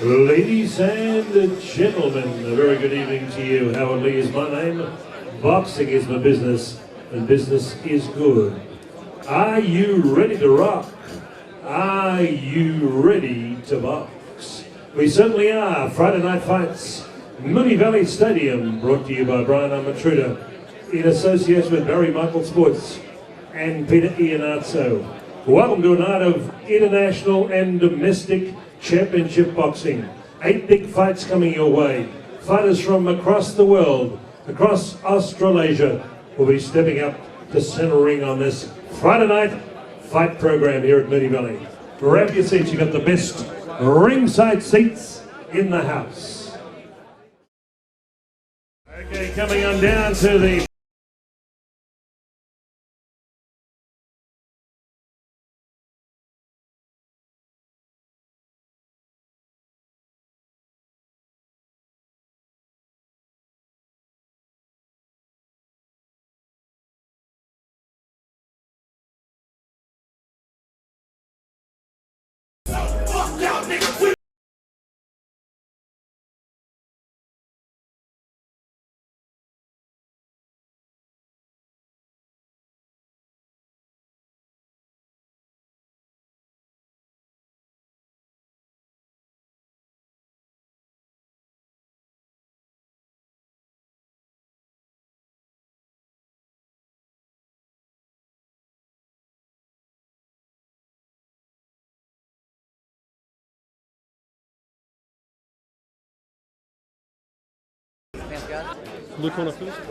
Ladies and gentlemen, a very good evening to you. Howard Lee is my name. Boxing is my business, and business is good. Are you ready to rock? Are you ready to box? We certainly are. Friday Night Fights, Moonee Valley Stadium, brought to you by Brian Amatruda in association with Barry Michael Sports and Peter Iannazzo. Welcome to a night of international and domestic championship boxing. 8 big fights coming your way. Fighters from across the world, across Australasia, will be stepping up to center ring on this Friday night fight program here at Moonee Valley. Grab your seats, you've got the best ringside seats in the house. Okay, coming on down to the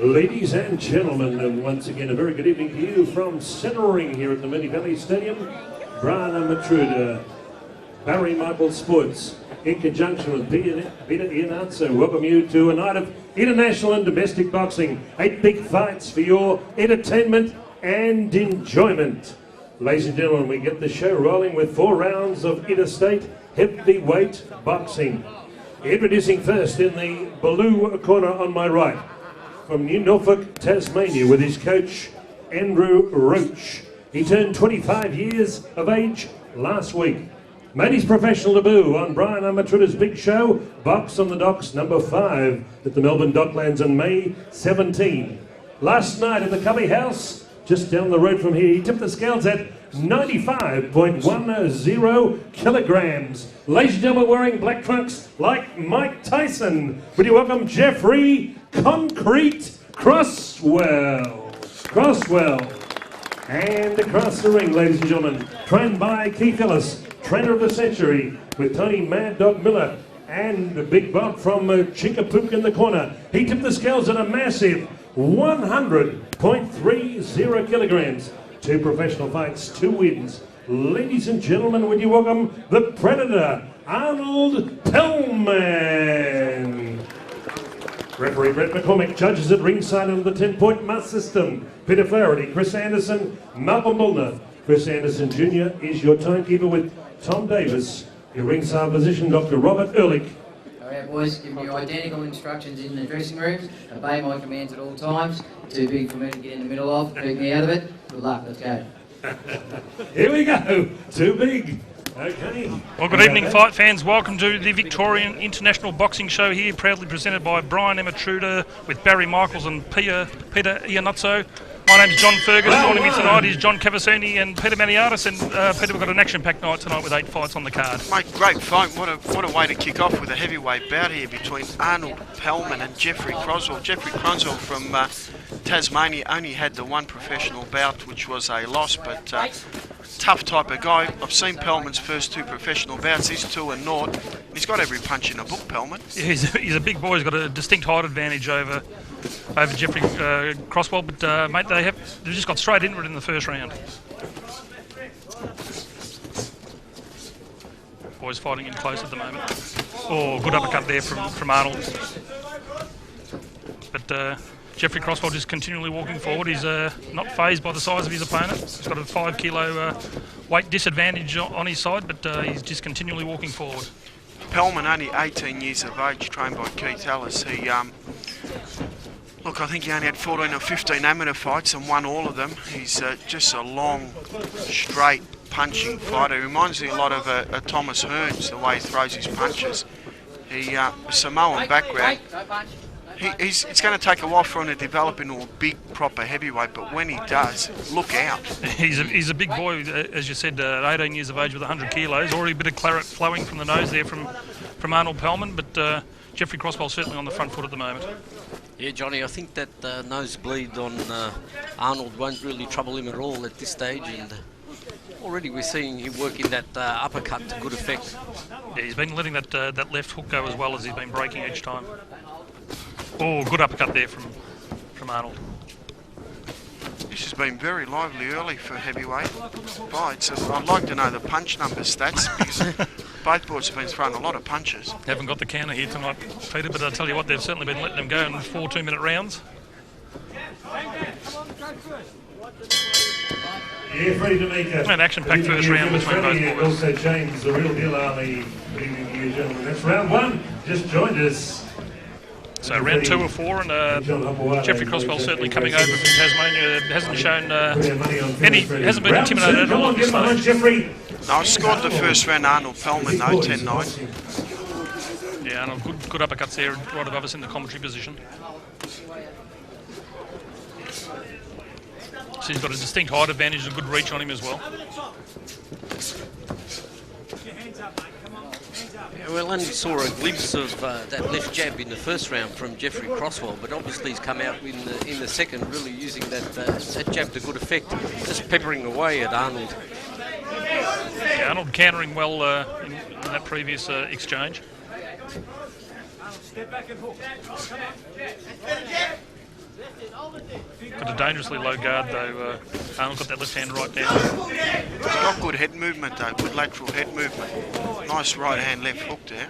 ladies and gentlemen, and once again a very good evening to you from centering here at the Moonee Valley Stadium. Brian Amatruda, Barry Michael Sports, in conjunction with Peter Iannazzo, welcome you to a night of international and domestic boxing. 8 big fights for your entertainment and enjoyment. Ladies and gentlemen, we get the show rolling with 4 rounds of interstate heavyweight boxing. Introducing first in the blue corner on my right, from New Norfolk, Tasmania, with his coach, Andrew Roach. He turned 25 years of age last week. Made his professional debut on Brian Amatruda's big show, Box on the Docks, number 5, at the Melbourne Docklands on May 17. Last night at the Cubby House, just down the road from here, he tipped the scales at 95.10 kilograms. Ladies and gentlemen, wearing black trunks like Mike Tyson. Would you welcome Jeffrey Concrete Crosswell. And across the ring, ladies and gentlemen, trained by Keith Ellis, trainer of the century, with Tony Mad Dog Miller and Big Bob from Chinkapook in the corner. He tipped the scales at a massive 100.30 kilograms. 2 professional fights, 2 wins. Ladies and gentlemen, would you welcome the Predator, Arnold Pellman. Referee Brett McCormick, judges at ringside under the 10-point must system. Peter Flaherty, Chris Anderson, Malcolm Milner. Chris Anderson Jr. is your timekeeper with Tom Davis. Your ringside position, Dr. Robert Ehrlich. All right, boys, give you identical instructions in the dressing rooms. Obey my commands at all times. Too big for me to get in the middle of. Keep me out of it. Good luck. Let's go. Here we go. Too big. Okay. Well, good evening, fight fans. Welcome to the Victorian International Boxing Show here, proudly presented by Brian Amatruda with Barry Michaels and Peter Iannazzo. My name is John Fergus. Joining me tonight is John Cavassini and Peter Maniatis. And Peter, we've got an action-packed night tonight with 8 fights on the card. Mate, great fight. What a way to kick off with a heavyweight bout here between Arnold Pellman and Jeffrey Croswell. Jeffrey Croswell from Tasmania only had the 1 professional bout, which was a loss, but tough type of guy. I've seen Pellman's first 2 professional bouts. He's 2-0. And he's got every punch in the book, Pellman. Yeah, he's a big boy. He's got a distinct height advantage over Jeffrey Croswell, but mate, they've just got straight into it in the first round. Boys fighting in close at the moment. Oh, good uppercut there from Arnold. But Jeffrey Croswell just continually walking forward. He's not fazed by the size of his opponent. He's got a 5 kilo weight disadvantage on his side, but he's just continually walking forward. Pellman, only 18 years of age, trained by Keith Ellis. He Look, I think he only had 14 or 15 amateur fights and won all of them. He's just a long, straight, punching fighter. He reminds me a lot of Thomas Hearns, the way he throws his punches. He Samoan background. It's going to take a while for him to develop into a big, proper heavyweight, but when he does, look out. He's a big boy, as you said, 18 years of age with 100 kilos. Already a bit of claret flowing from the nose there from Arnold Pellman, but Jeffrey Crosswell certainly on the front foot at the moment. Yeah, Johnny, I think that nosebleed on Arnold won't really trouble him at all at this stage, and already we're seeing him working that uppercut to good effect. Yeah, he's been letting that left hook go as well as he's been breaking each time. Oh, good uppercut there from Arnold. This has been very lively early for heavyweight fights. I'd like to know the punch number stats because both boys have been throwing a lot of punches. Haven't got the counter here tonight, Peter, but I'll tell you what, they've certainly been letting them go in 4 2-minute rounds. Yeah, Freddie D'Amico. An action-packed first round between both boys. Also James, the real deal army. Good evening to you, gentlemen. That's round 1. Just joined us. So round 2 of 4, and Jeffrey Crosswell certainly coming over from Tasmania. Hasn't shown hasn't been intimidated at all at this stage. Jeffrey. No, I scored the first round Arnold Pellman though, 10-9. Yeah, Arnold, good uppercuts there, right above us in the commentary position. So he's got a distinct height advantage and a good reach on him as well. Yeah, well, only saw a glimpse of that left jab in the first round from Jeffrey Crosswell, but obviously he's come out in the second, really using that jab to good effect, just peppering away at Arnold. Yeah, Arnold countering well in that previous exchange. Got a dangerously low guard though. Arnold got that left hand right down. He's got good head movement though, good lateral head movement. Nice right hand left hook there.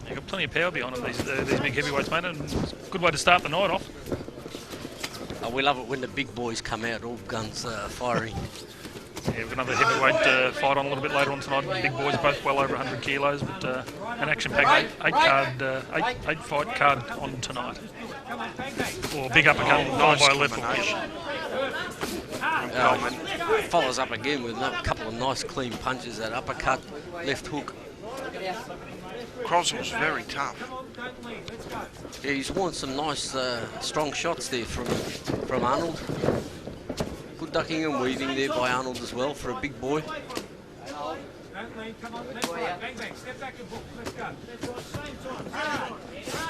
You've got plenty of power behind him, these big heavyweights, mate, and it's a good way to start the night off. Oh, we love it when the big boys come out, all guns firing. Yeah, we've got another heavyweight fight on a little bit later on tonight. The big boys are both well over 100 kilos, but an action-packed eight fight card on tonight. Or big uppercut followed by a left hook. Follows up again with a couple of nice clean punches, that uppercut, left hook. Croswell's very tough. Yeah, he's won some nice strong shots there from Arnold. Good ducking and weaving there by Arnold as well for a big boy.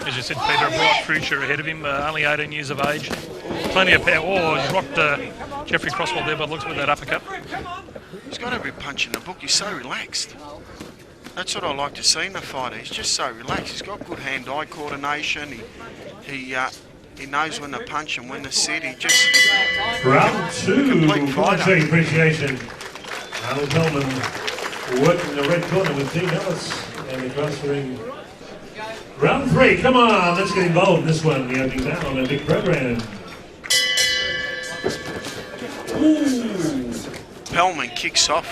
As you said, Peter, a bright future ahead of him, only 18 years of age. Plenty of power. Oh, he's rocked Jeffrey Crosswell there, but looks with that uppercut. He's got every punch in the book. He's so relaxed. That's what I like to see in a fighter. He's just so relaxed. He's got good hand-eye coordination. He knows when to punch and when to sit. He just... Round 2. Complete fighter. Appreciation. Arnold Pellman working the red corner with Dean Ellis and across the ring. Round 3. Come on, let's get involved in this one. The opening down on a big program. Ooh. Pellman kicks off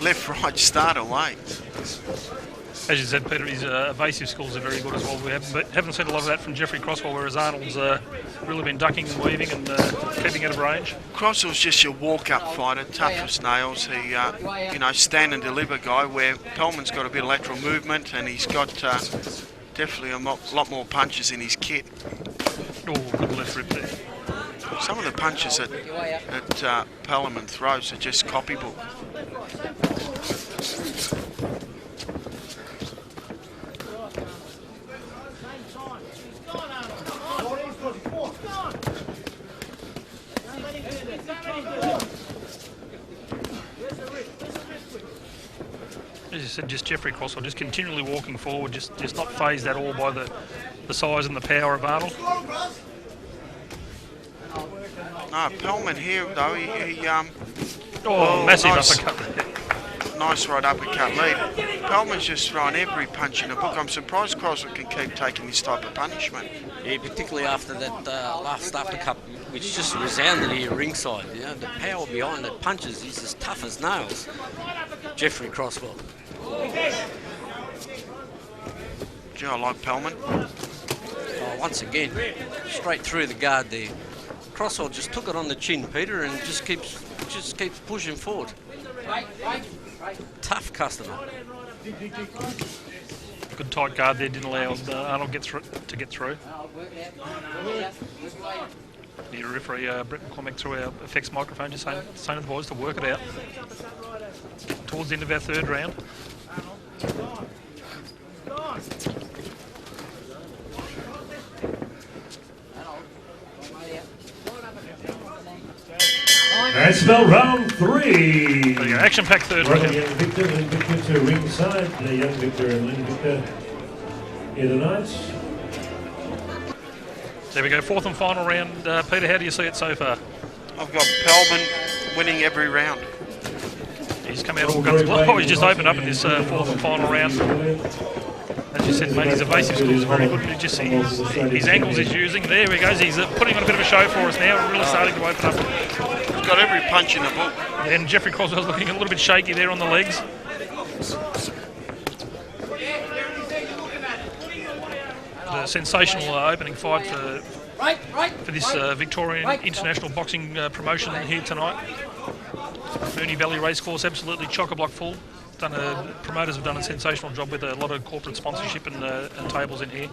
left-right start away. As you said, Peter, his evasive skills are very good as well. We haven't seen a lot of that from Jeffrey Crosswell, whereas Arnold's really been ducking and weaving and keeping out of range. Crosswell's just your walk-up fighter, tough as nails. He, stand and deliver guy. Where Pellman's got a bit of lateral movement and he's got definitely a lot more punches in his kit. Oh, good left rip there. Some of the punches that Pellman throws are just copybook. As you said, just Jeffrey Crosswell just continually walking forward, just not phased at all by the size and the power of Arnold. Pellman here though, massive nice, uppercut. Nice right uppercut lead. Pellman's just throwing every punch in the book. I'm surprised Crosswell can keep taking this type of punishment. Yeah, particularly after that last uppercut, which just resounded here ringside. You know, the power behind that punches, he's as tough as nails. Jeffrey Crosswell. Gee, I like Pellman. Oh, once again, straight through the guard there. Crosswell just took it on the chin, Peter, and just keeps pushing forward. Tough customer. Good tight guard there, didn't allow Arnold to get through. The referee Brett McCormick through our effects microphone, just saying to the boys to work it out towards the end of our third round. That's spelled round 3. There you go, action-packed third Young round. Victor and Victor to ringside. Young Victor and Lynn Victor here tonight. There we go, fourth and final round. Peter, how do you see it so far? I've got Pelman winning every round. He's come out all guns blazing. He's just opened up in this fourth and final round. As you said, mate, his evasive skills are very good. And his ankles he's using. There he goes. He's putting on a bit of a show for us now. Really starting to open up. He's got every punch in the book. And Jeffrey Croswell's looking a little bit shaky there on the legs. A sensational opening fight for this Victorian International Boxing promotion here tonight. Moonee Valley Racecourse absolutely chock-a-block full. Promoters have done a sensational job with a lot of corporate sponsorship and tables in here.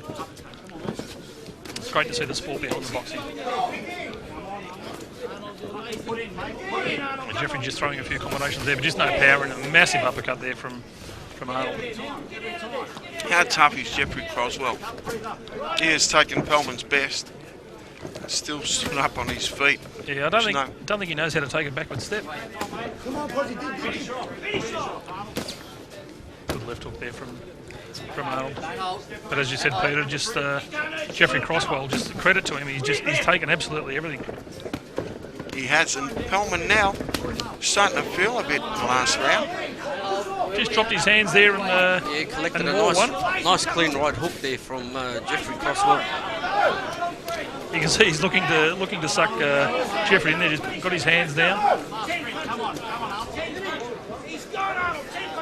It's great to see the sport behind the boxing. And Jeffrey just throwing a few combinations there, but just no power and a massive uppercut there from Arnold. How tough is Jeffrey Croswell? He has taken Pelman's best. Still stood up on his feet. Yeah, I don't think he knows how to take a backward step. Good left hook there from Arnold. But as you said, Peter, just Jeffrey Croswell, just credit to him. He's taken absolutely everything. He has, and Pelman now starting to feel a bit in the last round. Just dropped his hands there and collected and a nice clean right hook there from Jeffrey Croswell. You can see he's looking to suck Jeffrey in there. Just got his hands down.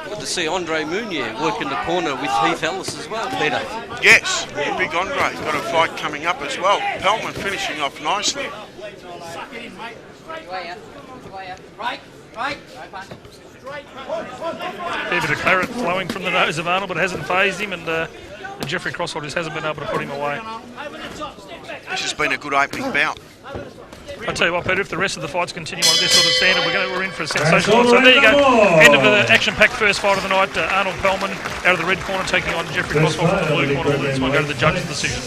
Good to see Andre Mounier work in the corner with Heath Ellis as well, Peter. Yes, big Andre. Got a fight coming up as well. Pelman finishing off nicely. Fair bit of claret flowing from the nose of Arnold, but it hasn't phased him, and Jeffrey Croswell just hasn't been able to put him away. This has been a good opening bout. I'll tell you what, Peter, if the rest of the fights continue on this sort of standard, we're in for a sensational. So there you go, end of the action-packed first fight of the night. Arnold Pelman out of the red corner taking on Jeffrey Croswell from the blue corner. This one go to the judge's decision.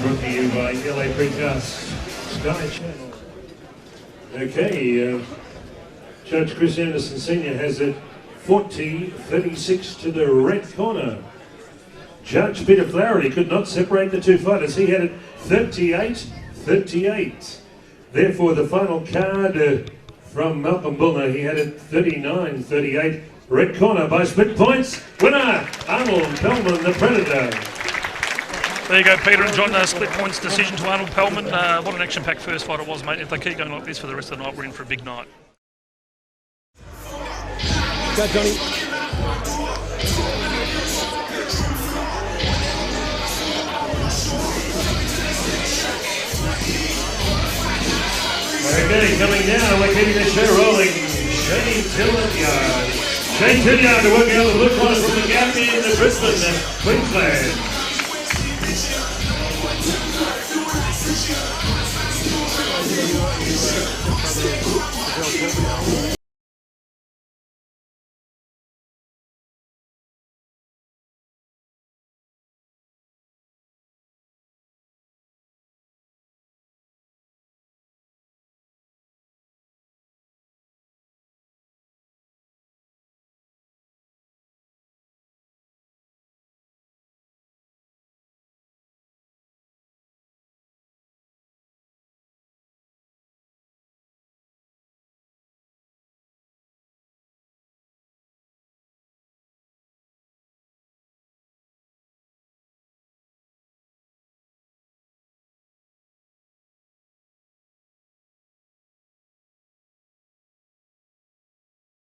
Brought to you by LA Precast Sky Channel. Okay, Judge Chris Anderson Sr. has it 40-36 to the red corner. Judge Peter Flaherty could not separate the two fighters. He had it 38-38. Therefore, the final card from Malcolm Bullner, he had it 39-38. Red corner by split points. Winner, Arnold Pelman, the Predator. There you go, Peter and John, split points decision to Arnold Pelman. What an action-packed first fight it was, mate. If they keep going like this for the rest of the night, we're in for a big night. Go, Johnny. Okay, coming down, we're keeping the show rolling. Shane Tilliard. Shane Tilliard to work out the blue corner from the gap in the Brisbane, Queensland.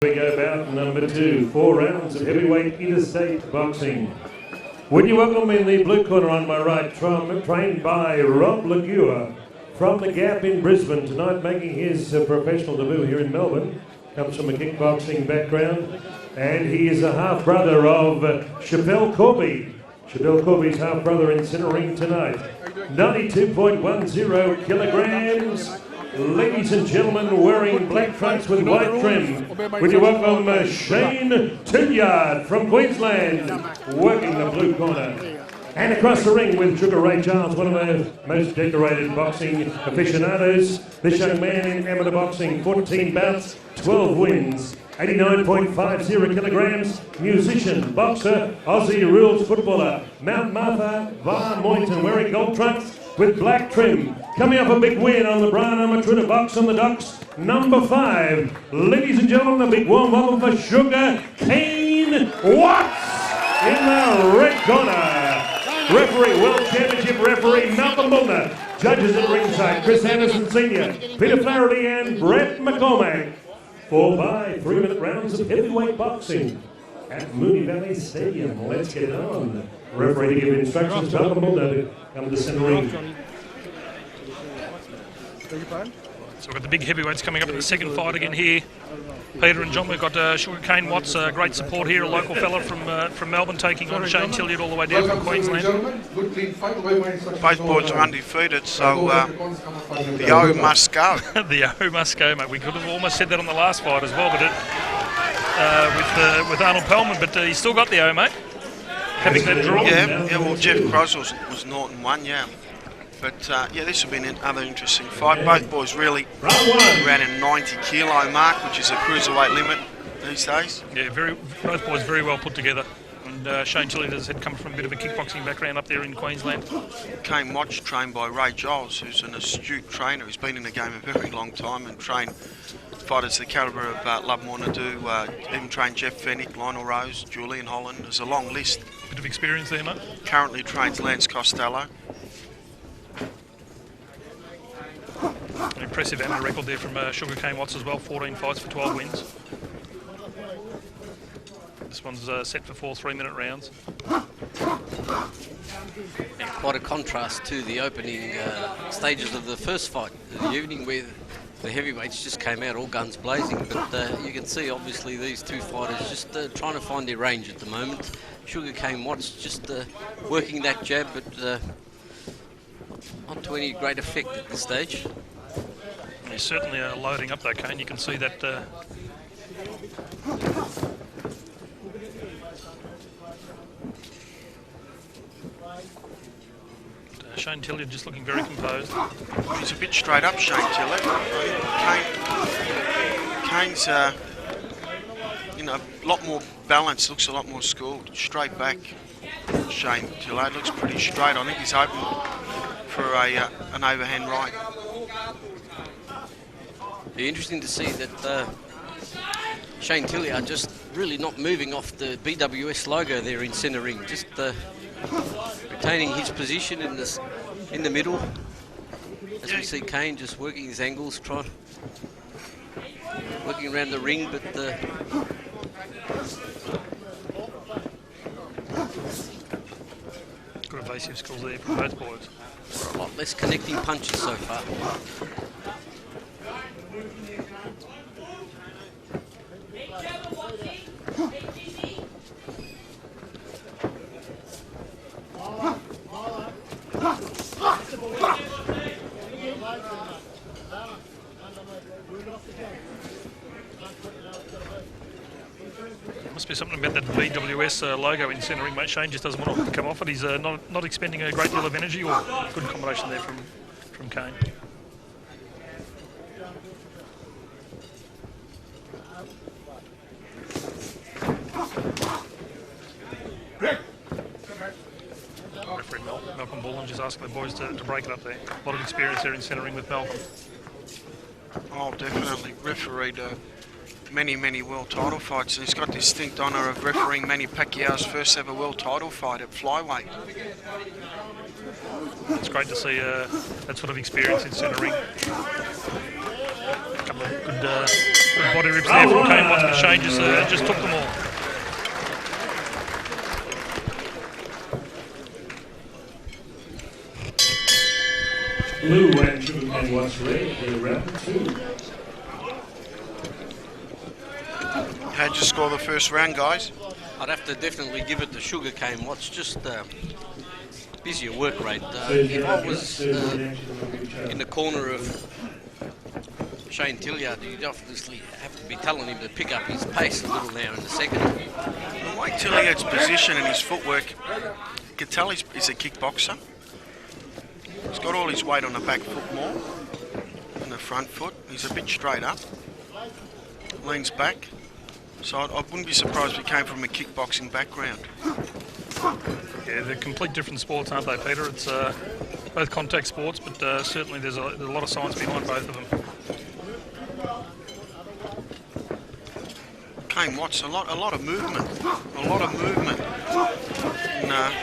We go about number 2, 4 rounds of heavyweight interstate boxing. Would you welcome in the blue corner on my right, trained by Rob Legua from the Gap in Brisbane, tonight making his professional debut here in Melbourne. Comes from a kickboxing background, and he is a half-brother of Chappelle Corby. Chappelle Corby's half-brother in centre ring tonight. 92.10 kilograms. Ladies and gentlemen, wearing black trunks with white trim. Would you welcome Shane Tilliard from Queensland, working the blue corner. And across the ring with Sugar Ray Giles, one of our most decorated boxing aficionados. This young man in amateur boxing, 14 bouts, 12 wins, 89.50 kilograms, musician, boxer, Aussie rules footballer, Mount Martha, Var Moynton, wearing gold trunks with black trim. Coming off a big win on the Brian Amatruda box on the docks, number 5. Ladies and gentlemen, the big warm welcome for Sugar Cane Watts in the red corner. Referee, World Championship referee Malcolm Bullner. Judges at ringside, Chris Anderson Sr., Peter Flaherty and Brett McCormack. 4 by 3-minute rounds of heavyweight boxing at Moonee Valley Stadium. Let's get it on. Referee to give instructions, Malcolm Bullner to come to the centre ring. So we've got the big heavyweights coming up in the second fight again here. Peter and John, we've got Sugar Cane Watts, great support here, a local fella from Melbourne, taking on Shane Tilliard all the way down from Queensland. Both boys are undefeated, so the O must go. The O must go, mate. We could have almost said that on the last fight as well, but with Arnold Pellman, but he's still got the O, mate. Having that draw. Yeah, well, Jeff Croswell was Norton 1, yeah. But this will be another interesting fight. Both boys really around a 90 kilo mark, which is a cruiserweight limit these days. Yeah, both boys very well put together. And Shane Tilliard has come from a bit of a kickboxing background up there in Queensland. Cane Watts, trained by Ray Giles, who's an astute trainer. He's been in the game a very long time and trained fighters the calibre of Lovemore Nadu, even trained Jeff Fennick, Lionel Rose, Julian Holland. There's a long list. Bit of experience there, mate. Currently trains Lance Costello. An impressive amateur record there from Sugar Cane Watts as well, 14 fights for 12 wins. This one's set for 4 3-minute rounds. And quite a contrast to the opening stages of the first fight of the evening, where the heavyweights just came out all guns blazing. But you can see obviously these two fighters just trying to find their range at the moment. Sugar Cane Watts just working that jab, but not to any great effect at this stage. He's certainly loading up though, Kane. You can see that. Shane Tilliard just looking very composed. He's a bit straight up, Shane Tilliard. Kane's a lot more balanced, looks a lot more schooled. Straight back, Shane Tilliard looks pretty straight. I think he's open for an overhand right. Be interesting to see that Shane Tilliard just really not moving off the BWS logo there in centre ring, just retaining his position in the middle. As we see Cane just working his angles, working around the ring, but good evasive skills there from both boys. a lot less connecting punches so far. Must be something about that BWS logo in centre ring, mate. Shane just doesn't want to come off it. He's not expending a great deal of energy, or good combination there from Cane. Referee Malcolm Bullen just asking the boys to break it up there. A lot of experience there in centre ring with Malcolm. Oh, definitely. Refereed many world title fights, and he's got the distinct honour of refereeing Manny Pacquiao's first ever world title fight at flyweight. It's great to see that sort of experience in centre ring. A couple of good body rips there from Cane Watts, but Shane just took them all. blue and Sugarcane Watts red in round 2. How'd you score the first round, guys? I'd have to definitely give it to Sugarcane Watts. Just busier work rate. If I was in the corner of Shane Tilliard, you'd obviously have to be telling him to pick up his pace a little now in the second. The way Tilliard's position and his footwork, you can tell he's a kickboxer. He's got all his weight on the back foot more than the front foot. He's a bit straight up, leans back. So I wouldn't be surprised if he came from a kickboxing background. Yeah, they're complete different sports, aren't they, Peter? It's both contact sports, but certainly there's a lot of science behind both of them. Kane Watts, a lot of movement, and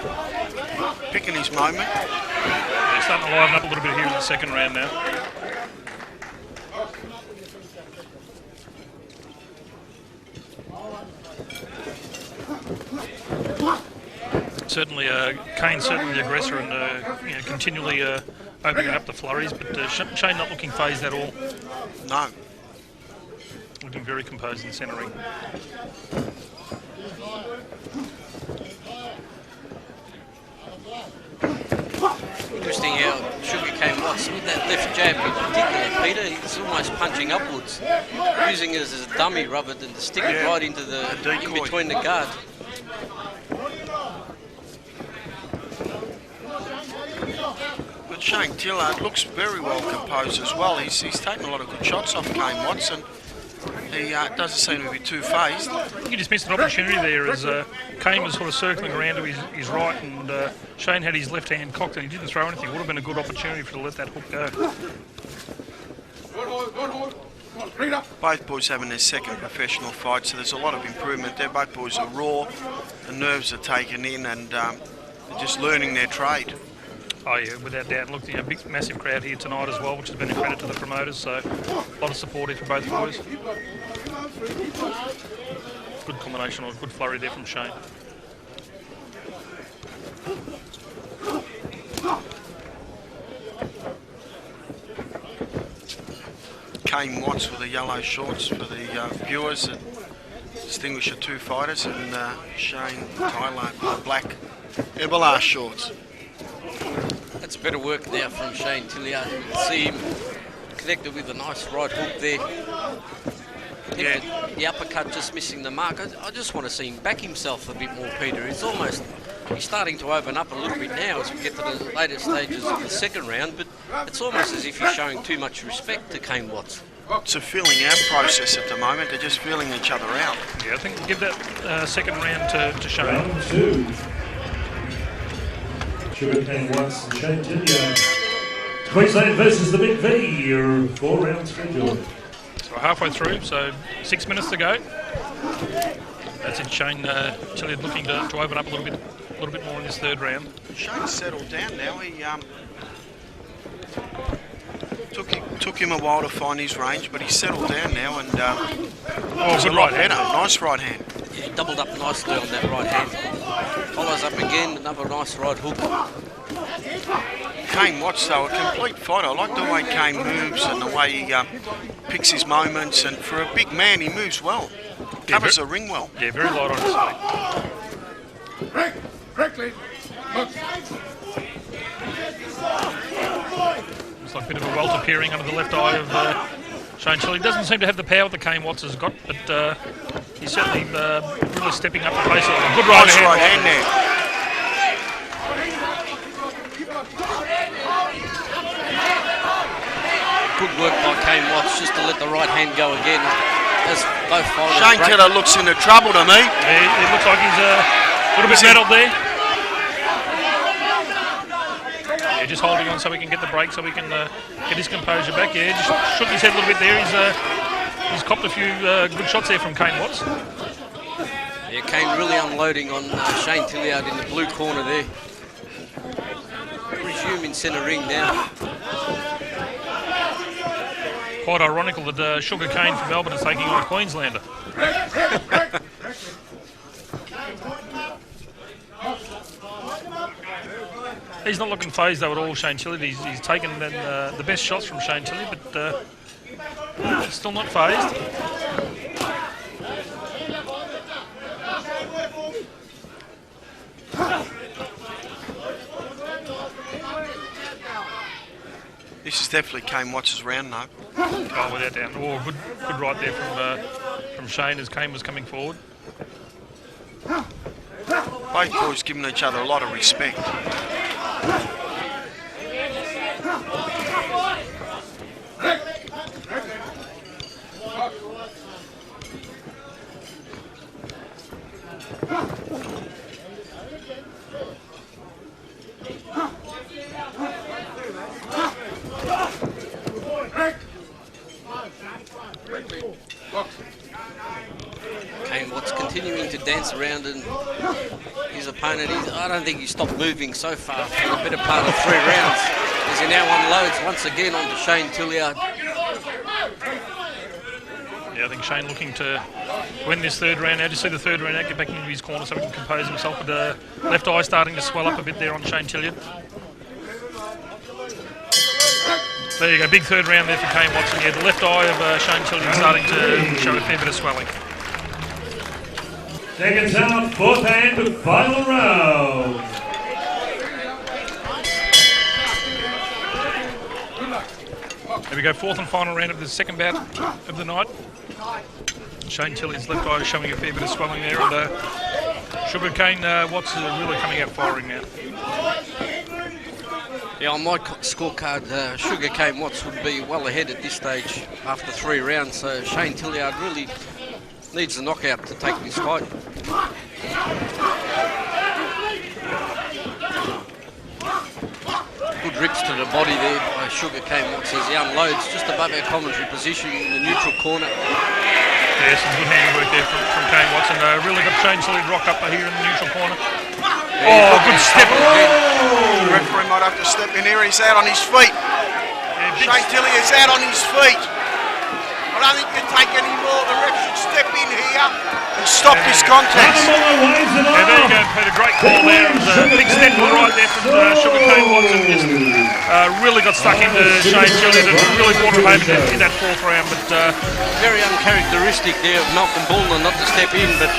picking his moment. They're starting to liven up a little bit here in the second round now. Certainly, Kane's certainly the aggressor and continually opening up the flurries, but Shane not looking phased at all. No. Looking very composed in centering. Interesting how Sugarcane Watts, with that left jab in particular, Peter, he's almost punching upwards, using it as a dummy rather than to stick it right into the in between the guard. But Shane Tilliard looks very well composed as well. He's taken a lot of good shots off Kane Watts, and he doesn't seem to be too phased. I think he just missed an opportunity there as Kane was sort of circling around to his right, and Shane had his left hand cocked and he didn't throw anything. Would have been a good opportunity for him to let that hook go. Both boys having their second professional fight, so there's a lot of improvement there. Both boys are raw, the nerves are taken in, and they're just learning their trade. Oh yeah, without doubt. Look, big, massive crowd here tonight as well, which has been a credit to the promoters. So, a lot of support here for both boys. Good combination or good flurry there from Shane. Kane Watts with the yellow shorts for the viewers that distinguish the two fighters, and Shane Tyler with the black Everlast shorts. That's better work there from Shane Tilliard. You can see him connected with a nice right hook there. Yeah. The uppercut just missing the mark. I just want to see him back himself a bit more, Peter. He's starting to open up a little bit now as we get to the later stages of the second round, but it's almost as if he's showing too much respect to Kane Watts. It's a feeling out process at the moment. They're just feeling each other out. Yeah, I think we'll give that second round to Shane. Round 2. Sugarcane Watts and Shane Tilliard. Queensland versus the Big V, your 4-round schedule. So halfway through, so 6 minutes to go. That's it, Shane Tilliard looking to open up a little bit more in this third round. Shane's settled down now. He took him a while to find his range, but he's settled down now, and he's a lot better. Nice right hand. Yeah, he doubled up nicely on that right hand. Follows up again, another nice right hook. Kane Watts, though, a complete fighter. I like the way Kane moves and the way he picks his moments, and for a big man, he moves well. Covers the ring well. Yeah, very light on his feet. Correctly. It's like a bit of a welt appearing under the left eye of Shane Tilliard. He doesn't seem to have the power that Kane Watts has got, but he's certainly really stepping up the pace. A good right hand there. Good work by Kane Watts just to let the right hand go again. As both fighters Shane Tilliard looks into trouble to me. Yeah, it looks like he's a little bit rattled there. Yeah, just holding on so we can get the break, so we can get his composure back. Yeah, just shook his head a little bit there. He's copped a few good shots there from Kane Watts. Yeah, Kane really unloading on Shane Tilliard in the blue corner there. Resume in centre ring now. Quite ironical that Sugarcane from Melbourne is taking on a Queenslander. He's not looking phased though at all, Shane Tilley. He's taken the best shots from Shane Tilley, but still not phased. This is definitely Kane Watts' round now. Oh, without doubt. Oh, good right there from Shane as Kane was coming forward. Both boys giving each other a lot of respect. Kane Watts continuing to dance around and his opponent. I don't think he stopped moving so far for the better part of 3 rounds as he now unloads once again onto Shane Tilliard. Yeah, I think Shane looking to win this 3rd round. Now just see the 3rd round out, get back into his corner so he can compose himself. But left eye starting to swell up a bit there on Shane Tilliard. There you go, big 3rd round there for Kane Watson. Yeah, the left eye of Shane Tilliard starting to show a fair bit of swelling. Seconds out, 4th and final round. There we go, 4th and final round of the 2nd bout of the night. Shane Tilliard's left eye is showing a fair bit of swelling there, and Sugar Kane Watts is really coming out firing now. Yeah, on my scorecard, Sugar Cane Watts would be well ahead at this stage after 3 rounds, so Shane Tilliard really needs a knockout to take this fight. Good rips to the body there by Sugar Cane Watts as he unloads just above our commentary position in the neutral corner. Yeah, some good handiwork there from Kane Watts, and really got Shane Tilliard rock up here in the neutral corner. Yeah, good step again. The referee might have to step in here. He's out on his feet. Shane Tilliard's out on his feet. I don't think you can take any more. The ref should step in here and stop this contest. Yeah, there you go, Peter. Great call there. It was a big step to the right there from Sugar Cane Watts, and just really got stuck into Shane Tilliard and really brought him home in that 4th round. But very uncharacteristic there of Malcolm Bullner not to step in, but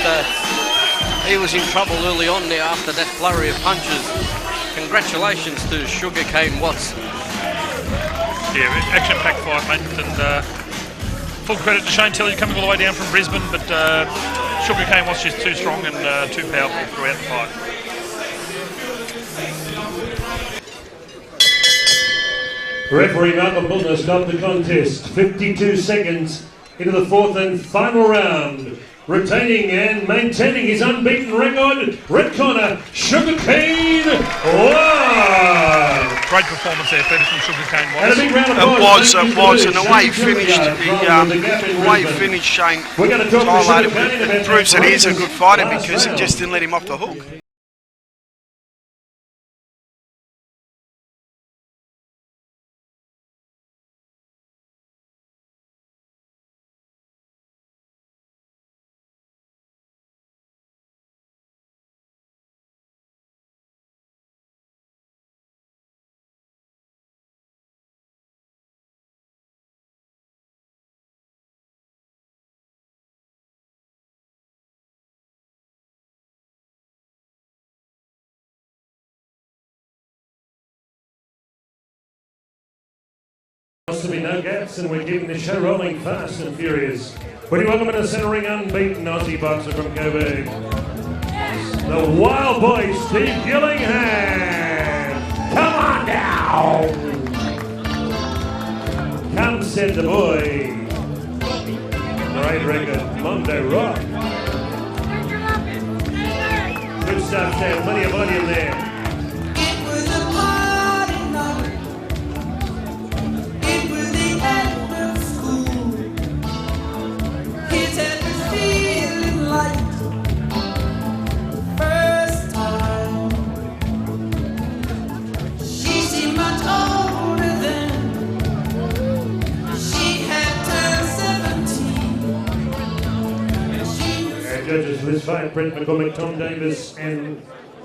he was in trouble early on there after that flurry of punches. Congratulations to Sugar Cane Watts. Yeah, action-packed fight, mate, and full credit to Shane Tilliard coming all the way down from Brisbane, but Sugar Cane Watts just too strong and too powerful throughout the fight. Referee Malcolm Bullner stopped the contest. 52 seconds into the 4th and final round. Retaining and maintaining his unbeaten record, red corner, Sugar Cane Watts. Great performance there, Peter, from Sugar Cane Watts. And a big round of applause. It was, and the way he finished, Shane highlighted, it proves that he is a good fighter because he just didn't let him off the hook. To be no gaps, and we're keeping the show rolling fast and furious. When you welcome in a centering unbeaten Aussie boxer from Coburg, the wild boy Steve Gillingham. Come on now! Come said the boy. Great record, Mondo Rock. Good stuff, Sam. Plenty of volume there. Judges for this fight, Brent McCormick, Tom Davis, and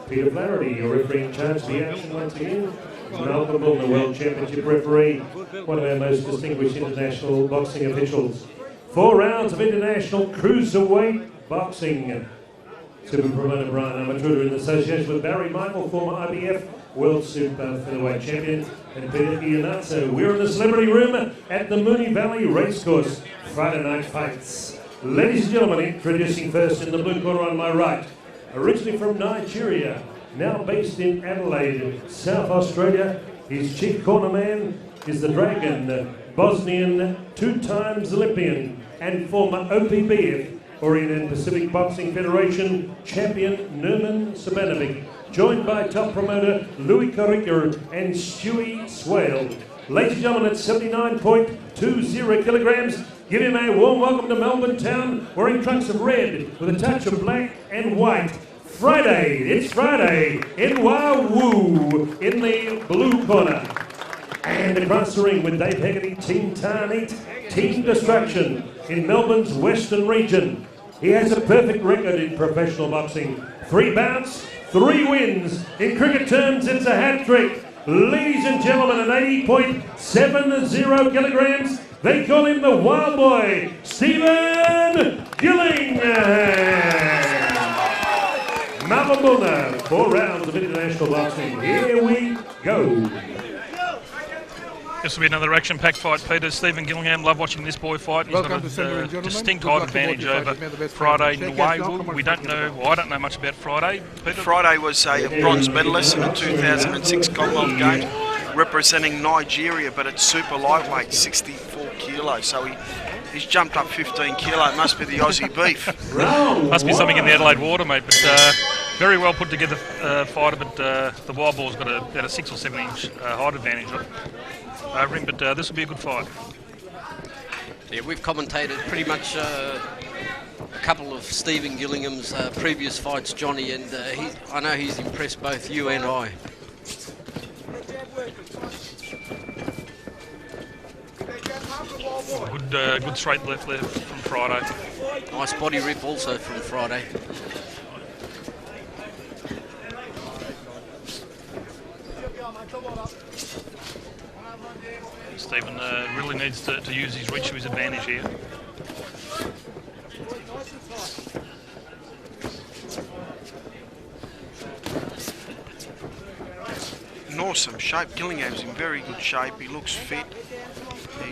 Peter Flaherty, your referee in charge of the action once again. Malcolm Bull, the World Championship referee, one of our most distinguished international boxing officials. 4 rounds of international cruiserweight boxing. Super promoter Brian Amatruda in association with Barry Michael, former IBF World Super Featherweight Champion, and Peter Iannazzo. We're in the celebrity room at the Moonee Valley Racecourse. Friday night fights. Ladies and gentlemen, introducing first in the blue corner on my right, originally from Nigeria, now based in Adelaide, South Australia. His chief corner man is the Dragon, Bosnian 2 times Olympian and former OPBF, Orient and Pacific Boxing Federation champion Nerman Sabanovic, joined by top promoter Louis Carricker and Stewie Swale. Ladies and gentlemen, at 79.20 kilograms, give him a warm welcome to Melbourne town, wearing trunks of red with a touch of black and white. Friday, it's Friday in Wahoo in the blue corner. And across the ring with Dave Hegarty, Team Tarneet, Team Destruction in Melbourne's Western region. He has a perfect record in professional boxing. 3 bouts, 3 wins. In cricket terms, it's a hat trick. Ladies and gentlemen, at 80.70 kilograms, they call him the Wild Boy, Stephen Gillingham. Mavabuna, 4 rounds of international boxing. Here we go. This will be another action-packed fight, Peter. Stephen Gillingham, love watching this boy fight. He's Welcome got to a distinct height advantage over Friday Nwawu. We don't know, well, I don't know much about Friday. Peter? Friday was a bronze medalist in the 2006 Commonwealth Games, representing Nigeria, but at super lightweight, 64 kilos. So he's jumped up 15 kilo. It must be the Aussie beef. Must be something in the Adelaide water, mate. But very well put together fighter, but the Wild Boy's got about a 6 or 7 inch height advantage over him, but this will be a good fight. Yeah, we've commentated pretty much a couple of Stephen Gillingham's previous fights, Johnny, and I know he's impressed both you and I. Good straight left there from Friday. Nice body rip also from Friday. Stephen really needs to use his reach to his advantage here. In awesome shape. Gillingham's in very good shape. He looks fit.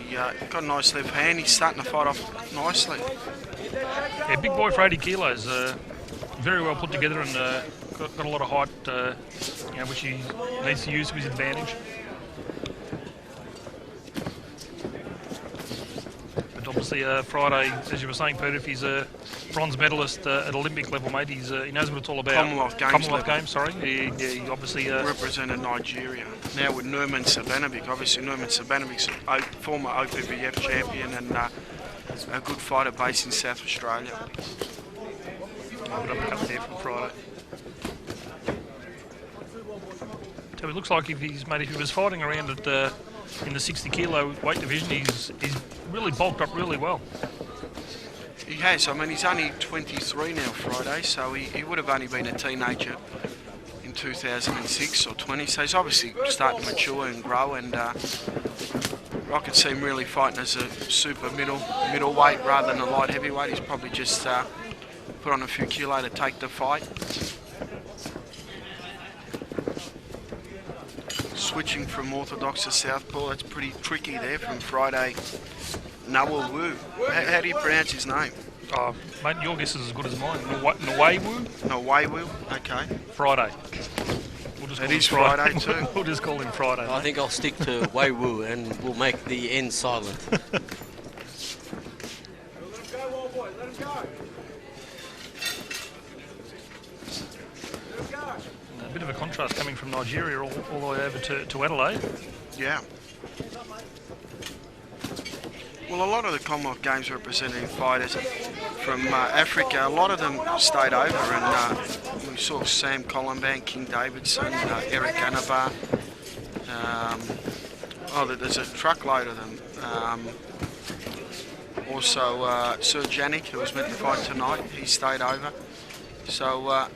He got a nice left hand. He's starting to fight off nicely. Yeah, big boy for 80 kilos. Very well put together and got a lot of height, which he needs to use to his advantage. But obviously, Friday, as you were saying, Peter, if he's a bronze medalist at Olympic level, mate, he knows what it's all about. Commonwealth Games, sorry. He obviously represented Nigeria. Now with Nerman Sabanovic. Obviously, Nerman Sabanovic's a former OPBF champion and a good fighter based in South Australia. Good uppercut there from Friday. So it looks like if he was fighting around at in the 60 kilo weight division, he's really bulked up really well. He has. I mean, he's only 23 now, Friday, so he would have only been a teenager in 2006 or 20. So he's obviously starting to mature and grow, and I could see him really fighting as a super middleweight rather than a light heavyweight. He's probably just put on a few kilo to take the fight. Switching from orthodox to southpaw, that's pretty tricky there from Friday Nwawu. How do you pronounce his name? Oh, mate, your guess is as good as mine. Nwawu? Nwawu, okay. Friday. It is Friday too. We'll just call him Friday. I think I'll stick to Waiwu and we'll make the N silent. A bit of a contrast coming from Nigeria all the way over to Adelaide. Yeah. Well, a lot of the Commonwealth Games representing fighters from Africa, a lot of them stayed over, and we saw Sam Colomban, King Davidson, Eric Anabar. There's a truckload of them. Also, Sir Janik, who was meant to fight tonight, he stayed over. So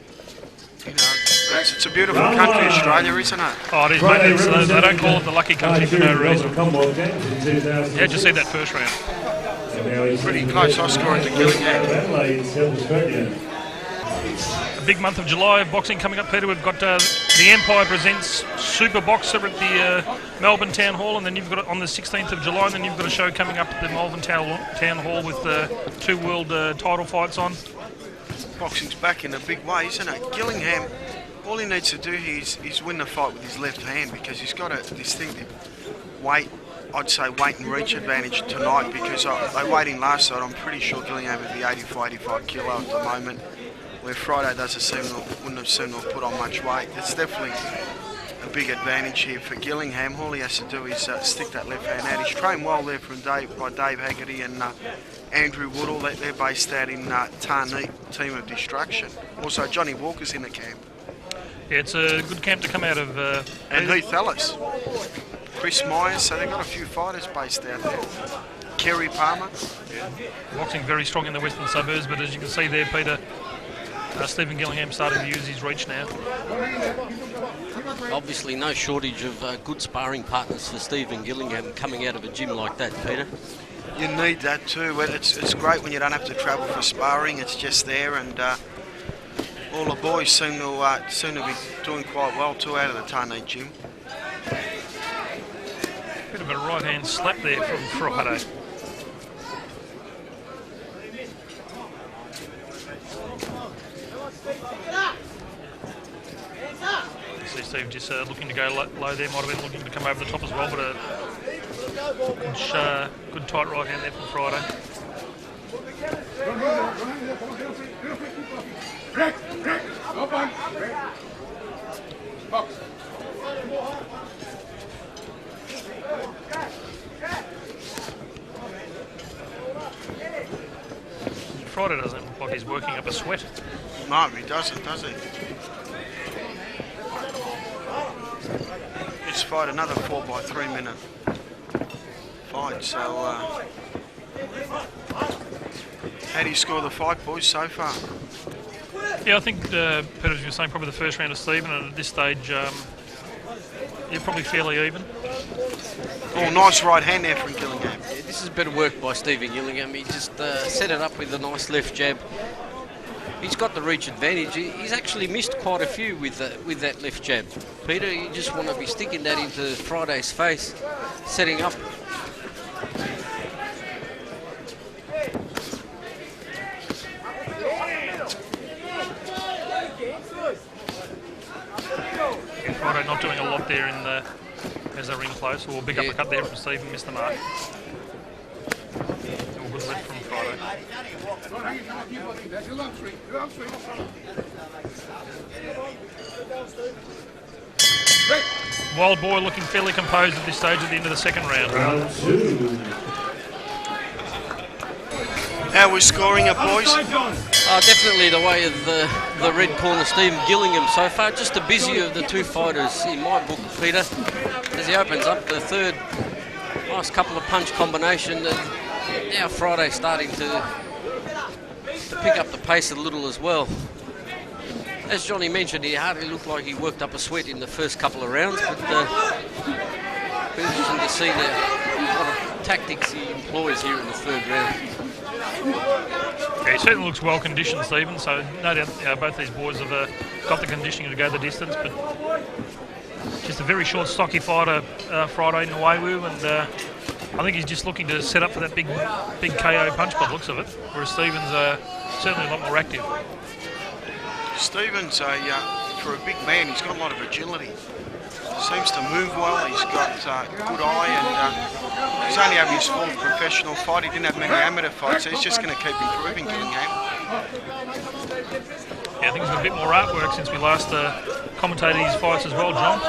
You know, it's a beautiful country, Australia, isn't it? Oh, it is, Friday mate. They don't call it the lucky country for no reason. Commonwealth Games in 2000. How'd you see that first round? Pretty close high score at the Gillingham. Adelaide, South Australia. A big month of July of boxing coming up, Peter. We've got the Empire presents Super Boxer at the Melbourne Town Hall, and then you've got it on the 16th of July, and then you've got a show coming up at the Melbourne Town Hall with 2 world title fights on. Boxing's back in a big way, isn't it? Gillingham, all he needs to do here is win the fight with his left hand, because he's got a distinctive weight, I'd say weight and reach advantage tonight, because they weighed in last night. I'm pretty sure Gillingham would be 85 kilo at the moment, where Friday wouldn't have seemed to have put on much weight. It's definitely a big advantage here for Gillingham. All he has to do is stick that left hand out. He's trained well there by Dave Haggerty and Andrew Woodall. They're based out in Tarneit, Team of Destruction. Also, Johnny Walker's in the camp. Yeah, it's a good camp to come out of. And Heath Ellis, Chris Myers, so they've got a few fighters based out there. Kerry Palmer. Yeah. Boxing very strong in the western suburbs, but as you can see there, Peter, Stephen Gillingham starting to use his reach now. Obviously, no shortage of good sparring partners for Stephen Gillingham coming out of a gym like that, Peter. You need that too. It's great when you don't have to travel for sparring. It's just there, and all the boys seem to be doing quite well too out of the Tarneit gym. Bit of a right hand slap there from Friday. See Steve just looking to go low there, might have been looking to come over the top as well, but a good tight right hand there from Friday. Friday doesn't look like he's working up a sweat. No, he doesn't, does he? Let's fight another 4 by 3 minute fight. So, how do you score the fight, boys, so far? Yeah, I think Peter's was saying probably the first round of Stephen, and at this stage, you're probably fairly even. Oh, nice right hand there from Gillingham. Yeah, this is better work by Stephen Gillingham. He just set it up with a nice left jab. He's got the reach advantage. He's actually missed quite a few with that left jab. Peter, you just want to be sticking that into Friday's face, setting up. Yeah, Friday not doing a lot there as they ring close. Or big uppercut there from Stephen, missed the mark. All good left from Friday. Wild Boy looking fairly composed at this stage at the end of the second round. Round 2. How we're scoring it, boys? Definitely the way of the red corner, Stephen Gillingham so far. Just the busier of the two fighters in my book, Peter, as he opens up the third. Nice couple of punch combination. And now Friday starting to pick up the pace a little as well. As Johnny mentioned, he hardly looked like he worked up a sweat in the first couple of rounds, but interesting to see what tactics he employs here in the third round. Yeah, he certainly looks well conditioned, Stephen, so no doubt both these boys have got the conditioning to go the distance, but just a very short, stocky fighter, Friday Nwawu, and I think he's just looking to set up for that big KO punch by the looks of it, whereas Stephen's certainly a lot more active. Stephen's for a big man, he's got a lot of agility. Seems to move well, he's got good eye, and he's only having his fourth professional fight. He didn't have many amateur fights, so he's just going to keep improving, Gillingham. Yeah, I think he's got a bit more artwork since we last commentated his fights as well, John.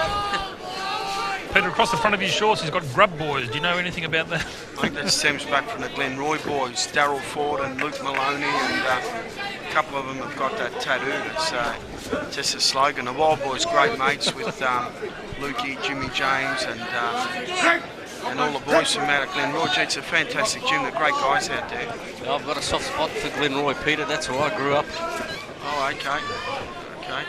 Peter, across the front of his shorts, he's got grub boys. Do you know anything about that? I think that stems back from the Glenroy boys, Darryl Ford and Luke Maloney, and a couple of them have got that tattooed. It's just a slogan. The Wild Boys great mates with Lukey, Jimmy James, and all the boys from out of Glenroy. It's a fantastic gym. They're great guys out there. I've got a soft spot for Glenroy, Peter. That's where I grew up. Oh, okay. Okay.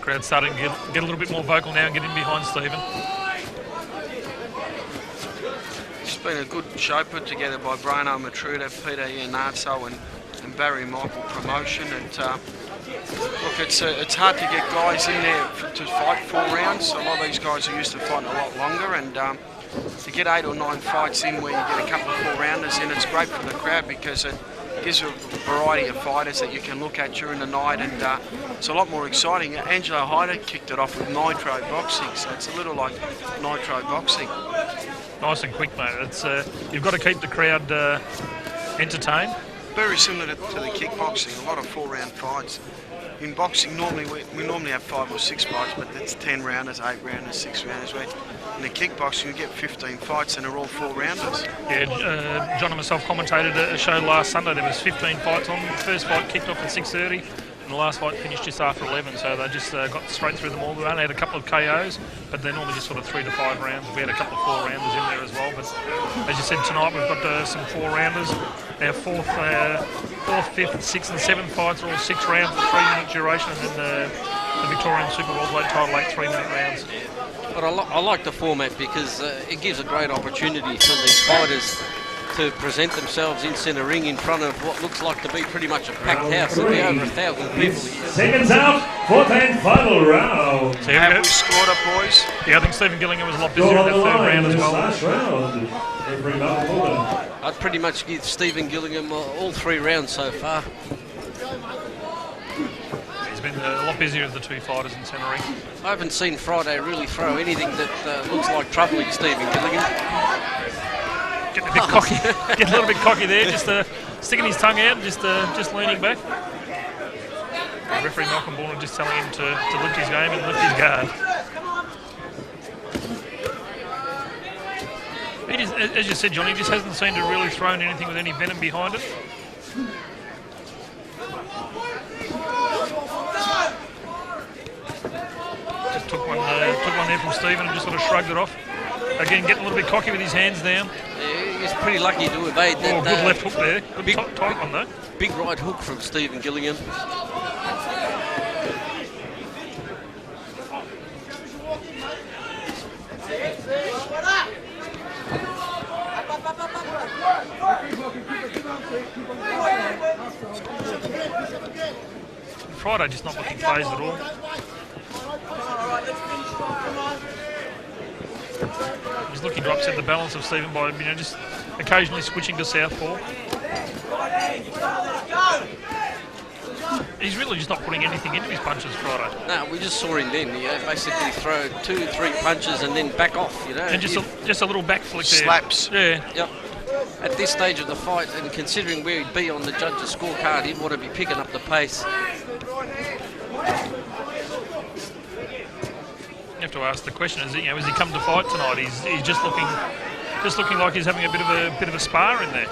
Crowd's starting to get a little bit more vocal now and get in behind Stephen. It's been a good show put together by Bruno Matruda, Peter Iannazzo and Barry Michael Promotion. Look, it's hard to get guys in there to fight 4 rounds. A lot of these guys are used to fighting a lot longer, and to get 8 or 9 fights in where you get a couple of 4-rounders in, it's great for the crowd because it gives a variety of fighters that you can look at during the night, and it's a lot more exciting. Angelo Hyder kicked it off with Nitro Boxing, so it's a little like Nitro Boxing. Nice and quick, mate. It's you've got to keep the crowd entertained. Very similar to the kickboxing, a lot of 4-round fights. In boxing, normally we normally have 5 or 6 fights, but it's 10 rounders, 8 rounders, 6 rounders. In the kickboxing, you get 15 fights and they're all 4-rounders. Yeah, John and myself commentated a show last Sunday. There was 15 fights on. The first fight kicked off at 6:30, and the last fight finished just after 11. So they just got straight through them all. We only had a couple of KOs, but they're normally just sort of 3 to 5 rounds. We had a couple of 4-rounders in there as well. But as you said, tonight we've got some 4-rounders. Our 4th, 5th, 6th and 7th fights are all 6 rounds, 3-minute duration, and then the Victorian Super Welterweight title 8 3-minute rounds. But I like the format because it gives a great opportunity for these fighters to present themselves in centre ring in front of what looks like to be pretty much a packed house. There'll be over 1,000 people here. Seconds out, 4th and final round. So here we Have go. we scored up, boys? Yeah, I think Stephen Gillingham was a lot busier in that 3rd round as well. Last round. Referee Malcolm Bullen. I'd pretty much give Stephen Gillingham all 3 rounds so far. He's been a lot busier of the 2 fighters in centre ring. I haven't seen Friday really throw anything that looks like troubling Stephen Gillingham. Getting a bit cocky, getting a little bit cocky there, just sticking his tongue out, just leaning back. Referee Malcolm Bullen just telling him to lift his game and lift his guard. He just, as you said, John, he just hasn't seemed to really thrown anything with any venom behind it. Just took one there from Stephen and just sort of shrugged it off. Again, getting a little bit cocky with his hands down. Yeah, he's pretty lucky to evade that. Oh, good left hook there. Good big- tight one though. Big right hook from Stephen Gillingham. Friday just not looking phased at all. He's looking to upset the balance of Stephen by just occasionally switching to southpaw. He's really just not putting anything into his punches, Friday. No, we just saw him then. Basically throw 2 3 punches and then back off. And just a little back flick there. Slaps. Yeah. Yep. At this stage of the fight, and considering where he'd be on the judge's scorecard, he'd want to be picking up the pace. You have to ask the question: has he come to fight tonight? He's just looking like he's having a bit of a spar in there.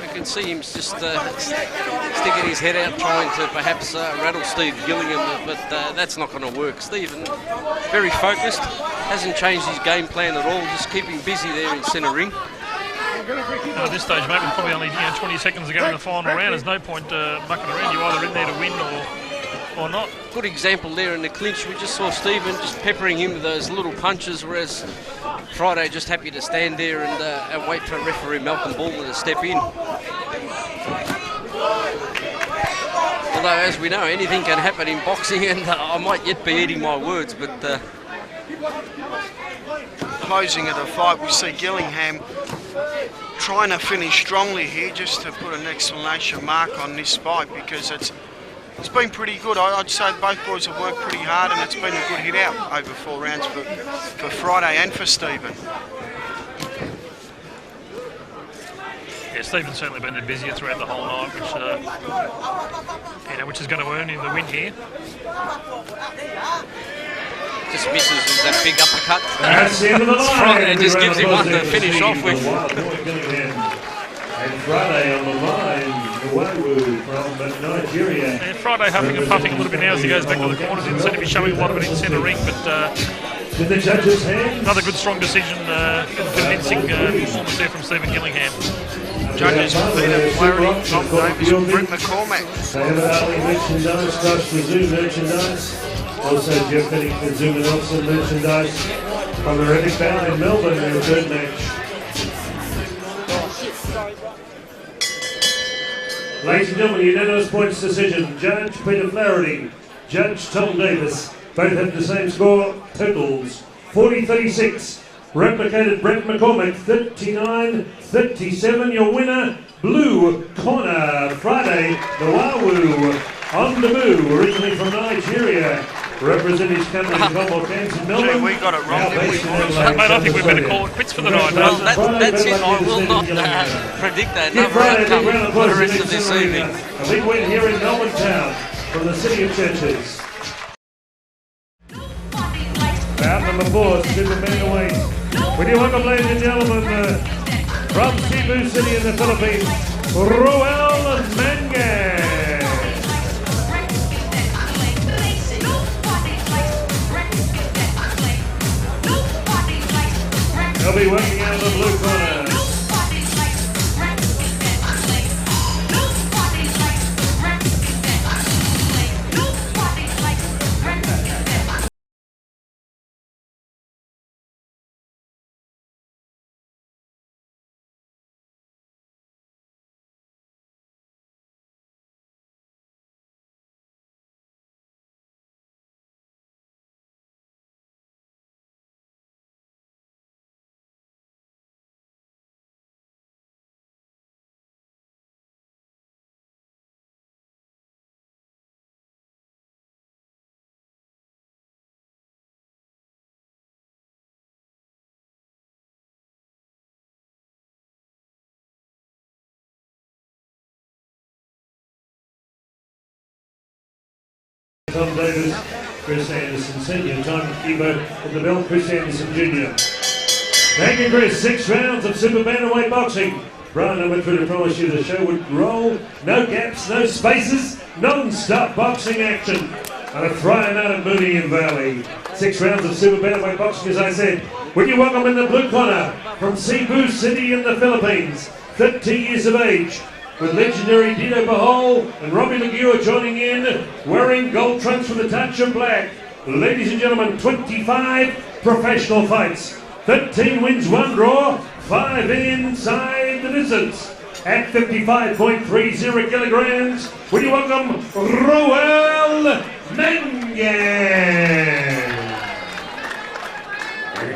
We can see him just sticking his head out, trying to perhaps rattle Steve Gillingham, but that's not going to work. Stephen, very focused, hasn't changed his game plan at all, just keeping busy there in centre ring. At this stage, mate, with probably only 20 seconds to go in the final round, there's no point mucking around. You're either in there to win or not. Good example there in the clinch. We just saw Stephen just peppering him with those little punches, whereas Friday just happy to stand there and wait for referee Malcolm Bullen to step in. Although, as we know, anything can happen in boxing, and I might yet be eating my words, but... Closing of the fight, we see Gillingham trying to finish strongly here, just to put an exclamation mark on this fight, because it's been pretty good. I'd say both boys have worked pretty hard, and it's been a good hit out over 4 rounds for Friday and for Stephen. Yeah, Stephen's certainly been the busier throughout the whole night, which is going to earn him the win here. Just misses with that big uppercut. That's the end of the line. Friday just gives him one to finish off with. And Friday on the line, Iwawu from Nigeria. And Friday huffing and puffing a little bit now as he goes back to the corner. Didn't seem to be showing a lot of it in centre ring, but in the judges' hands. Another good strong decision, convincing performance there from Stephen Gillingham. Judges for Peter Flaherty, Tom Davis and Brett McCormack. They have Ali merchandise, Crush for Zoo merchandise. Also Jeff Hennig for Zuma Nelson merchandise. From the Reddick Bound in Melbourne in their third match. Ladies and gentlemen, unanimous points decision. Judge Peter Flaherty, Judge Tom Davis. Both have the same score. Totals 40-36. Replicated Brett McCormack 39-37. Your winner, Blue Corner. Friday, the Wawu on the move, originally from Nigeria. Representing his country in Commonwealth Games in Melbourne. Gee, we got it wrong, didn't we? Mate, I think we better call it quits for the night. Well, that's it. I will not predict another outcome for the rest of this evening. A big win here in Melbourne Town from the City of Churches. Bout number 4, Super Bantamweight. Would you welcome, ladies and gentlemen, from Cebu City in the Philippines, Roel Mangan. He'll be working out of the blue corner. Tom Davis, Chris Anderson Sr., Tom Kibo at the belt, Chris Anderson Jr. Thank you, Chris. 6 rounds of Super Bantamweight boxing. Brian, I'm going to promise you the show would roll. No gaps, no spaces, non-stop boxing action. And a throwing out of Mooney and Valley. 6 rounds of Super Bantamweight boxing, as I said. Would you welcome in the blue corner from Cebu City in the Philippines, 30 years of age, with legendary Dino Bahol and Robbie Laguerre joining in, wearing gold trunks with a touch of black. Ladies and gentlemen, 25 professional fights, 13 wins, 1 draw, 5 inside the distance. At 55.30 kilograms, would you welcome Roel Mangan.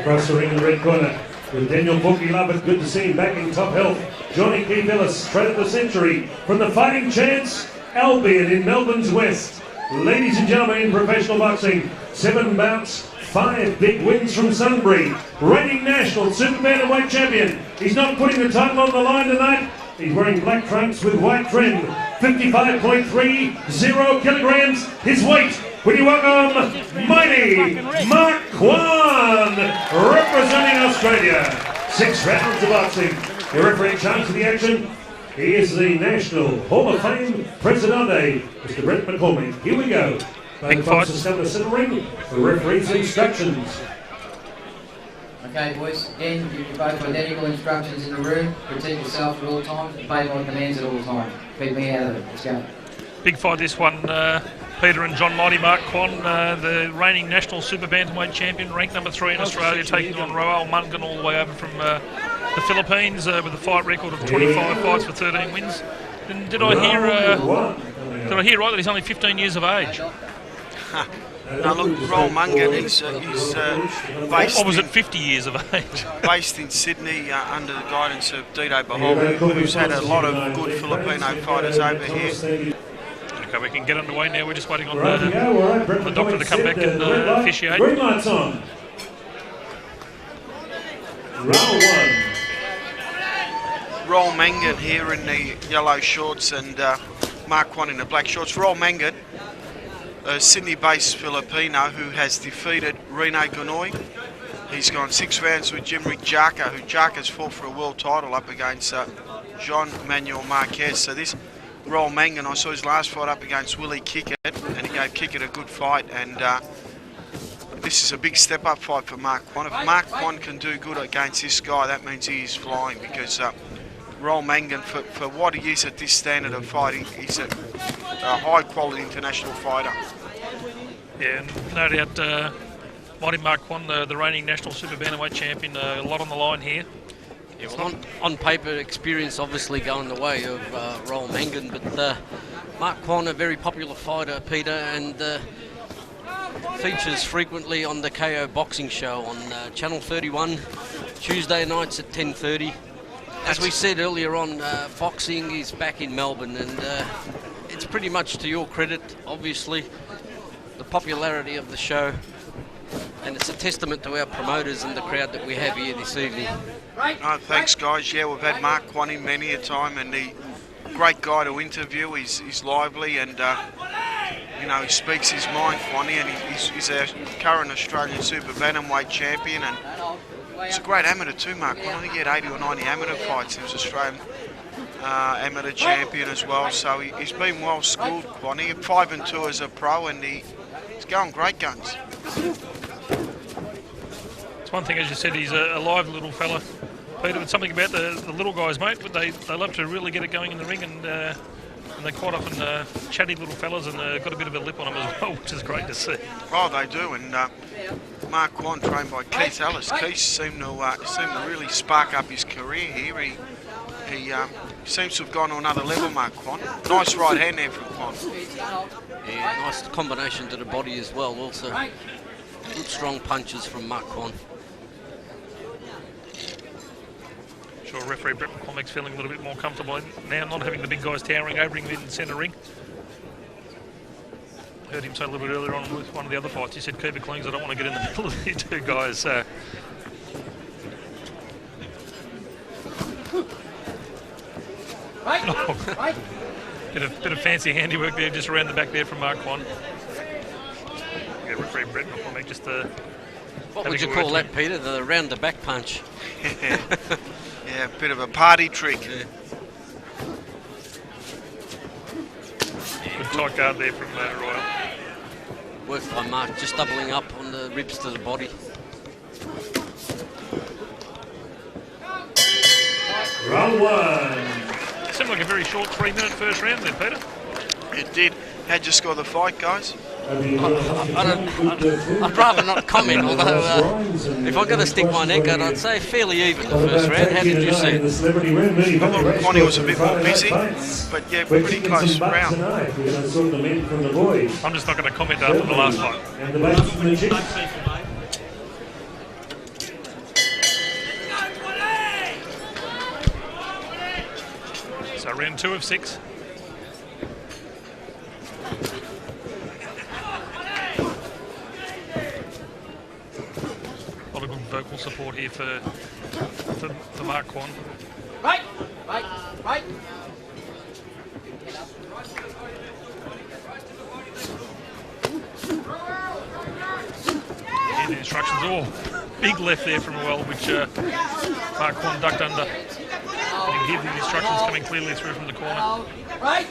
Across the ring in the red corner with Daniel Bookie Lovett, good to see him back in top health. Johnny Keith Ellis, straight of the century from the Fighting Chance, Albion in Melbourne's West. Ladies and gentlemen, in professional boxing, 7 bouts, 5 big wins from Sunbury. Reigning national Super Bantamweight champion. He's not putting the title on the line tonight. He's wearing black trunks with white trim. 55.30 kilograms, his weight. Would you welcome mighty Mark Kwan, representing Australia. 6 rounds of boxing. The referee in charge of the action, he is the National Hall of Fame Presidente, Mr. Brett McCormack. Here we go. Big fight. Come to center ring. The referee's instructions. Okay, boys, again, you both identical instructions in the room. Protect yourself at all times and obey my commands at all times. Keep me out of it. Let's go. Big fight this one, Peter and John Mighty Mark Kwan, the reigning national Super Bantamweight champion, ranked number 3 in Australia, taking on Roel Mangan all the way over from the Philippines with a fight record of 25 fights for 13 wins. And did I hear right that he's only 15 years of age? Now look, Roel Mangan, he's based Or was it 50 years of age? based in Sydney under the guidance of Dino Bahol, who's had a lot of good Filipino fighters over here. Okay, we can get underway now. We're just waiting on the doctor to come back and officiate. Green lights on. Round 1. Roel Mangan here in the yellow shorts and Mark Kwan in the black shorts. Roel Mangan, a Sydney-based Filipino who has defeated Rene Gunoy. He's gone 6 rounds with Jimmy Jaka, who Jaka's fought for a world title up against John Manuel Marquez. So this Roel Mangan, I saw his last fight up against Willie Kickett, and he gave Kickett a good fight. And this is a big step up fight for Mark Kwan. If Mark Kwan can do good against this guy, that means he is flying, because Roel Mangan, for what he is at this standard of fighting, he's a high quality international fighter. Yeah, no doubt. Mighty Mark Kwan, the reigning national super bantamweight champion, a lot on the line here. Yeah, well, on paper, experience obviously going the way of Roel Mangan, but Mark Kwan, a very popular fighter, Peter, and features frequently on the KO Boxing Show on Channel 31, Tuesday nights at 10:30. As we said earlier on, boxing is back in Melbourne, and it's pretty much to your credit, obviously, the popularity of the show, and it's a testament to our promoters and the crowd that we have here this evening. Thanks, guys. Yeah, we've had Mark Kwan in many a time, and he great guy to interview. He's lively, and you know, he speaks his mind, Kwani, and he's our current Australian super bantamweight champion, and he's a great amateur too, Mark Kwan. I think he had 80 or 90 amateur fights. He was Australian amateur champion as well, so he's been well schooled, Kwani. 5-2 as a pro, and he's going great guns. It's one thing, as you said, he's a live little fella, Peter, but something about the little guys, mate, but they love to really get it going in the ring, and they're quite often chatty little fellas, and got a bit of a lip on them as well, which is great to see. Oh, they do, and Mark Kwan, trained by Keith Ellis. Keith seemed to really spark up his career here. He seems to have gone to another level, Mark Kwan. Nice right hand there from Kwan. Yeah, nice combination to the body as well. Also, good strong punches from Mark Kwan. Sure, referee Brett McCormick's feeling a little bit more comfortable now, not having the big guys towering over him in the centre ring. Heard him say a little bit earlier on with one of the other fights. He said, "Keep it clean, 'cause I don't want to get in the middle of these two guys." Bit of fancy handiwork there, just around the back there from Mark Kwan. Yeah, referee Brett McCormick just. What would you call that, Peter? The round the back punch. Yeah, a bit of a party trick. Yeah. Good tight guard there from Royal. Work by Mark, just doubling up on the ribs to the body. Round one. Seemed like a very short 3-minute first round there, Peter. It did. How'd you score the fight, guys? I'd rather not comment, although if I'm going to stick my neck out, I'd say fairly even the first round. How did you see it? I thought Connie was a bit more busy, but yeah, pretty close round. I'm just not going to comment after the last fight. So round 2 of 6. A lot of good vocal support here for Mark Kwan. Right. Yeah, the instructions, big left there from Well, which Mark Kwan ducked under. You can hear the instructions coming clearly through from the corner. Right.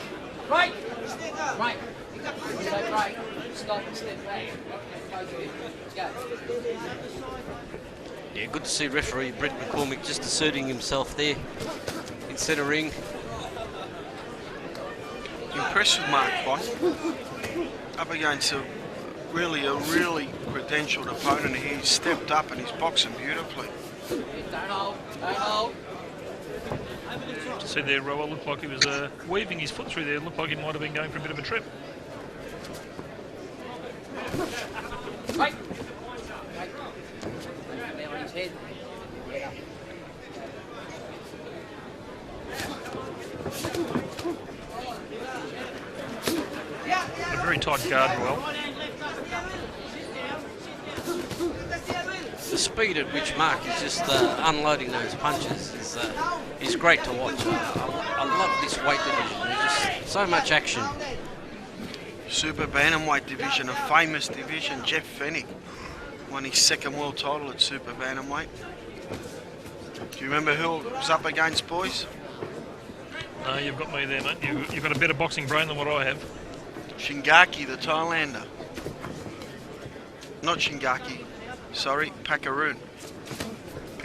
Stop and step back. Yeah, good to see referee Brett McCormick just asserting himself there in centre ring. Impressed with Mark Kwan. Up against a really credentialed opponent. He's stepped up and he's boxing beautifully. Don't hold. To see there, Roel looked like he was weaving his foot through there. Looked like he might have been going for a bit of a trip. Right. On his head. A very tight guard, Roel. The speed at which Mark is just unloading those punches is great to watch. I love this weight division. There's just so much action. Super Bantamweight division, a famous division. Jeff Fennick won his second world title at Super Bantamweight. Do you remember who it was up against, boys? No, you've got me there, mate. You've got a better boxing brain than what I have. Shingaki, the Thailander. Not Shingaki. Sorry, Pakaroon.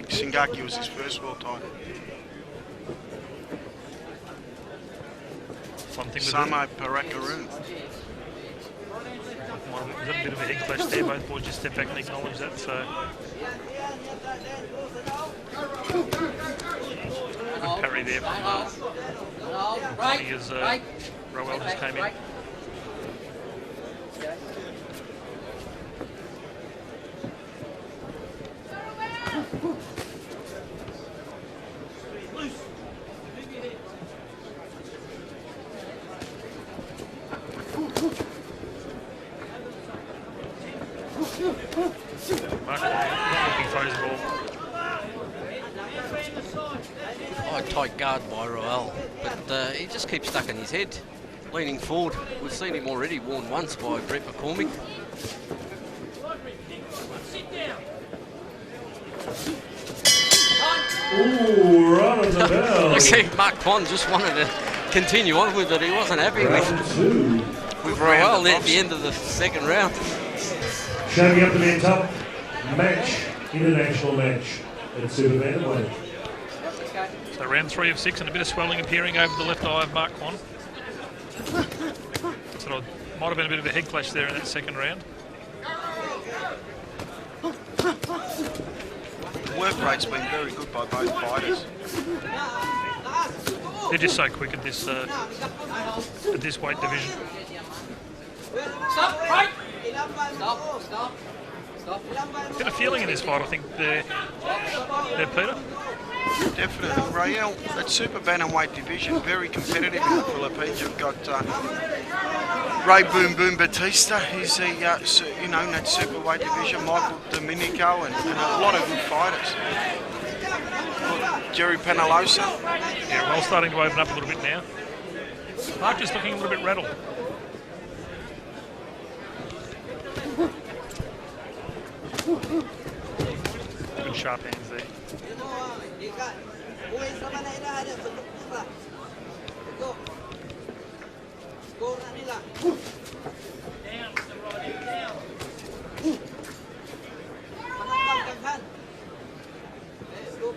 Shingaki was his first world title. One thing Samo Parakaroon. There's a bit of a head clash there. Both boys just step back and acknowledge that. So good parry there from Connie as Roel just came in. Mark, not looking favourable. Oh, tight guard by Roel, but he just keeps stuck in his head, leaning forward. We've seen him already warned once by Brett McCormick. Ooh, right on the bell. I see Mark Kwan just wanted to continue on with it. He wasn't happy Round two. with Roel at the end of the second round. Showing up the men's up match, international match at Super Bantamweight. So round 3 of 6 and a bit of swelling appearing over the left eye of Mark Kwan. So it might have been a bit of a head clash there in that second round. Work rate's been very good by both fighters. They're just so quick at this weight division. Stop, right! Stop. Bit of feeling in this fight, I think, there, Peter. Definitely. Roel, that super bantamweight division, very competitive in the Philippines. You've got Ray Boom Boom Batista, he's in that superweight division, Michael Domenico, and a lot of good fighters. Jerry Penalosa. Yeah, well, starting to open up a little bit now. Mark just looking a little bit rattled. Good sharp hands there.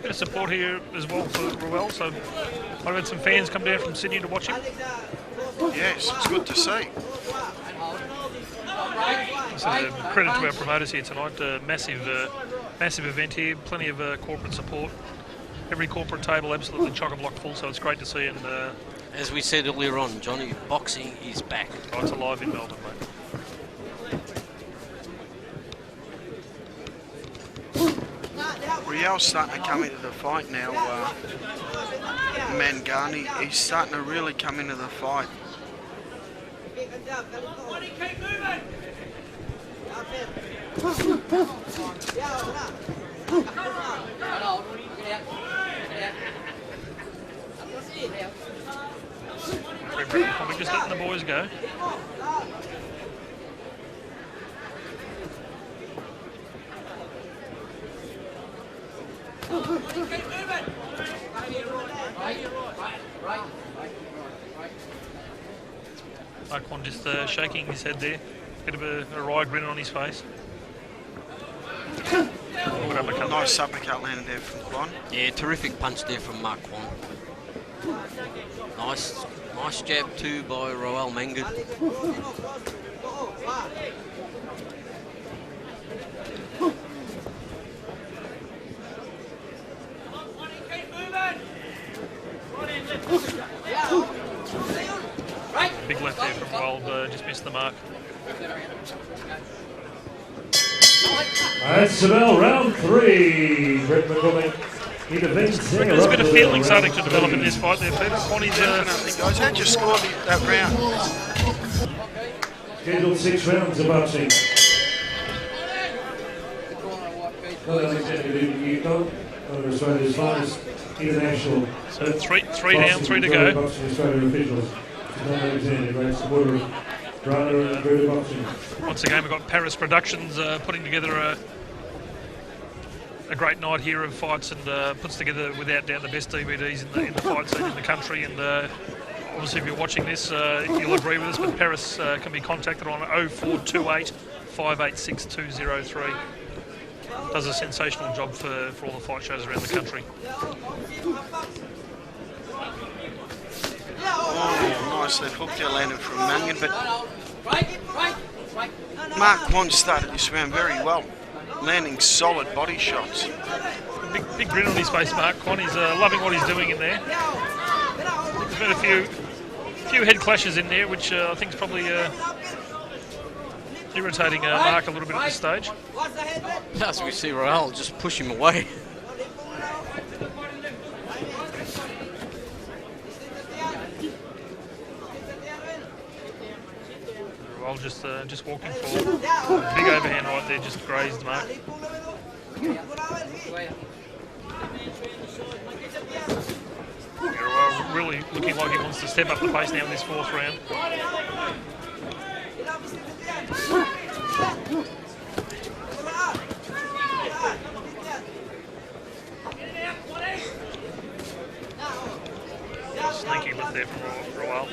Bit of support here as well for Roel, so I've had some fans come down from Sydney to watch him. Yes, it's good to see. So credit to our promoters here tonight. Massive event here. Plenty of corporate support. Every corporate table absolutely chock-a-block full. So it's great to see. And As we said earlier on, Johnny, boxing is back. oh, it's alive in Melbourne, mate. Riel's starting to come into the fight now. Mangani, he's starting to really come into the fight. We're just letting the boys go. Marquand just shaking his head there. Bit of a wry grin on his face. Good uppercut. Nice uppercut landed there from Kwan. Yeah, terrific punch there from Mark Kwan. Nice jab too by Roel Mangud. Big left there from Wild, just missed the mark. That's Seville, round 3. Brett McCormick. He defends there. There's a bit of feeling starting to develop in this fight there, Peter. Connie's Definitely, guys. How'd you score that round? Scheduled 6 rounds of boxing. Alexander Yukon, one of Australia's finest international. so three down, 3 to go. Boxing Australia officials. Alexander, great supporter of Brother and Bruder Boxing. Once again, we've got Paris Productions putting together a great night here of fights, and puts together, without doubt, the best DVDs in the fight scene in the country. And obviously, if you're watching this, you'll agree with us, but Paris can be contacted on 0428 586203. Does a sensational job for all the fight shows around the country. Oh, nicely hooked there, landed from Mangan, but Mark Kwon started this round very well, landing solid body shots. Big grin on his face, Mark Kwon. He's loving what he's doing in there. There's been a few head clashes in there, which I think is probably irritating Mark a little bit at this stage. As we see Royale just push him away. Royale just walking forward. Big overhand right there, just grazed Mark. Royale really looking like he wants to step up the pace now in this fourth round. Sneaky lift there from Royale.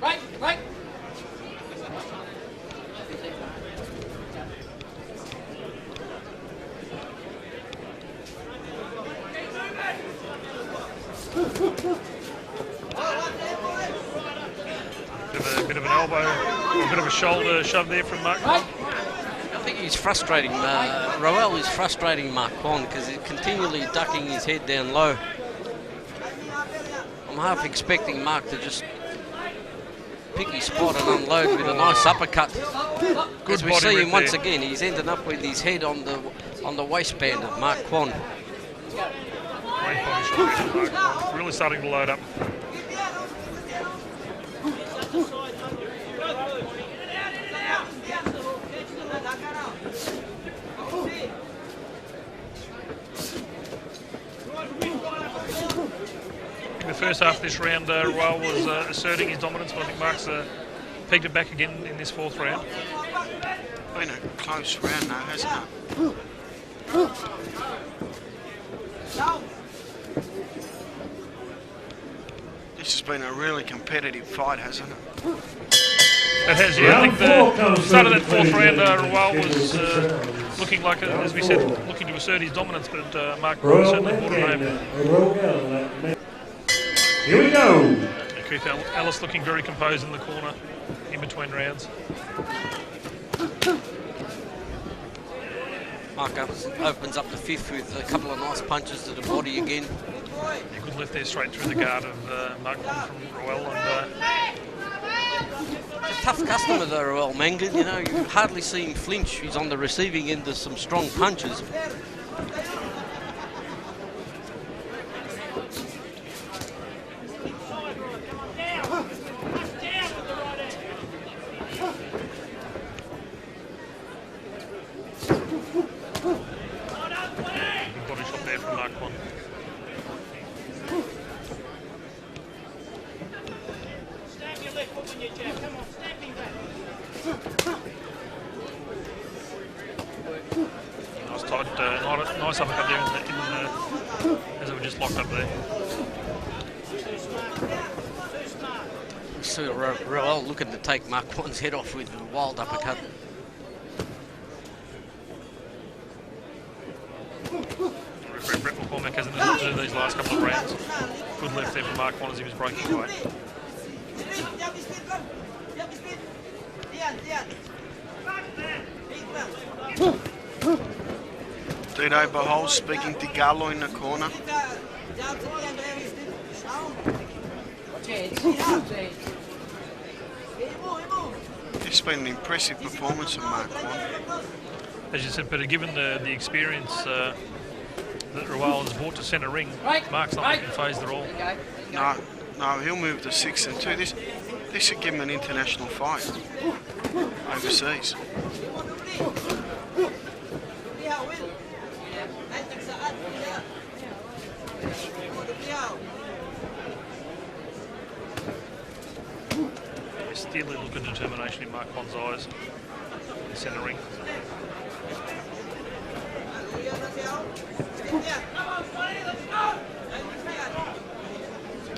Right. Bit of an elbow, or a bit of a shoulder shove there from Mark Kwon. I think he's frustrating. Roel is frustrating Mark Kwon because he's continually ducking his head down low. I'm half expecting Mark to just pick his spot and unload with a nice uppercut. As we see him once again, he's ending up with his head on the waistband of Mark Kwon. Great body shot there from Mark Kwon. Really starting to load up. In the first half of this round, Royale was asserting his dominance, but I think Mark's pegged it back again in this fourth round. Been a close round now, hasn't it? This has been a really competitive fight, hasn't it? It has, yeah. I think the start of that fourth round, Royale was looking like, as we said, looking to assert his dominance, but Mark certainly brought it home. Here we go. Keith Ellis looking very composed in the corner in between rounds. Mark opens up the fifth with a couple of nice punches to the body again. A good lift there straight through the guard of Mark from Roel. And a tough customer though, Roel Mangan. You know, you hardly see him flinch. He's on the receiving end of some strong punches. Nice uppercut there as it was just locked up there. So Roel looking to take Mark Kwon's head off with a wild uppercut. Referee Brett McCormack hasn't observed these last couple of rounds. Good left there from Mark Kwon as he was breaking away. Dino Bahol speaking to Gallo in the corner. It's been an impressive performance of Mark Kwon. As you said, Peter, given the experience that Roel has brought to centre ring, Mark's not looking phased at all. No, he'll move to 6-2. This should give him an international fight overseas. Steely look of determination in Mark Kwon's eyes in centre ring.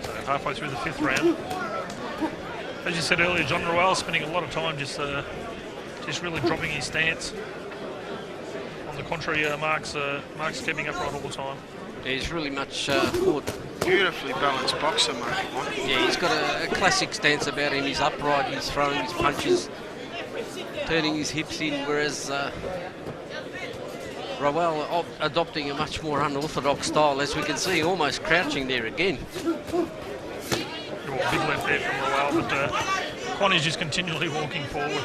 So halfway through the fifth round. As you said earlier, John Roel spending a lot of time just really dropping his stance. On the contrary, Mark's keeping upright all the time. Yeah, he's really much fought. Beautifully balanced boxer, Mark Quan. Yeah, he's got a classic stance about him. He's upright, he's throwing his punches, turning his hips in, whereas Roel adopting a much more unorthodox style, as we can see, almost crouching there again. Big left there from Roel, but Quan is just continually walking forward.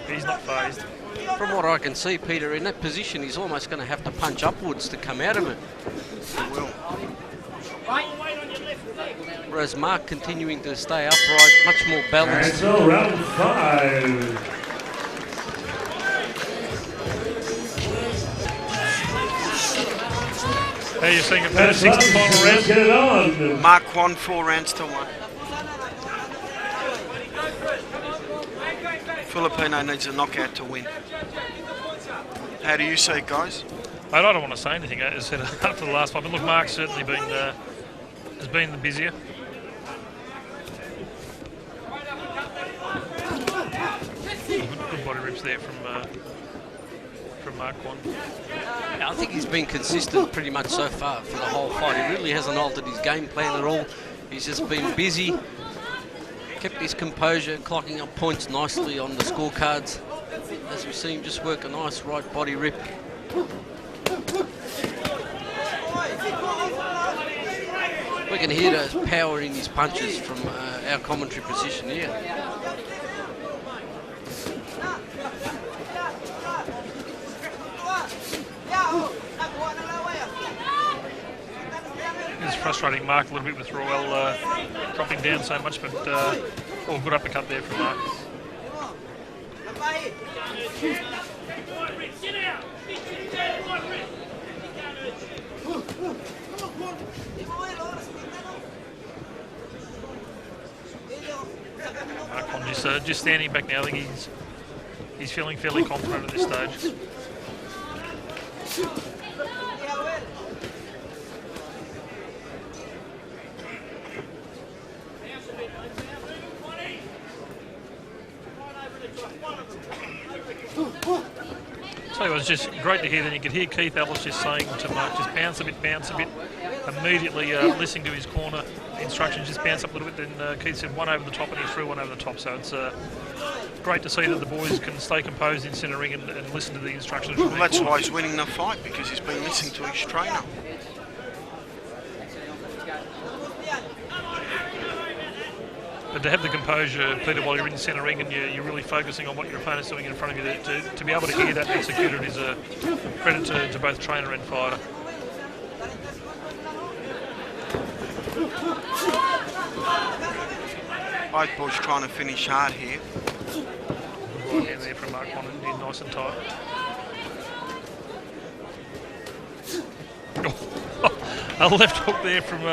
He's not phased. From what I can see, Peter, in that position, he's almost going to have to punch upwards to come out of it. He will. Whereas Mark continuing to stay upright, much more balanced. And so round 5. How are you seeing it, Peter? 6th and final Let's get round. it on. Mark Quan 4 rounds to 1. Filipino needs a knockout to win. How do you see it, guys? Mate, I don't want to say anything, as I said after the last fight, but look, Mark's certainly has been the busier. Good body rips there from Mark Quan. I think he's been consistent pretty much so far for the whole fight. He really hasn't altered his game plan at all. He's just been busy, kept his composure, clocking up points nicely on the scorecards. As we see him just work a nice right body rip. We can hear the power in his punches from our commentary position here. It's frustrating Mark a little bit with Roel dropping down so much, but all good uppercut there from Mark. Mark just standing back now. I think he's feeling fairly confident at this stage. So it was just great to hear that. You could hear Keith Ellis just saying to Mark, just bounce a bit, immediately listening to his corner instructions, just bounce up a little bit. Then Keith said one over the top and he threw one over the top. So it's great to see that the boys can stay composed in centre ring and listen to the instructions. Well, that's why he's winning the fight, because he's been listening to his trainer. But to have the composure, Peter, while you're in the centre ring and you're really focusing on what your opponent's doing in front of you, to be able to hear that executed is a credit to both trainer and fighter. Both boys trying to finish hard here. Good right hand there from Mark Quan, nice and tight. A left hook there from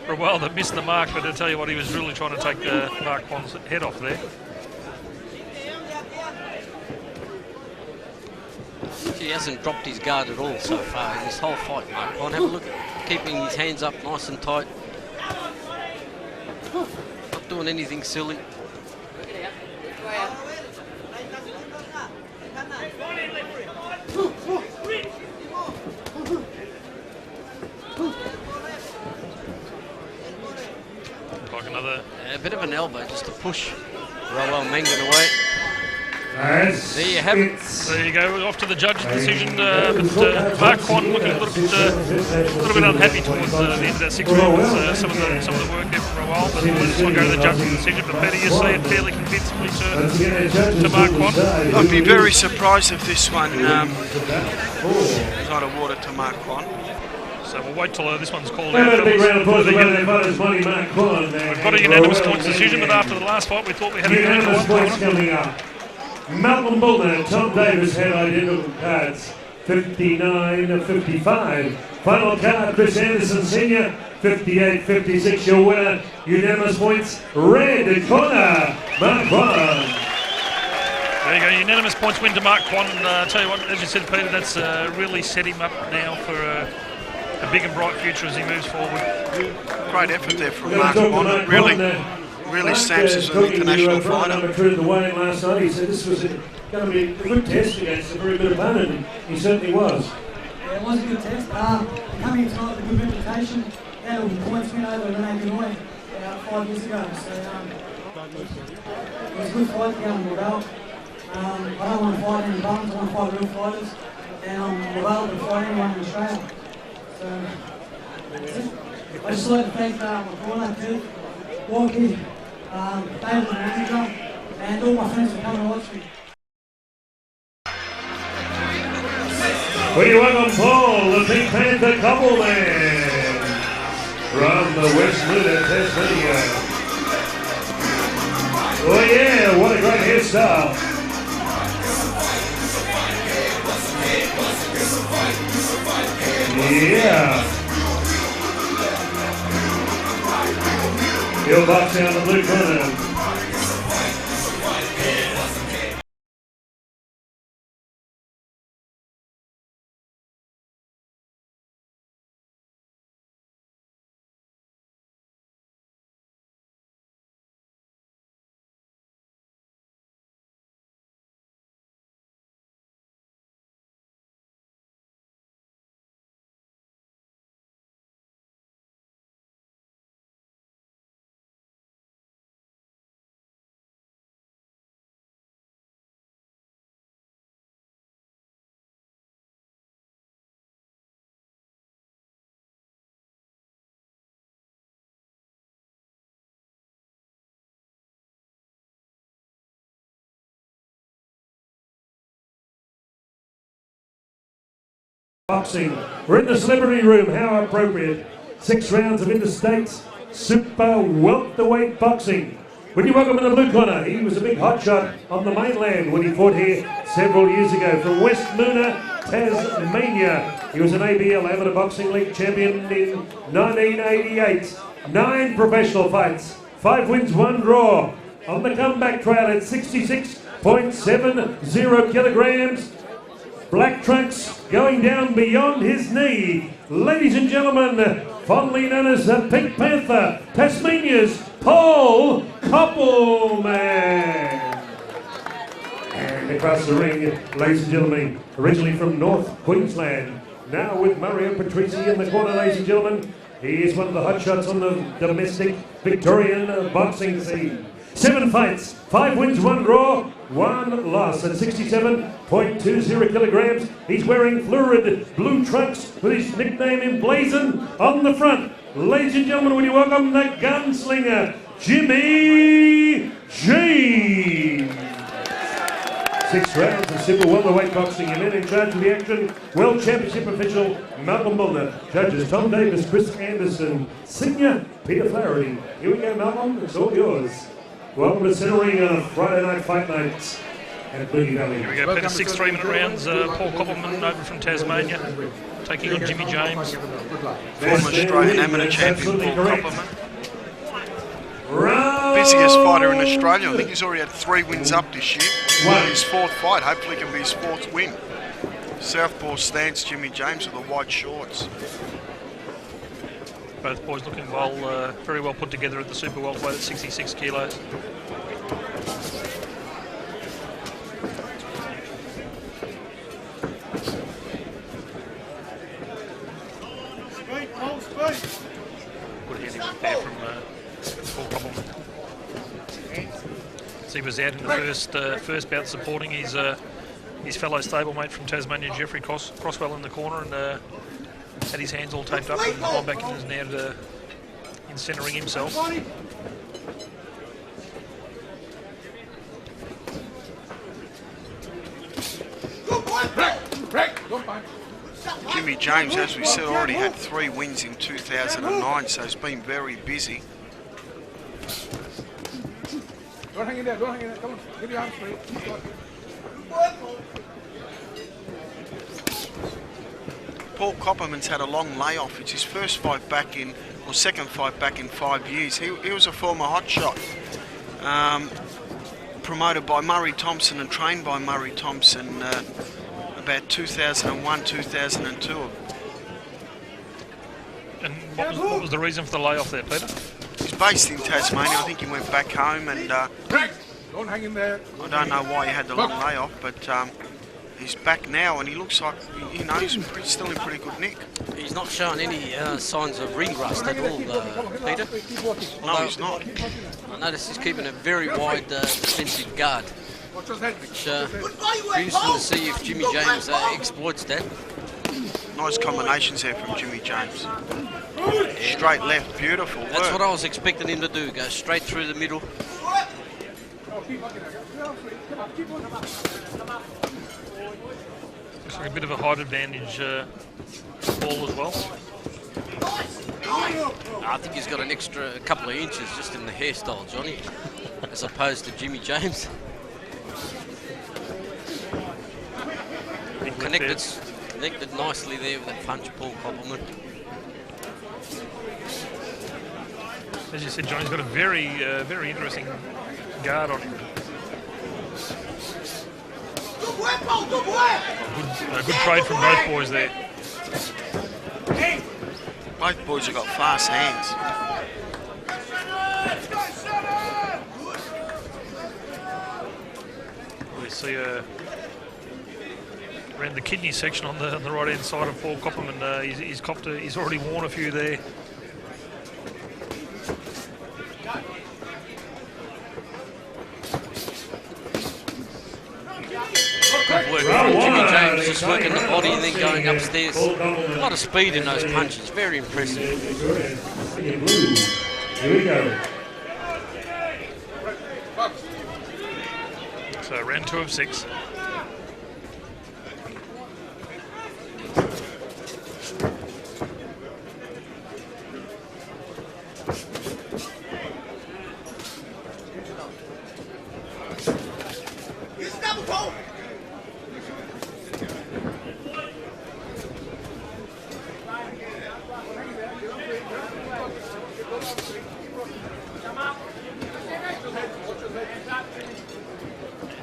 Roel that missed the mark, but I tell you what, he was really trying to take Mark Quan's head off there. He hasn't dropped his guard at all so far in this whole fight, Mark Quan. Have a look at keeping his hands up nice and tight. Not doing anything silly. Like another... A bit of an elbow just to push Roel Mangan away. Nice. There you have it. There you go, off to the judge's decision, but Mark Quan looking a little bit unhappy towards the end of that 6th round with some of the work there from Roel, but let's not go to the judge's decision. But Peter, you see it fairly convincingly to Mark Quan. I'd be very surprised if this one is not awarded to Mark Quan. So we'll wait till this one's called out. A big round of applause for their fighters, Money Mark Quan. We've got a unanimous points decision, but after the last fight we thought we had a Unanimous points corner. coming up. Malcolm Bullner and Tom Davis had identical cards, 59-55. Final card, Chris Anderson Sr., 58-56. Your winner, unanimous points, red corner, Mark Quan. There you go, unanimous points win to Mark Quan. And tell you what, as you said, Peter, that's really set him up now for a big and bright future as he moves forward. Great effort there from Mark Quan. Really really stamps as an international Brian fighter. Amatruda the weigh-in last night. He said this was going to be a good test against a very good opponent, and he certainly was. Yeah, it was a good test. Coming in tonight with a good reputation, had a points win over Rene Benoit 5 years ago. So it was a good fight to go on Laval. I don't want to fight any bums, I want to fight real fighters. And Laval to fight anyone in Australia. So I just like to thank my corner, Keith, Walkie, David the manager, and all my friends for coming to watch me. We welcome Paul, the Pink Panther couple man, from the West Luna, Tasmania. Oh yeah, what a great hairstyle. Yeah. Bill Box down the blue corner. Boxing. We're in the celebrity room. How appropriate. 6 rounds of interstate super welterweight boxing. Would you welcome in the blue corner? He was a big hotshot on the mainland when he fought here several years ago from West Luna, Tasmania. He was an ABL Amateur Boxing League champion in 1988. 9 professional fights, 5 wins, 1 draw. On the comeback trail at 66.70 kilograms. Black trunks going down beyond his knee. Ladies and gentlemen, fondly known as the Pink Panther, Tasmania's Paul Koppelman. And across the ring, ladies and gentlemen, originally from North Queensland, now with Mario Patrici in the corner, ladies and gentlemen. He is one of the hotshots on the domestic Victorian boxing scene. 7 fights, 5 wins, 1 draw, 1 loss at 67.20 kilograms. He's wearing fluorid blue trunks with his nickname emblazoned on the front. Ladies and gentlemen, would you welcome the gunslinger, Jimmy James. 6 rounds of super welterweight boxing. And then in charge of the action, World Championship official Malcolm Milner. Judges Tom Davis, Chris Anderson, Senior Peter Flaherty. Here we go, Malcolm. It's all yours. Welcome to Centering on a Friday night fight night at Boogie Valley. Here we go, Peter. 6 3-minute rounds. Paul Koppelman over from Tasmania, taking on Jimmy James. Former Australian amateur champion Paul Koppelman. Busiest fighter in Australia. I think he's already had 3 wins up this year. His 4th fight. Hopefully it can be his 4th win. Southpaw stance, Jimmy James with the white shorts. Both boys looking well, very well put together at the super welterweight at 66 kilos. Good heading there from Paul Koppelman. So he was out in the first bout supporting his fellow stablemate from Tasmania, Jeffrey Crosswell, in the corner, and had his hands all taped up and gone back in his now in centering himself. Jimmy James, as we said, already had 3 wins in 2009, so he's been very busy. Don't hang in there, don't hang in there. Come on, give your arms straight. Paul Koppelman's had a long layoff. It's his first fight back in, or second fight back in 5 years. He was a former hotshot, promoted by Murray Thompson and trained by Murray Thompson about 2001, 2002. And what was the reason for the layoff there, Peter? He's based in Tasmania. I think he went back home, and Break! Don't hang in there. I don't know why he had the long layoff, but he's back now, and he looks like, you know, he's still in pretty good nick. He's not showing any signs of ring rust at all, Peter. No, he's not. I notice he's keeping a very wide defensive guard, Watch his head. which be interesting to see if Jimmy James exploits that. Nice combinations there from Jimmy James. Straight left, beautiful work. That's what I was expecting him to do, go straight through the middle. Oh, keep looking at it. Come on, keep looking. Looks like a bit of a height advantage ball as well. I think he's got an extra couple of inches just in the hairstyle, Johnny, as opposed to Jimmy James. Connected nicely there with that punch, Paul Koppelman. As you said, Johnny's got a very interesting guard on him. A good trade from both boys there. Both boys have got fast hands. We see around the kidney section on the right hand side of Paul Koppelman. He's already worn a few there. Good work from Jimmy James, just working the body and then going upstairs. A lot of speed in those punches, very impressive. Here we go. So round 2 of 6.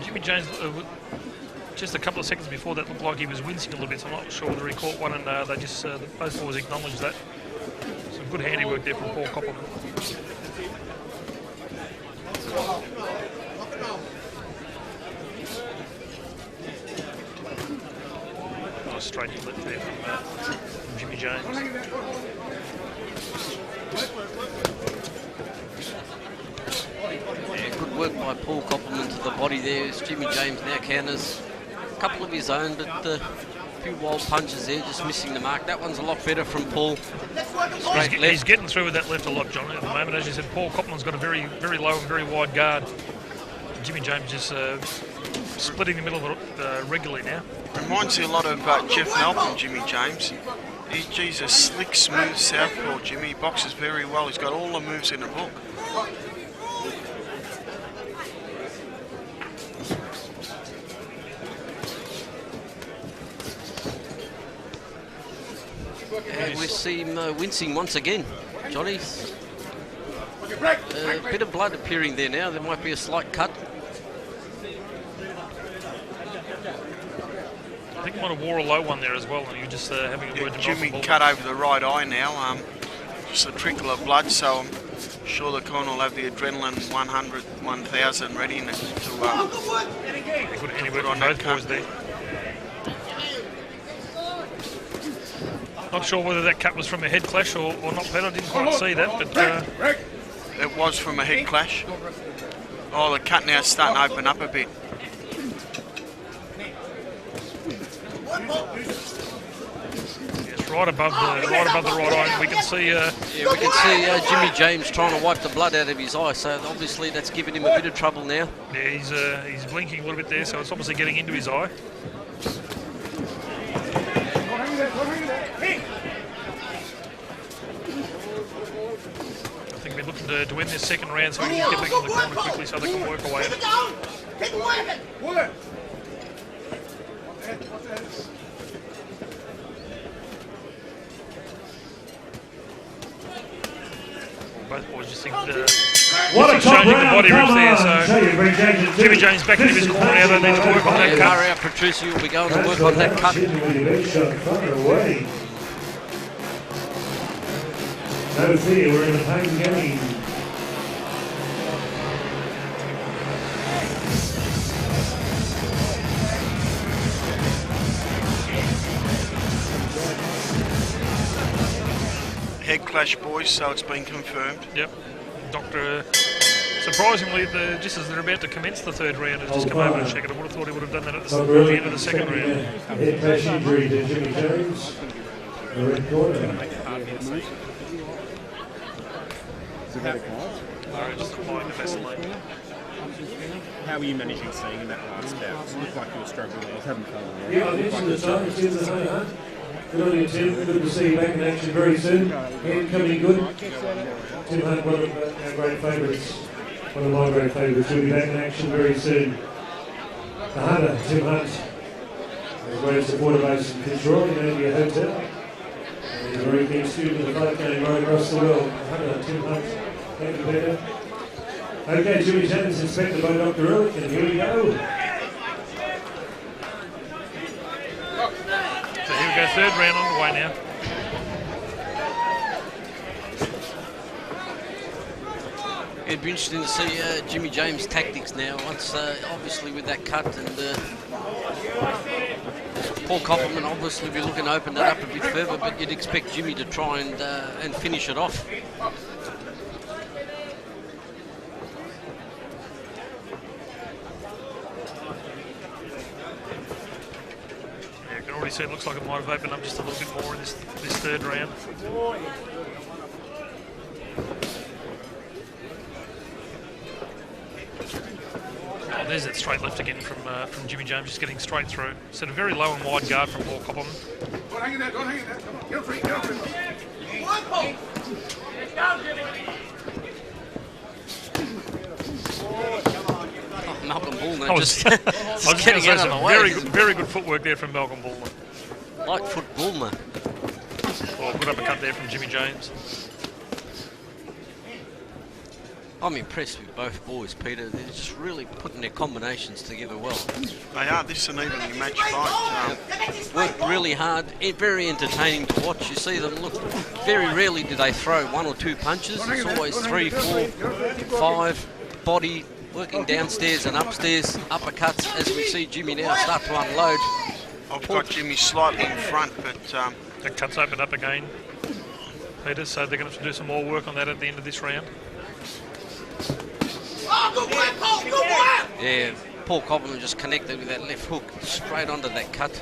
Jimmy James, just a couple of seconds before that, looked like he was wincing a little bit, so I'm not sure whether he caught one, and they just both boys acknowledged that. Some good handiwork there from Paul Koppelman. Nice straight left there from Jimmy James. Yeah, good work by Paul Koppelman to the body there. As Jimmy James now counters a couple of his own, but a few wild punches there, just missing the mark. That one's a lot better from Paul. Straight left. He's getting through with that left a lot, John, at the moment. As you said, Paul Koppelman's got a very, very low and very wide guard. Jimmy James just splitting the middle regularly now. Reminds me a lot of Jeff Melton, Jimmy James. He's a slick, smooth southpaw, Jimmy. He boxes very well. He's got all the moves in the book. And we see him wincing once again. Johnny, a bit of blood appearing there now. There might be a slight cut. I think he might have wore a low one there as well, and you're just having a word to Jimmy Malcolm cut over the right eye now. Just a trickle of blood, so I'm sure the corner will have the adrenaline 100, 1000 ready to Good handiwork on from that both boys there. Not sure whether that cut was from a head clash or not, Peter. I didn't quite see that, but It was from a head clash. Oh, the cut now is starting to open up a bit. yes, right above the right eye. We can see. Yeah, we can see Jimmy James trying to wipe the blood out of his eye. So obviously that's giving him a bit of trouble now. Yeah, he's blinking a little bit there, so it's obviously getting into his eye. I think they're looking to win this second round, so we can get back in the corner quickly, so they can work away at it. Both boys just think What a top changing the round, body come rips there, on, so Jimmy James back into his corner now. They need to work on that cut. Mario Petrucci will be going to work on that cut. No fear, we're in the pain game. Head clash, boys, so it's been confirmed. Yep. Doctor, surprisingly, just as they're about to commence the third round, has just come over and checked it. I would have thought he would have done that at the end of the second round. Head crash injury to Jimmy Jones. The red corner. Just applying the Vaseline. How were you managing seeing in that last bout? It looked like you were struggling. I was having fun. Yeah, I mentioned the time. It's in the high, huh? Good on you, Tim. Good to see you back in action very soon. Head coming good. Tim Hunt, one of our great favourites. One of my great favourites. We'll be back in action very soon. The hunter, Tim Hunt. A great supporter base in Fitzroy, in India Hotel. And he's a very keen student of the fight game right across the world. The hunter, Tim Hunt. Thank you, Peter. Okay, Jimmy Jones inspected by Dr. Ehrlich, and here we go. So here we go, third round underway now. It'd be interesting to see Jimmy James' tactics now. Once, obviously, with that cut, and Paul Koppelman obviously be looking to open that up a bit further. But you'd expect Jimmy to try and finish it off. Yeah, I can already see it looks like it might have opened up just a little bit more in this third round. Oh, there's that straight left again from Jimmy James, just getting straight through. Set a very low and wide guard from Paul Koppelman. Don't hang in there, don't hang in there. Come on, get free, get free. Oh, Malcolm Bullner I was just, going just to getting say out of some the way. very good footwork there from Malcolm Bullner. Lightfoot Bullner. Oh, good uppercut there from Jimmy James. I'm impressed with both boys, Peter. They're just really putting their combinations together well. They are. This is an evenly matched fight. Work really hard, very entertaining to watch. You see them look, very rarely do they throw one or two punches. It's always 3, 4, 5, body, working downstairs and upstairs, uppercuts, as we see Jimmy now start to unload. I've got Jimmy slightly in front, but The cuts open up again, Peter, so they're going to have to do some more work on that at the end of this round. Yeah, Paul Koppelman just connected with that left hook straight onto that cut.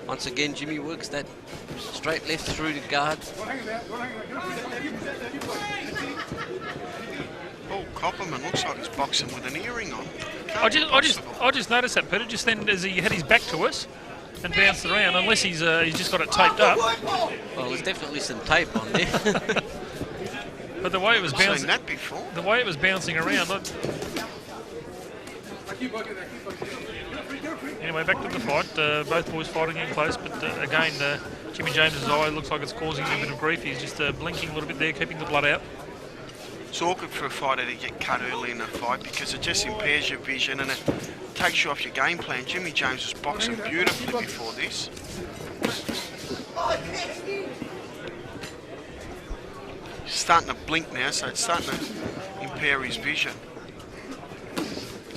Once again, Jimmy works that straight left through the guard. Paul Koppelman looks like he's boxing with an earring on. I just noticed that, Peter, just then as he had his back to us and bounced around, unless he's just got it taped up. Well, there's definitely some tape on there. But the way it was I've seen bouncing, that before. the way it was bouncing around. Anyway, back to the fight. Both boys fighting in close, but again, Jimmy James's eye looks like it's causing him a bit of grief. He's just blinking a little bit there, keeping the blood out. It's awkward for a fighter to get cut early in a fight because it just impairs your vision and it takes you off your game plan. Jimmy James was boxing beautifully before this. He's starting to blink now, so it's starting to impair his vision.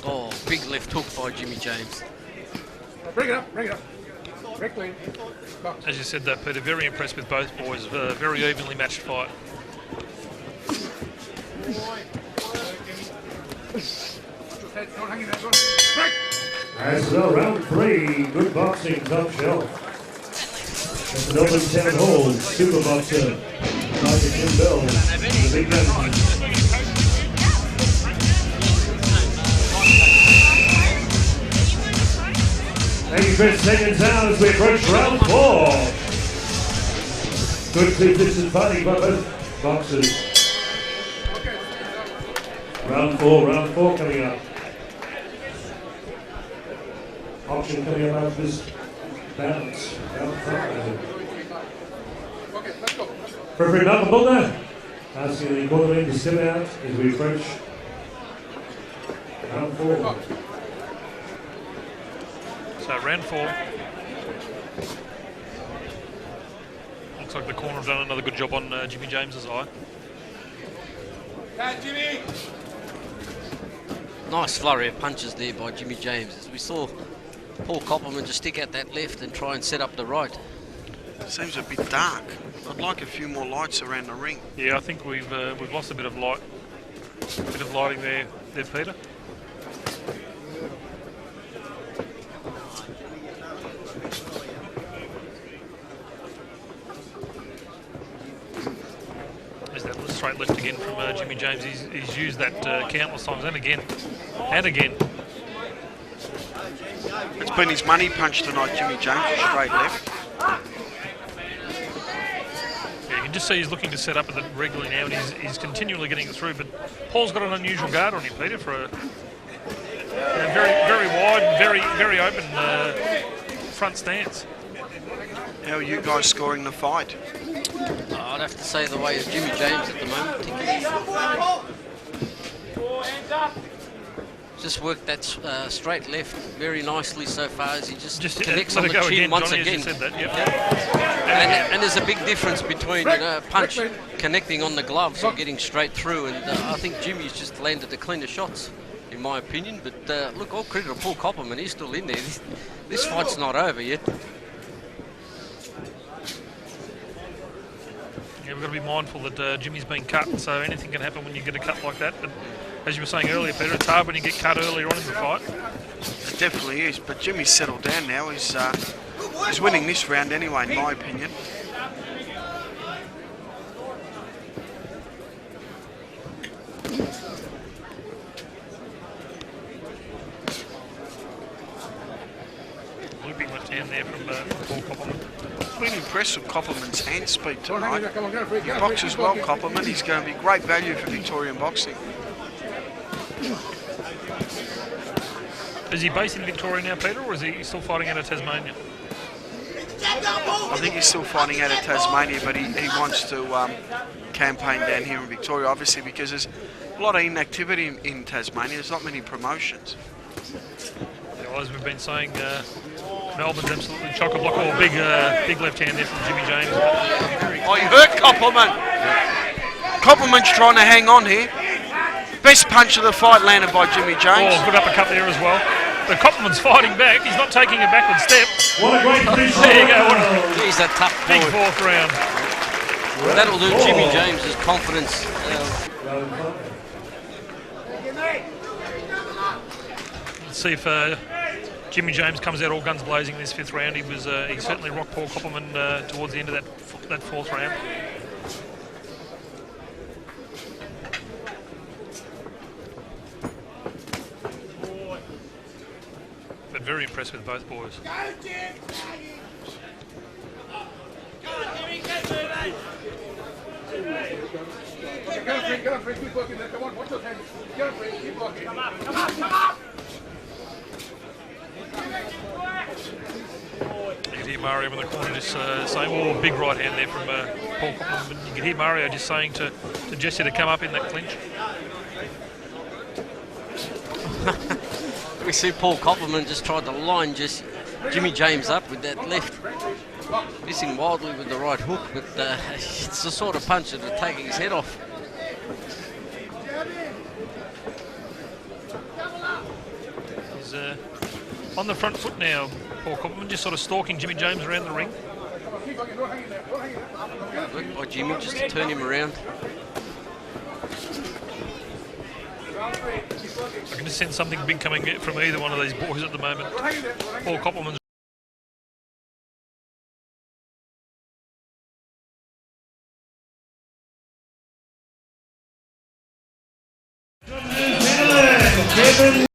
Oh, big left hook by Jimmy James. Bring it up, bring it up. Very clean. As you said that, Peter, very impressed with both boys. Very evenly matched fight. Don't hang in there, don't. Break! As well, round 3, good boxing, top shelf. At the Melbourne Town Hall, super boxer, Dr. Jim Bell, the big gun. Thank you, Chris. Seconds out as we approach round 4. Good two-distance fighting by both boxers. Round 4 coming up. Option coming up after this bounce. Round 5. Okay, let's go. Perfect Malcolm Bullner asking the cornerman to step out as we approach round 4. So round 4. Looks like the corner have done another good job on Jimmy James's eye. Jimmy! Nice flurry of punches there by Jimmy James. As we saw Paul Koppelman just stick out that left and try and set up the right. Seems a bit dark. I'd like a few more lights around the ring. Yeah, I think we've lost a bit of light, lighting there, Peter. There's that straight left again from Jimmy James. He's used that countless times, and again, and again. It's been his money punch tonight, Jimmy James, straight left. Yeah, you can just see he's looking to set up at it regularly now, and he's continually getting it through. But Paul's got an unusual guard on him, Peter, for a very wide, very open front stance. How are you guys scoring the fight? I'd have to say the way of Jimmy James at the moment. Just worked that straight left very nicely so far as he just connects on the chin once again. Said that, yep. And there's a big difference between punch connecting on the gloves or getting straight through. And I think Jimmy's just landed the cleaner shots, in my opinion. But look, all credit to Paul Copperman. He's still in there. This fight's not over yet. Yeah, we've got to be mindful that Jimmy's been cut, so anything can happen when you get a cut like that. But as you were saying earlier, Peter, it's hard when you get cut earlier on in the fight. It definitely is, but Jimmy's settled down now. He's winning this round anyway, in my opinion. Looping left hand there from Paul Copperman. I've been impressed with Copperman's hand speed tonight. He boxes well, Copperman. He's going to be great value for Victorian boxing. Is he based in Victoria now, Peter, or is he still fighting out of Tasmania? I think he's still fighting out of Tasmania, but he wants to campaign down here in Victoria, obviously, because there's a lot of inactivity in Tasmania. There's not many promotions. Yeah, well, as we've been saying, Melbourne's absolutely chock-a-block. Oh, big left hand there from Jimmy James. Oh, you hurt Copperman. Copperman's trying to hang on here. Best punch of the fight landed by Jimmy James. Oh, good uppercut there as well. But Copperman's fighting back. He's not taking a backward step. What a great finish. There you go. He's a tough Big boy. fourth round. That'll do Jimmy James's confidence. Let's see if Jimmy James comes out all guns blazing in this fifth round. He certainly rocked Paul Copperman towards the end of that fourth round. But very impressed with both boys. Get on, Frank, keep working there. Come on, watch those hands. Get on, Frank, keep working. Come on. You can hear Mario in the corner just saying, oh, big right hand there from Paul Copperman. But you can hear Mario just saying to Jesse to come up in that clinch. We see Paul Copperman just tried to line Jimmy James up with that left. Missing wildly with the right hook, but it's the sort of punch that would take his head off. He's on the front foot now, Paul Copperman, just sort of stalking Jimmy James around the ring. Worked by Jimmy just to turn him around. I can just sense something big coming from either one of these boys at the moment. Paul Copperman's Kevin.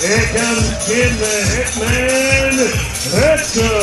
Here comes Jim the Hitman Hector.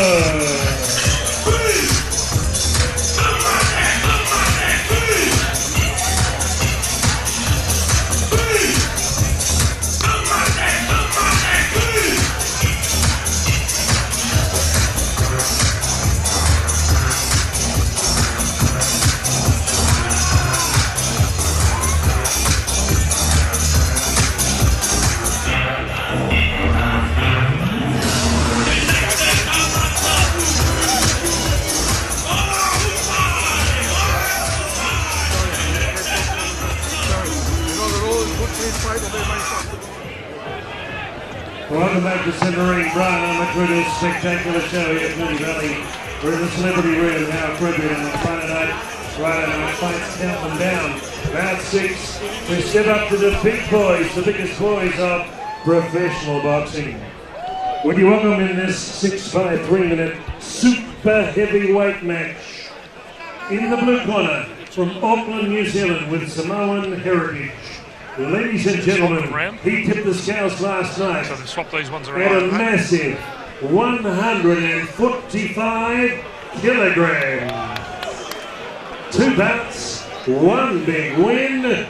the Centre Ring, Brian Matruda's spectacular show here at Moonee Valley. We're in the celebrity room, how appropriate on a Friday night. Friday night fights, count them down. Round 6, we step up to the big boys, the biggest boys of professional boxing. Would you welcome in this 6 by 3 minute super heavyweight match. In the blue corner, from Auckland, New Zealand, with Samoan heritage. Ladies and gentlemen, he tipped the scales last night So they swap these ones at around. a massive 145 kilograms. 2 bouts, 1 big win.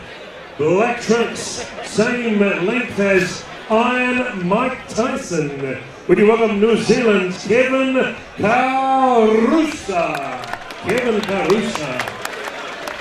Black trunks, same length as Iron Mike Tyson. Would you welcome New Zealand's Kevin Carusa? Kevin Carusa.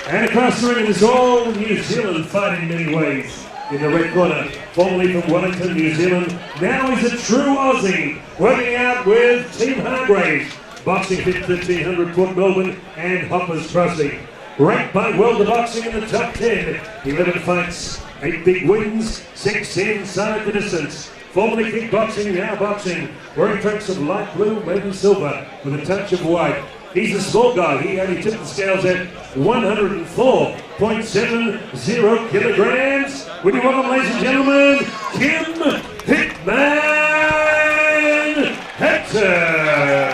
And across the ring is all New Zealand fighting in many ways. In the red corner, formerly from Wellington, New Zealand, now he's a true Aussie, working out with Team Hargraves, boxing fit 1500 Port Melbourne and Hoppers Crossing. Ranked by World of Boxing in the top 10, 11 fights, 8 big wins, 6 inside the distance. Formerly kickboxing, now boxing, wearing trunks of light blue, maybe silver, with a touch of white. He's a small guy. He only tipped the scales at 104.70 kilograms. Would you welcome, ladies and gentlemen, Kim Hitman Hector.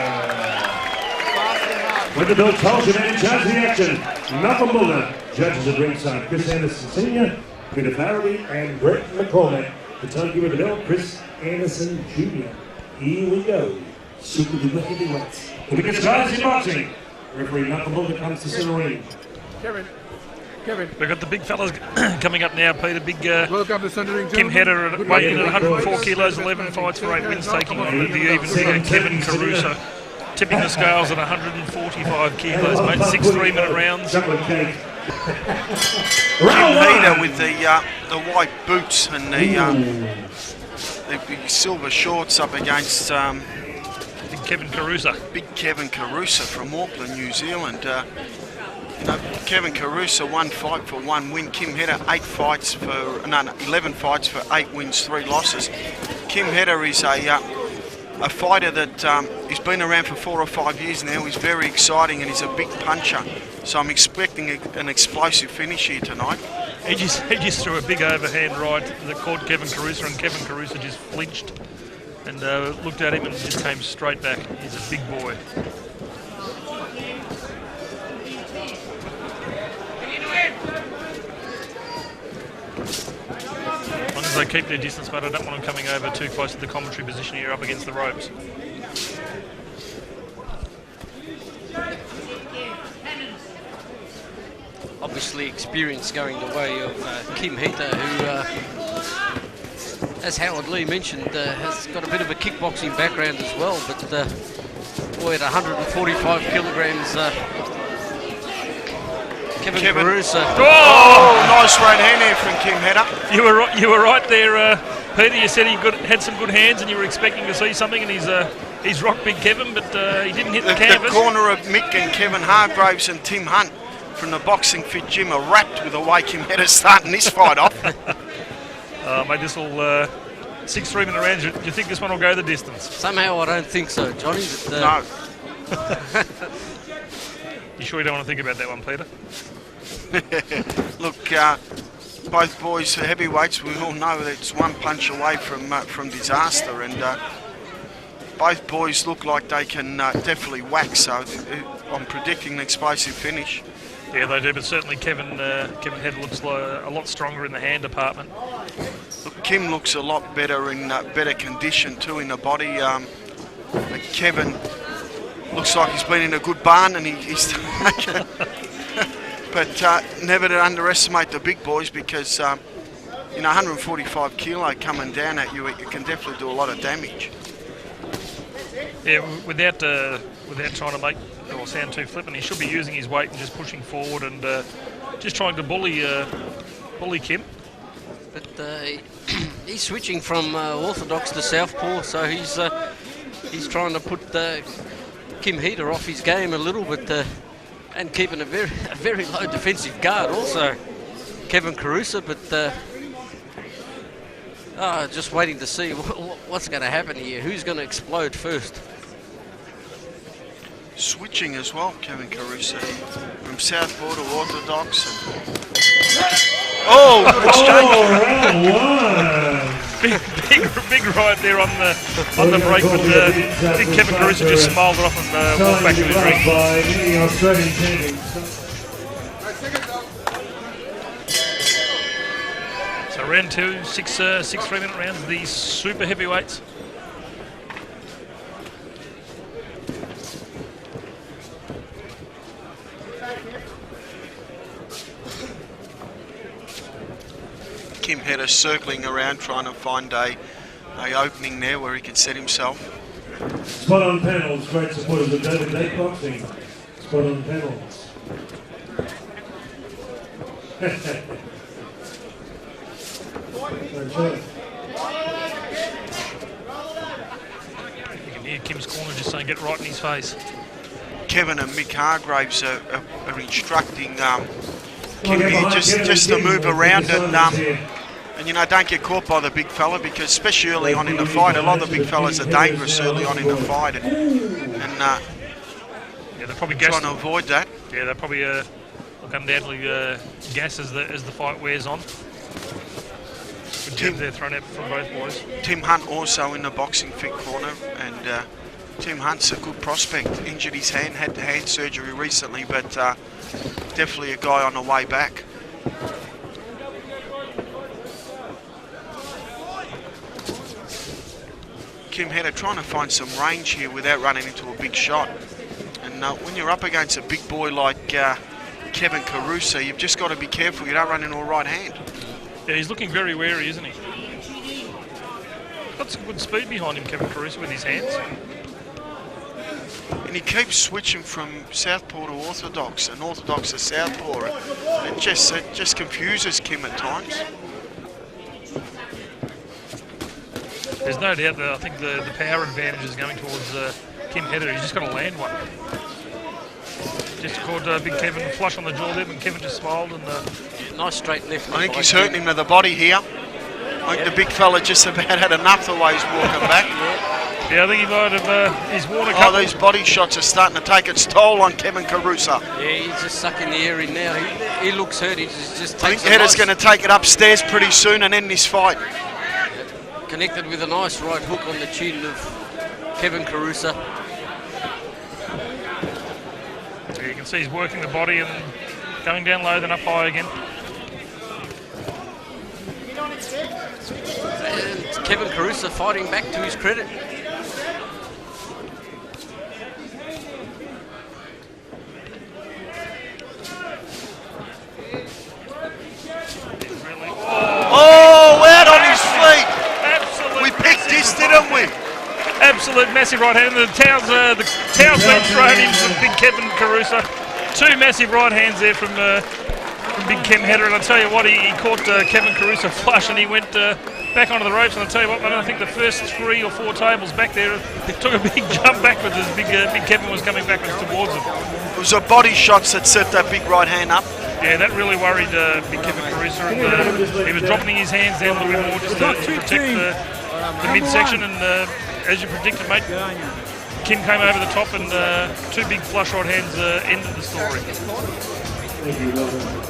With the bell tolls, your man in charge of the action, Malcolm Mulder. Judges at ringside, Chris Anderson Sr., Peter Farrelly, and Brett McCormack. The timekeeper of the bell, Chris Anderson Jr. Here we go. Super duper heavyweights. The biggest guys in boxing. Referee Malcolm Mulder comes to center ring. Kevin. We've got the big fellas coming up now, Peter. Big Welcome to Centre Ring. Kim Hedder weighing in at 104 kilos, 11 fights for 8 wins, taking on the even bigger Kevin Caruso. Tipping the scales at 145 kilos, mate. 6 3-minute rounds. Chocolate cake. Kim Hedder with the white boots and the big silver shorts up against Big Kevin Caruso. big Kevin Caruso from Auckland, New Zealand. Kevin Caruso 1 fight for 1 win. Kim Hedder 11 fights for 8 wins, 3 losses. Kim Hedder is a fighter that he's been around for 4 or 5 years now. He's very exciting and he's a big puncher. So I'm expecting an explosive finish here tonight. He just threw a big overhand right that caught Kevin Caruso, and Kevin Caruso just flinched and looked at him and just came straight back. He's a big boy. As long as they keep their distance, but I don't want them coming over too close to the commentary position here up against the ropes. Obviously experience going the way of Kim Hedder, who, as Howard Lee mentioned, has got a bit of a kickboxing background as well, but boy, at 145 kilograms, Kevin Caruso. Oh, nice right hand there from Kim Hedder. You were right there, Peter. You said he had some good hands, and you were expecting to see something. And he's rocked big Kevin, but he didn't hit the canvas. The corner of Mick and Kevin Hargraves and Tim Hunt from the Boxing Fit gym are wrapped with the way Kim Hedder's starting this fight off. Mate, this will 6 3-minute rounds. Do you think this one will go the distance? Somehow I don't think so, Johnny. But, No. You sure you don't want to think about that one, Peter? Look, both boys are heavyweights. We all know that it's one punch away from disaster, and both boys look like they can definitely whack. So I'm predicting an explosive finish. Yeah, they do, but certainly Kevin Hedder looks a lot stronger in the hand department. Look, Kim looks a lot better in better condition too in the body. Kevin looks like he's been in a good barn, and he's. But never to underestimate the big boys, because 145 kilo coming down at you, it can definitely do a lot of damage. Yeah, without trying to make or sound too flippant, he should be using his weight and just pushing forward and just trying to bully Kim. But he's switching from orthodox to southpaw, so he's trying to put Kim Hedder off his game a little bit, and keeping a very low defensive guard also, Kevin Caruso. But just waiting to see what's going to happen here? Who's going to explode first? Switching as well, Kevin Caruso from Southport to Orthodox. Oh, good exchange. Big right there on the break, but I think Kevin Caruso just smiled it off and walked back to his ring. By many Australian champions. So round 2, six 3-minute rounds, these super heavyweights. Kim Hedder circling around trying to find a opening there where he can set himself. Spot on panels, great supporters of David Date Boxing. Spot on panels. You can hear Kim's corner just saying, get right in his face. Kevin and Mick Hargraves are instructing Kim here just to move around and you know, don't get caught by the big fella, because especially early on in the fight, a lot of the big fellas are dangerous early on in the fight, and yeah, they're probably trying to avoid that. Yeah, they're probably look, undoubtedly gas as the fight wears on. Good jabs there thrown out from both boys. Tim Hunt also in the boxing fit corner, and Tim Hunt's a good prospect. Injured his hand, had hand surgery recently, but definitely a guy on the way back. Kim Hedder trying to find some range here without running into a big shot. And when you're up against a big boy like Kevin Caruso, you've just got to be careful you don't run into a right hand. Yeah, he's looking very wary, isn't he? Got some good speed behind him, Kevin Caruso, with his hands. And he keeps switching from Southpaw to Orthodox and Orthodox to Southpaw. It just confuses Kim at times. There's no doubt that I think the power advantage is going towards Kim Hedder. He's just got to land one. Just caught Big Kevin flush on the jaw there, and Kevin just smiled. And nice straight left. I think he's hurting him to the body here. I think the big fella just about had enough the way he's walking back. Yeah, I think he might have. He's worn a couple. Oh, these body shots are starting to take its toll on Kevin Caruso. Yeah, he's just sucking the air in now. He looks hurt. He just I think Hedder's going to take it upstairs pretty soon and end this fight. Connected with a nice right hook on the chin of Kevin Caruso. Yeah, you can see he's working the body and going down low, then up high again. And Kevin Caruso fighting back to his credit. Oh, out on his feet. We picked this, didn't we? Absolute massive right hand. The towel's been thrown in from Big Kevin Caruso. Two massive right hands there from Big Kim Hedder. And I'll tell you what, he caught Kevin Caruso flush and he went back onto the ropes. And I'll tell you what, I think the first 3 or 4 tables back there, it took a big jump backwards as Big Kevin was coming backwards towards him. It was the body shots that set that big right hand up. Yeah, that really worried Big Kevin Caruso. And, he was dropping his hands down a little bit more just to protect the midsection, and as you predicted, mate, Kim came over the top, and 2 big flush right hands ended the story. Thank you, well done.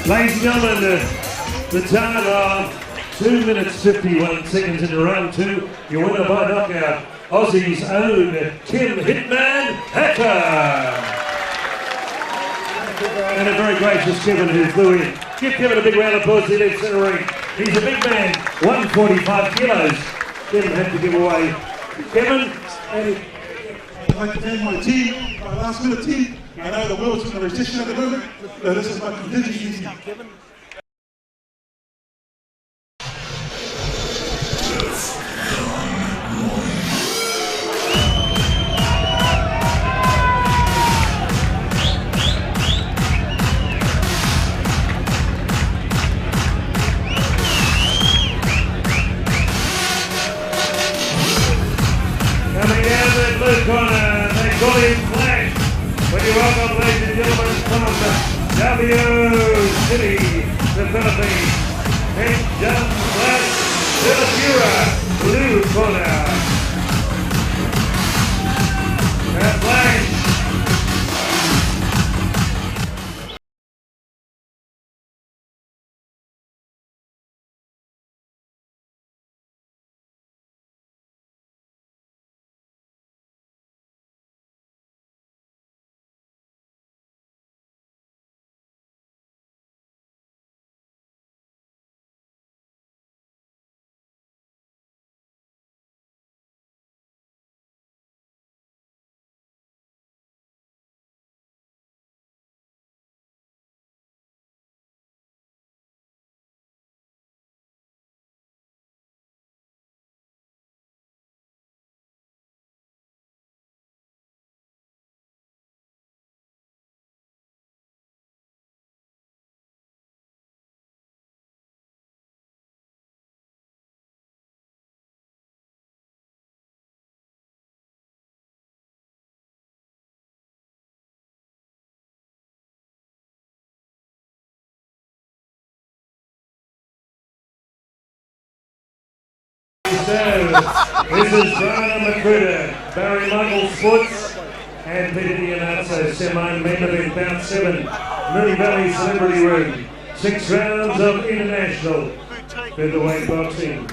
Ladies and gentlemen, the time of 2 minutes 51 seconds into round 2. Your winner by knockout, Aussie's own Kim Hitman Hacker. And a very gracious Kevin who flew in. Give Kevin a big round of applause in the centre ring. He's a big man, 145 kilos. Kevin had to give away. Kevin, and I'd like to thank my team, my last minute team. I know the world's in a recession at the moment, so this is my contingency team. Kevin. Corner, they call him Flash. When you welcome, ladies and gentlemen, from Philippines. Pet John Flash Villacura, blue corner. Flash. This is Brian Macruder, Barry Michael Sports, and Peter Dianazzo, semi-main event, bout 7, Moonee Valley Celebrity Room. 6 rounds of international featherweight boxing.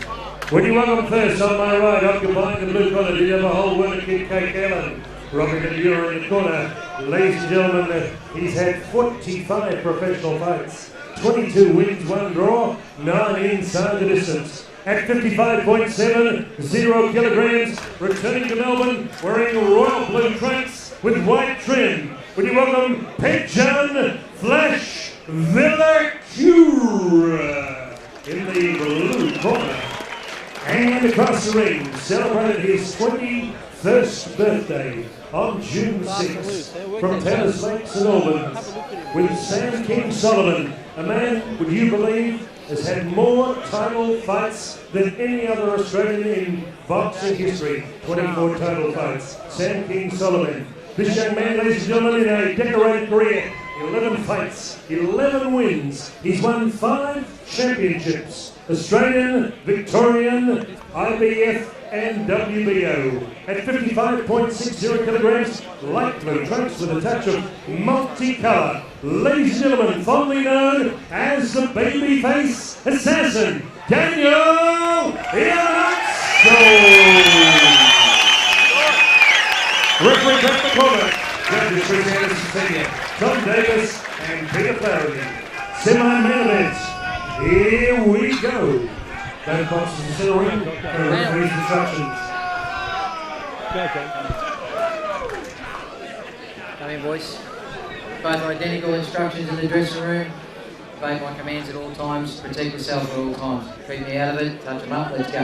When you welcome first, on my right, occupying the blue corner, do you have a whole winner, Kid Kate Allen, Robert Euro in the corner. Ladies and gentlemen, he's had 45 professional fights, 22 wins, 1 draw, 9 inside the distance. At 55.70 kilograms, returning to Melbourne, wearing royal blue trunks with white trim. Would you welcome Pet John Flash Villacura in the blue corner. And across the ring, celebrated his 21st birthday on June 6th from Tennis Lakes and Albans with Sam King Solomon, a man, would you believe, has had more title fights than any other Australian in boxing history. 24 title fights. Sam King Solomon. This young man, ladies and gentlemen, in a decorated career. 11 fights, 11 wins. He's won 5 championships. Australian, Victorian, IBF and WBO. At 55.60 kilograms, light blue trunks with a touch of multicolour. Ladies and gentlemen, fondly known as the babyface assassin, Daniel Iannazzo. Represent the corner, judges Chris Anderson Sr., Tom Davis and Peter Flaherty. Semi-main event. Here we go. Both boxes in the ring for referee's instructions. Come in, boys. Both identical instructions in the dressing room. Obey my commands at all times. Protect yourself at all times. Keep me out of it. Touch them up. Let's go.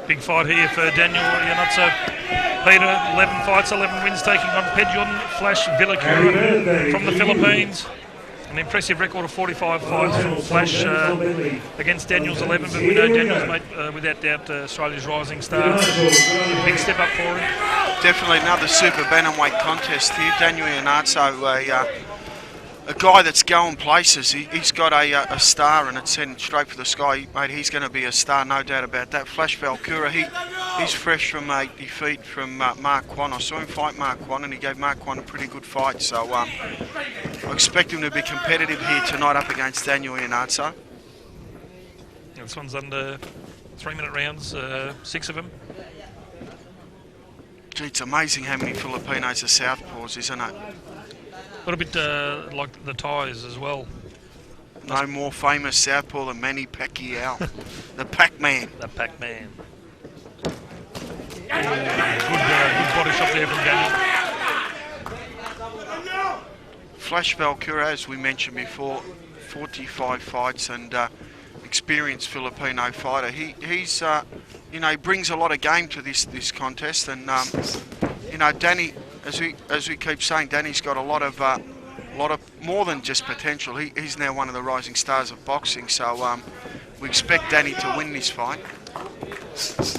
Big fight here for Daniel Iannazzo. Peter, 11 fights, 11 wins, taking on Pet John Flash Villacura from the Philippines. An impressive record of 45 fights from Flash against Daniel's 11, but we know Daniel's mate, without doubt, Australia's rising star. Big step up for him. Definitely another super bantamweight contest here. Daniel Iannazzo, a guy that's going places. He's got a star and it's heading straight for the sky. Mate, he's going to be a star, no doubt about that. Flash Villacura, he's fresh from a defeat from Mark Kwan. I saw him fight Mark Kwan and he gave Mark Kwan a pretty good fight. So I expect him to be competitive here tonight up against Daniel Iannazzo. Yeah, this one's under 3-minute rounds, 6 of them. Gee, it's amazing how many Filipinos are southpaws, isn't it? A little bit like the Thais as well. No more famous southpaw than Manny Pacquiao, the Pac-Man. The Pac-Man. Good body shot there from Daniel. Flash Villacura, as we mentioned before, 45 fights and experienced Filipino fighter. He's you know, he brings a lot of game to this contest, and you know, Danny, as we keep saying, Danny's got a lot of more than just potential. He's now one of the rising stars of boxing, so we expect Danny to win this fight.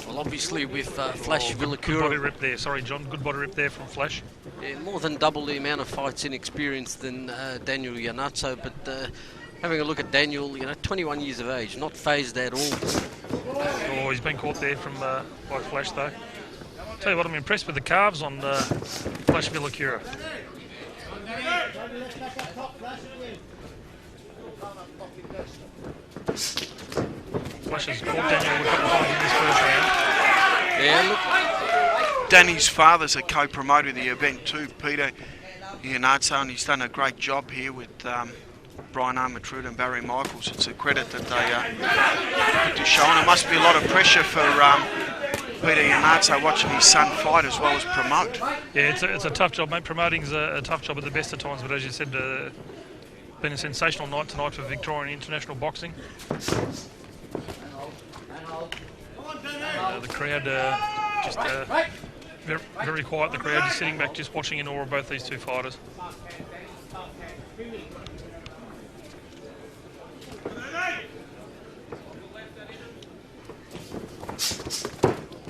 Well, obviously with Flash Villacura... Good body rip there, sorry John, good body rip there from Flash. Yeah, more than double the amount of fights in experience than Daniel Iannazzo, but having a look at Daniel, 21 years of age, not phased at all. Oh, he's been caught there from by Flash though. Tell you what, I'm impressed with the calves on Flash Villacura. Flash has caught Daniel a couple of times in this first round. Yeah, look. Danny's father's a co-promoter of the event too, Peter Iannazzo, and he's done a great job here with Brian Armatruda and Barry Michaels. It's a credit that they put to show, and it must be a lot of pressure for Peter Iannazzo watching his son fight as well as promote. Yeah, it's a tough job, mate. Promoting's a tough job at the best of times, but as you said, been a sensational night tonight for Victorian International Boxing. The crowd just very, very quiet. The crowd just sitting back, just watching in awe of both these two fighters.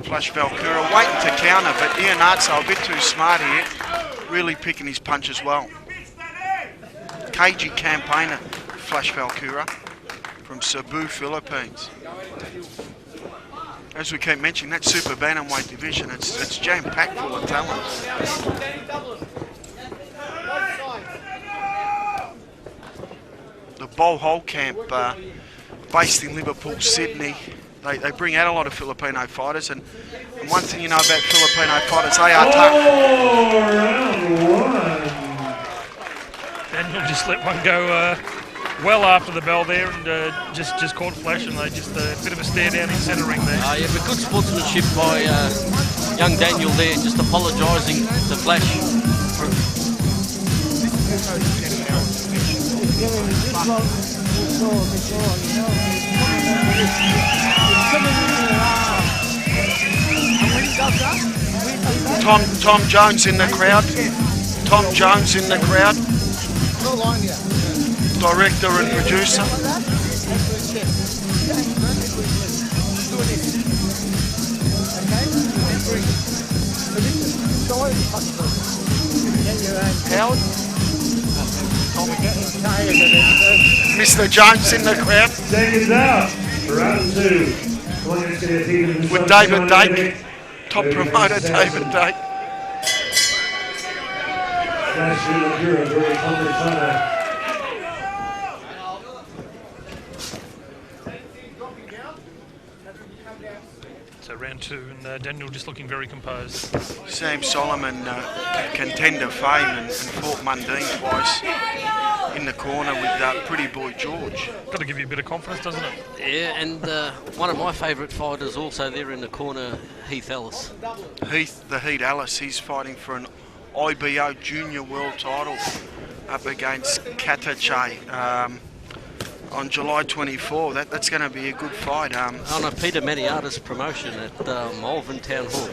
Flash Valkyra waiting to counter, but Iannazzo a bit too smart here, really picking his punches well. Cagey campaigner, Flash Valkyra from Cebu, Philippines. As we keep mentioning, that super bantamweight division, it's jam-packed full of talent. The Bow Hole camp, based in Liverpool, Sydney, they bring out a lot of Filipino fighters, and one thing you know about Filipino fighters, they are tough. Round one. Daniel just let one go well after the bell there, and just caught Flash, and they just a bit of a stare down in centre ring there. Yeah, but good sportsmanship by young Daniel there, just apologising to Flash. Tom Jones in the crowd. Tom Jones in the crowd. Director and producer. Howard. Mr. Jones in the crowd. Seconds out. Round two. With David Dake. Top promoter David Dake. Flash Villacura, very confident fighter. So round two, and Daniel just looking very composed. Sam Solomon, contender fame, and fought Mundine twice in the corner with Pretty Boy George. Got to give you a bit of confidence, doesn't it? Yeah, and one of my favourite fighters also there in the corner, Heath Ellis. Heath, the Heat Ellis, he's fighting for an IBO Junior World title up against Katache on July 24. That's going to be a good fight. On a Peter Maniata's promotion at Malvern Town Hall.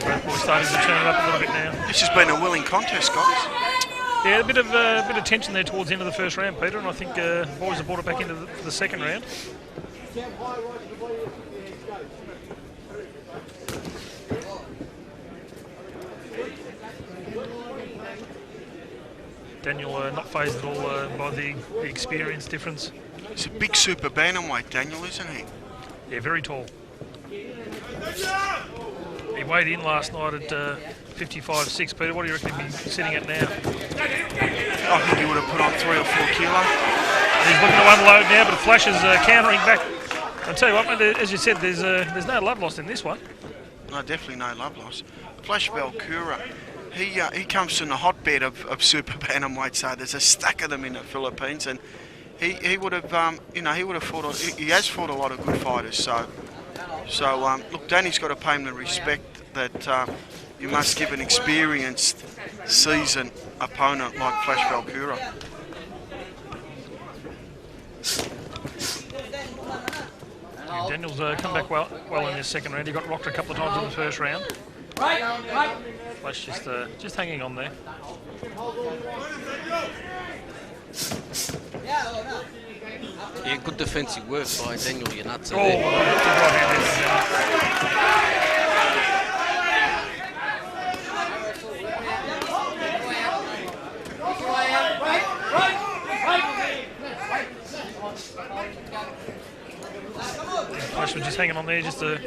Both boys starting to turn it up a little bit now. This has been a willing contest, guys. Yeah, a bit of tension there towards the end of the first round, Peter, and I think boys have brought it back into the second round. Daniel not phased at all by the experience difference. He's a big super bantamweight, Daniel, isn't he? Yeah, very tall. He weighed in last night at 55.6. Peter, what do you reckon he'd be sitting at now? I think he would have put on 3 or 4 kilo. He's looking to unload now, but Flash is countering back. I'll tell you what, mate, as you said, there's no love lost in this one. No, definitely no love lost. Flash Valkyra, he comes from the hotbed of super bantamweight, so there's a stack of them in the Philippines, and he would have, he would have fought. He has fought a lot of good fighters. So look, Danny's got to pay him the respect that you must give an experienced, seasoned opponent like Flash Valkyra. Daniel's come back well in this second round. He got rocked a couple of times in the first round. Flash just hanging on there. Yeah, good defensive work by Daniel Iannazzo Oh, there. that's a right hand there. Flash was just hanging on there just to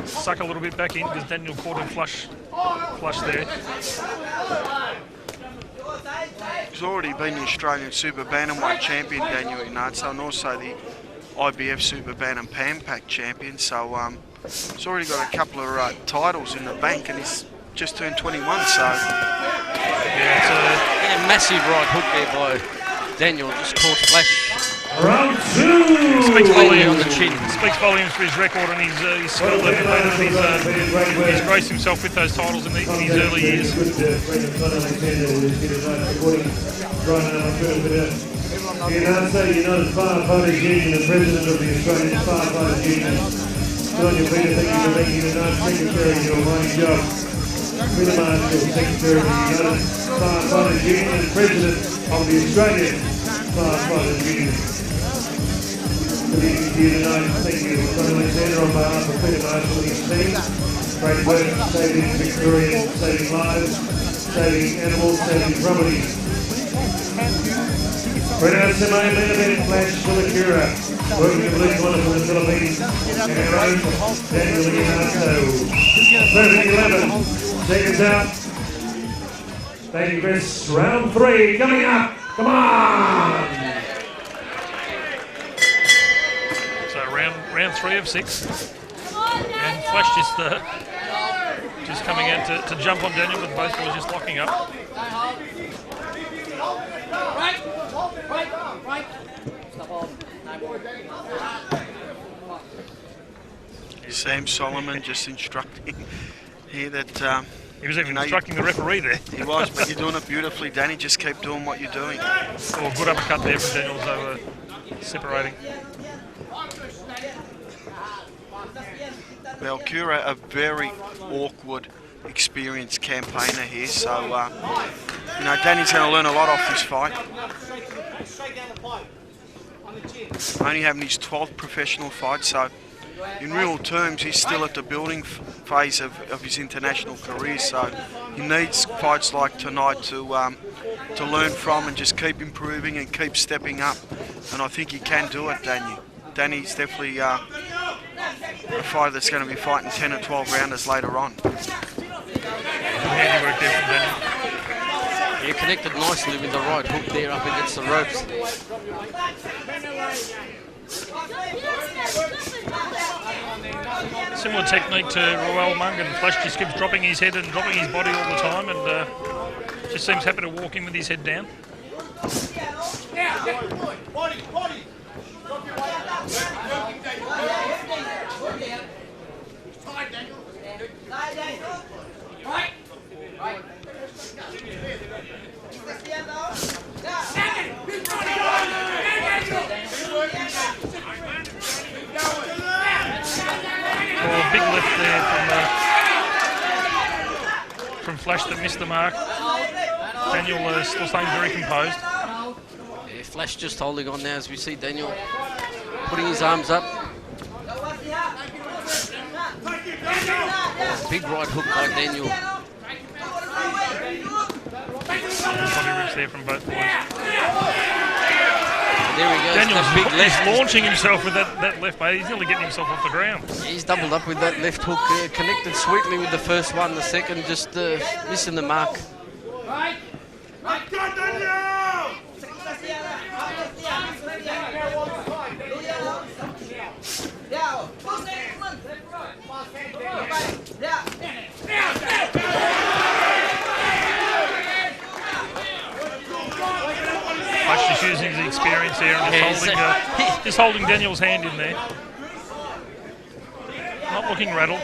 suck a little bit back in because Daniel caught him flush there. He's already been the Australian Super Bantamweight champion, Daniel Iannazzo, and also the IBF Super Bantam Pan Pac champion. So he's already got a couple of titles in the bank, and he's just turned 21. So Yeah, massive right hook there by Daniel, just caught Flash. Round 2! Speaks volumes on the chin. Speaks volumes for his record and his skill level, and he's graced himself with those titles in his early years. Iannazzo, United Firefighters Union, the President of the Australian Firefighters Union. Sonia Peter, thank you for making a nice secretary of your mighty job. Peter Marshall, Secretary of the United Firefighters Union and President of the Australian Firefighters Union. Good evening to you tonight. Thank you, Connie Alexander, on behalf of Peter Marshall and his team. Great work saving Victorian, saving lives, saving animals, saving property. Renata Simone, Benedict, Flash, Chilakura, working the blue corner for the Philippines, and our own Daniel Iannazzo. Perfect 11, seconds out. Thank you, Chris. Round 3 coming up. Come on! So round 3 of 6, and Flash just coming out to jump on Daniel, with both boys just locking up. Sam Solomon just instructing here that He was even instructing the referee there. he was, but you're doing it beautifully, Danny. Just keep doing what you're doing. Oh, good uppercut there from Daniel, so separating. Valkyra, a very awkward, experienced campaigner here, so Danny's going to learn a lot off this fight. Only having his 12th professional fight, so in real terms he's still at the building phase of his international career, so he needs fights like tonight to learn from and just keep improving and keep stepping up, and I think he can do it, Danny. Danny's definitely a fighter that's going to be fighting 10 or 12 rounders later on. Good handiwork there from Daniel. Yeah, connected nicely with the right hook there up against the ropes. Similar technique to Roel Mungan. Flash just keeps dropping his head and dropping his body all the time, and just seems happy to walk in with his head down. Oh, a big lift there from Flash that missed the mark. Daniel still staying very composed. Yeah, Flash just holding on now as we see Daniel putting his arms up. Oh, big right hook by Daniel. Body rips there from both boys. There he goes. Daniel's that big left. he's launching himself with that left, mate. He's nearly getting himself off the ground. He's doubled up with that left hook. Connected sweetly with the first one, the second just missing the mark. Flash just using his experience there and just holding Daniel's hand in there. Not looking rattled.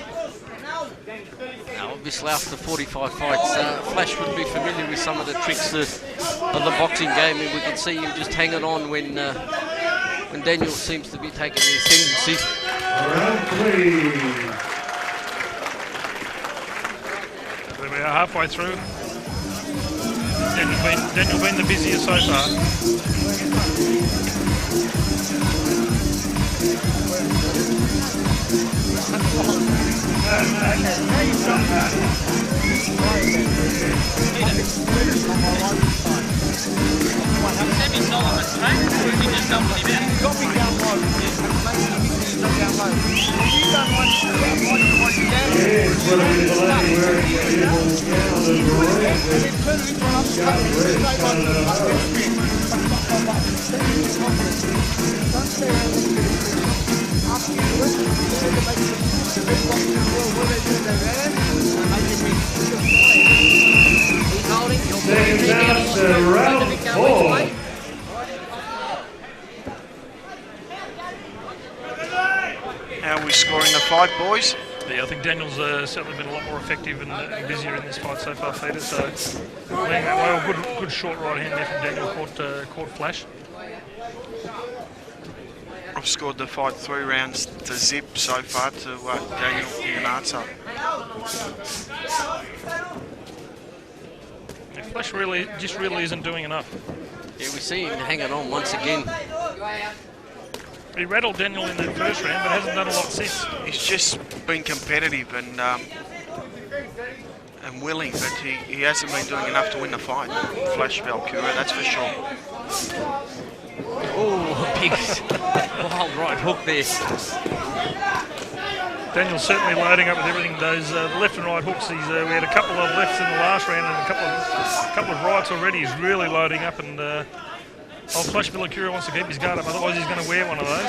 Now, obviously, after 45 fights, Flash would be familiar with some of the tricks of the boxing game, and we can see him just hanging on when Daniel seems to be taking the ascendancy. Round 3. There we are, halfway through. Daniel been the busiest so far. Seconds out to round 4. How are we scoring the fight, boys? Yeah, I think Daniel's certainly been a lot more effective and busier in this fight so far, Peter. So, playing that well, good short right hand there from Daniel, caught flash. I've scored the fight 3 rounds to zip so far to Daniel Iannazzo. Yeah, Flash really isn't doing enough. Yeah, we see him hanging on once again. He rattled Daniel in that first round, but hasn't done a lot since. He's just been competitive and willing, but he hasn't been doing enough to win the fight. Flash Valkyra, that's for sure. Oh, big wild right hook there. Daniel's certainly loading up with everything. Those left and right hooks. We had a couple of lefts in the last round and a couple of rights already. He's really loading up, and old Flash Valkyra wants to keep his guard up. Otherwise, he's going to wear one of those.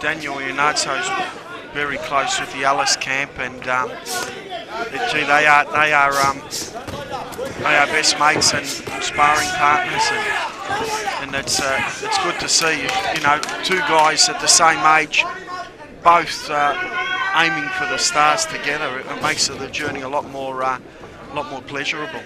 Daniel Iannazzo's very close with the Ellis camp, and gee, they are best mates and sparring partners, and it's good to see, you know, 2 guys at the same age, both aiming for the stars together. It makes the journey a lot more pleasurable.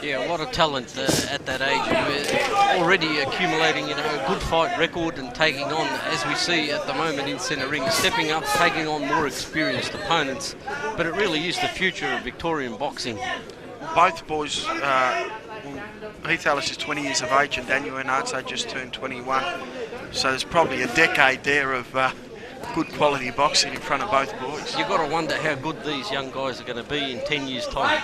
Yeah, a lot of talent at that age. We're already accumulating, you know, a good fight record and taking on, as we see at the moment in centre ring, stepping up, taking on more experienced opponents. But it really is the future of Victorian boxing. Both boys, Heath Ellis is 20 years of age and Daniel Iannazzo just turned 21. So there's probably a decade there of good quality boxing in front of both boys. You've got to wonder how good these young guys are going to be in 10 years' time.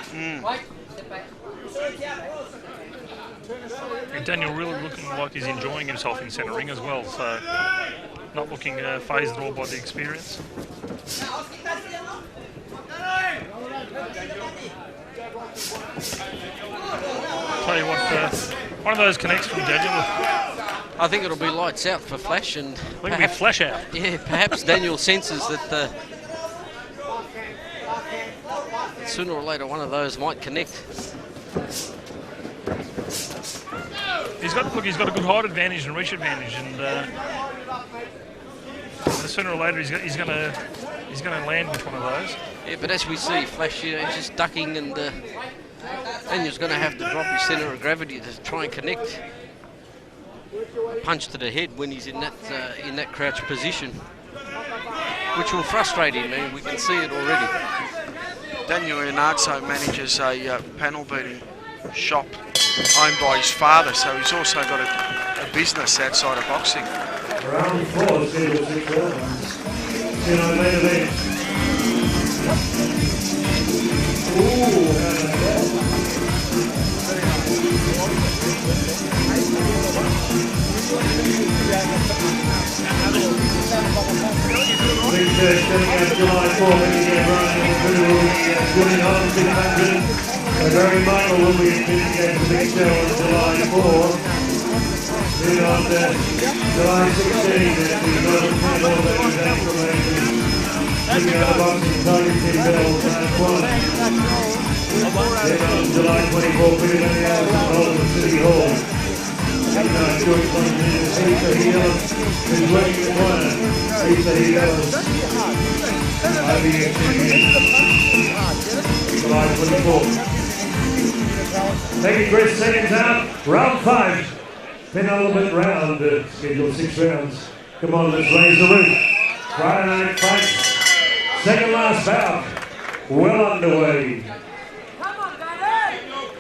And Daniel really looking like he's enjoying himself in centre ring as well, so not looking phased at all by the experience. Tell you what, one of those connects from Daniel. I think it'll be lights out for Flash, and it'll be flash out. Yeah, perhaps Daniel senses that sooner or later one of those might connect. He's got a good height advantage and reach advantage, and sooner or later he's going to land with one of those. Yeah, but as we see, Flash, you know, he's just ducking, and Daniel's going to have to drop his centre of gravity to try and connect. A punch to the head when he's in that crouch position, which will frustrate him, and we can see it already. Daniel Iannazzo manages a panel beating shop owned by his father, so he's also got a business outside of boxing. Round 4, 6 rounds. Main event. Big Church coming out July 4th, Julian Holmes in London. Barry Michael will be at the Big Show on July 4th. Then on July 16th, at the Northern Panel that is acclimated. Coming out of boxing, Targeting Bell, Class 1. Then on July 24th, Peter Maniaz at Hollywood City Hall. George London, Lisa Heelan is working the corner. Lisa Heelan, IBF July 24th. Taking Chris seconds out, round 5. Penultimate round, scheduled 6 rounds. Come on, let's raise the roof. Friday night fight. Second last bout. Well underway.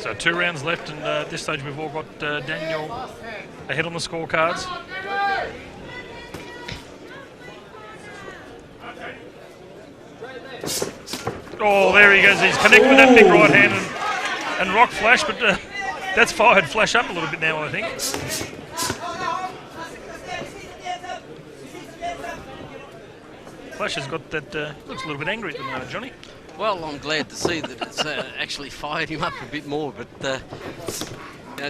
So 2 rounds left, and at this stage we've all got Daniel ahead on the scorecards. Oh, there he goes. He's connected with that big right hand and rock Flash, but that's fired Flash up a little bit now, I think. Flash has got that, looks a little bit angry at the moment, Johnny. Well, I'm glad to see that it's actually fired him up a bit more, but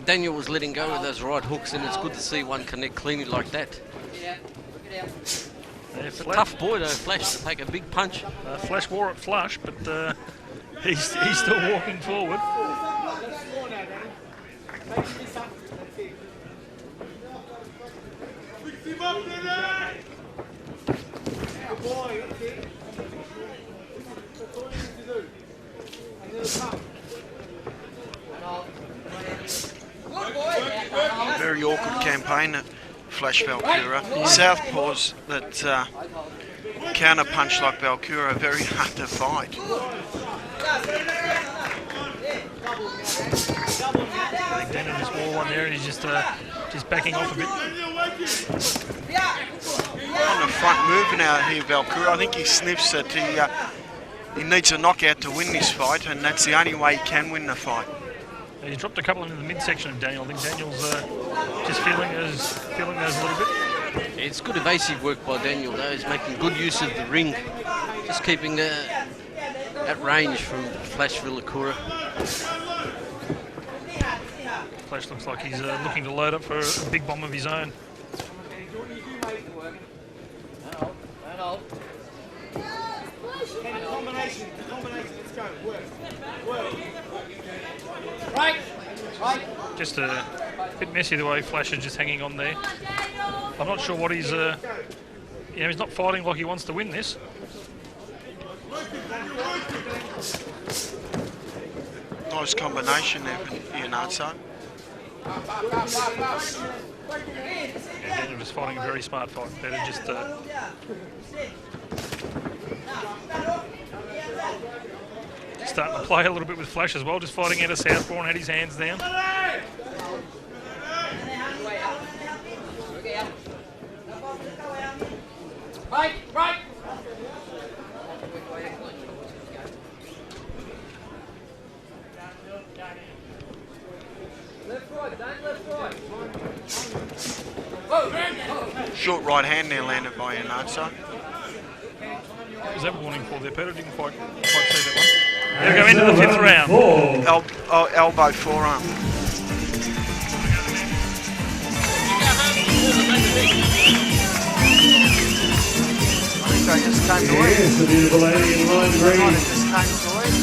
Daniel was letting go with those right hooks, and it's good to see one connect cleanly like that. It's a tough boy though, Flash, to take a big punch. Flash wore it flush, but he's still walking forward. Very awkward campaign at Flash Valkyra. Southpaws that counter punch like Valkyra are very hard to fight. I think Daniel just wore one there, and he's just backing off a bit. On the front move now here, Valkyra. I think he sniffs that he needs a knockout to win this fight, and that's the only way he can win the fight. He's dropped a couple into the midsection of Daniel. I think Daniel's just feeling those a little bit. It's good evasive work by Daniel though. He's making good use of the ring, just keeping that range from Flash Valkyra. Flash looks like he's looking to load up for a big bomb of his own. Just a bit messy the way Flash is just hanging on there. I'm not sure what he's, he's not fighting like he wants to win this. Nice combination there for Iannazzo. Yeah, Daniel just fighting a very smart fight. Better just starting to play a little bit with Flash as well, just fighting out of southpaw and had his hands down. Right. Short right hand there landed by Iannazzo. What was that warning for there, Peter? Didn't quite see that one. There we go, into the 5th round. Elbow forearm. I think they just came to it. Yes, the beautiful lady in line green. They just came to it.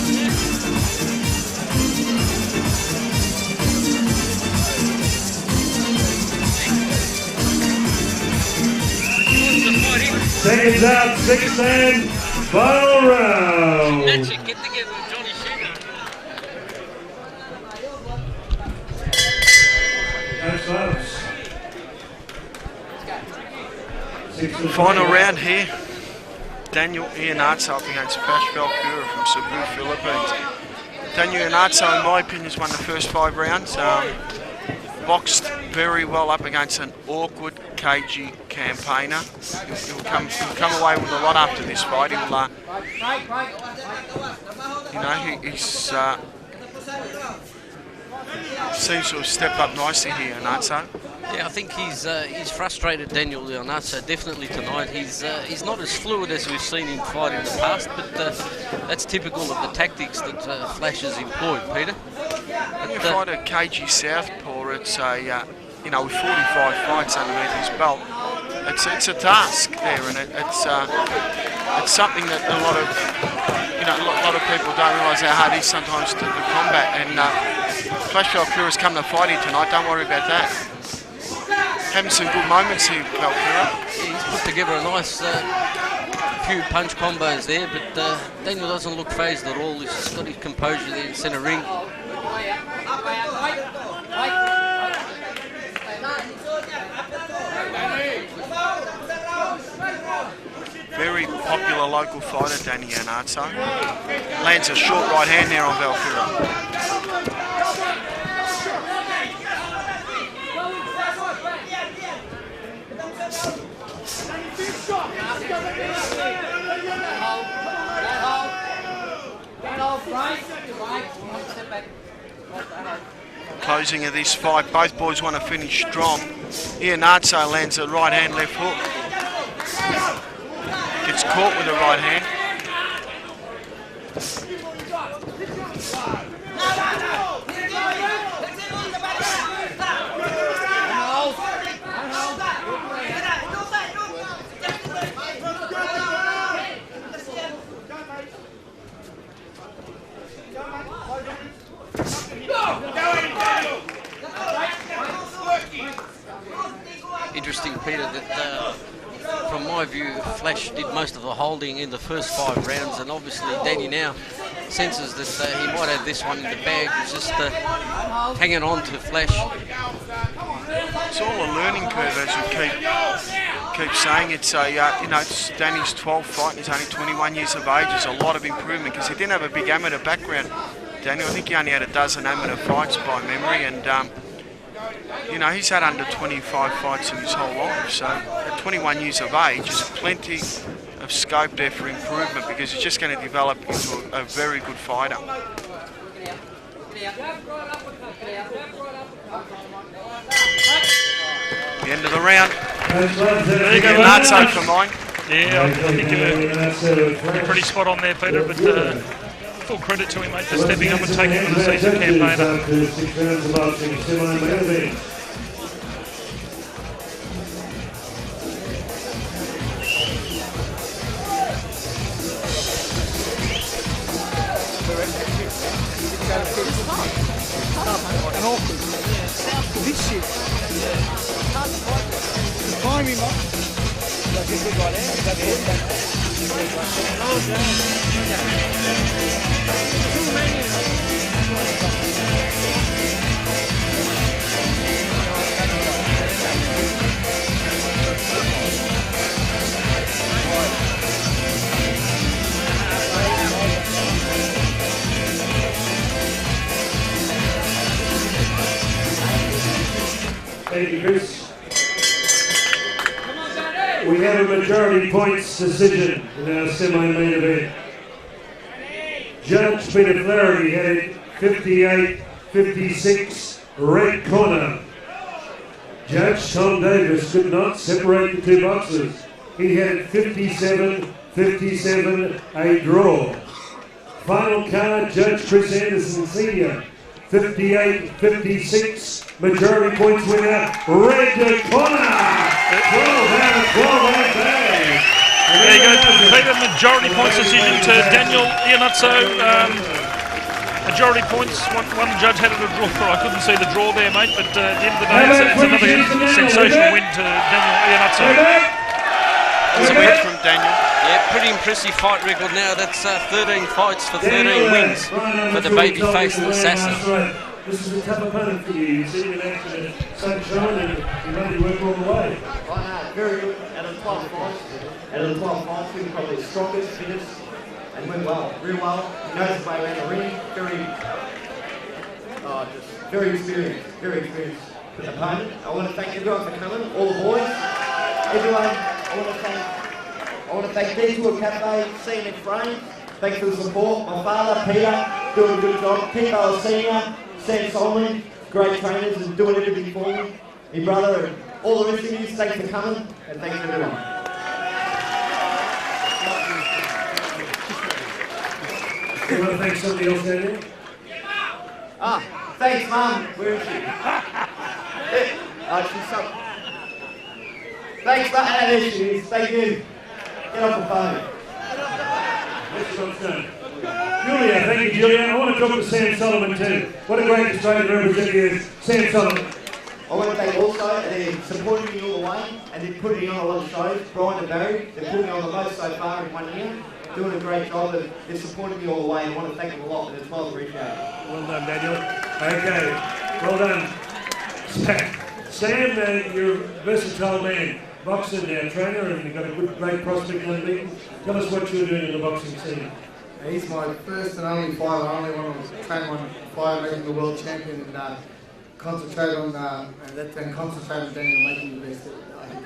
2 out, 6 and final round. Get together with Johnny Shooter. Final round here. Daniel Iannazzo up against Flash Valkyra from Cebu, Philippines. Daniel Iannazzo, in my opinion, has won the first 5 rounds. Boxed very well up against an awkward, cagey campaigner. He'll come away with a lot after this fight. He'll, he's seems to have stepped up nicely here, Iannazzo. Yeah, I think he's frustrated Daniel Iannazzo definitely tonight. He's not as fluid as we've seen him fight in the past, but that's typical of the tactics that Flash has employed, Peter. When you fight a cagey southpaw, it's a with 45 fights underneath his belt, it's a task there, and it's something that a lot of people don't realise how hard it is sometimes to combat. And Flash Valkyra's come to fight here tonight. Don't worry about that. Having some good moments here, Valkyra. He's put together a nice few punch combos there, but Daniel doesn't look phased at all. He's just got his composure there in centre ring. local fighter, Danny Iannazzo. Lands a short right hand there on Valkyra. Closing of this fight, both boys want to finish strong. Iannazzo lands a right hand, left hook. Gets caught with the right hand. Interesting, Peter, that from my view, Flash did most of the holding in the first 5 rounds, and obviously Danny now senses that he might have this one in the bag. He's just hanging on to Flash. It's all a learning curve, as we keep saying. It's it's Danny's 12th fight, and he's only 21 years of age. There's a lot of improvement because he didn't have a big amateur background. Daniel, I think he only had a dozen amateur fights by memory, and he's had under 25 fights in his whole life. So at 21 years of age, there's plenty of scope there for improvement because he's just going to develop into a very good fighter. The end of the round. There you go, Iannazzo for mine. Yeah, I think you're pretty spot on there, Peter, but full credit to him, mate, for stepping up and taking on the season campaigner. This shit. The timing, mate. Thank you, Chris. We had a majority points decision in our semi-main event. Judge Peter Flaherty had it 58-56, red corner. Judge Tom Davis could not separate the two boxers. He had it 57-57, a draw. Final card, Judge Chris Anderson Sr., 58-56, majority points winner, red corner. 12 out of 12 out bag. There you go, Peter, majority points decision to Daniel Iannazzo. Majority points, one judge had it a draw. I couldn't see the draw there, mate, but at the end of the day, it's another sensational win to Daniel Iannazzo. It's a win from Daniel. Yeah, pretty impressive fight record now. That's 13 fights for 13 wins for the babyface assassin. This is a tough opponent for you. You see him in action at Sunshine and you made it work all the way. Very good. Out of the 12 fights, we probably the strongest, fittest, and went well, real well. He knows his way around the ring. Very experienced opponent. I want to thank everyone for coming, all the boys, everyone. I want to thank Detour Cafe, seeing in frame. Thanks for the support. My father, Peter, doing a good job. Peter Senior, Sam Solomon, great trainers and doing everything for me. My brother and all the rest of you, thanks for coming and thanks for everyone. You want to thank somebody else down there? Thanks, Mum. Where is she? She's up. Thanks, Mum. There she is. Thank you. Get off the phone. Julia, thank you, Julia. I want to talk to Sam Solomon too. What a great Australian representative, Sam Solomon. I want to thank also, they're supporting me all the way and they're putting me on a lot of shows. Brian and Barry, they've put me on the most so far in 1 year. Doing a great job and they're supporting me all the way and I want to thank them a lot and it's well appreciated. Well done, Daniel. Okay, well done. Sam, you're a versatile man. boxer, our trainer, and you've got a good, great prospect unbeaten. Tell us what you're doing in the boxing scene. He's my first and only fighter. I only want to train one fighter, making the world champion, and concentrate on concentrate on Daniel making the best that I can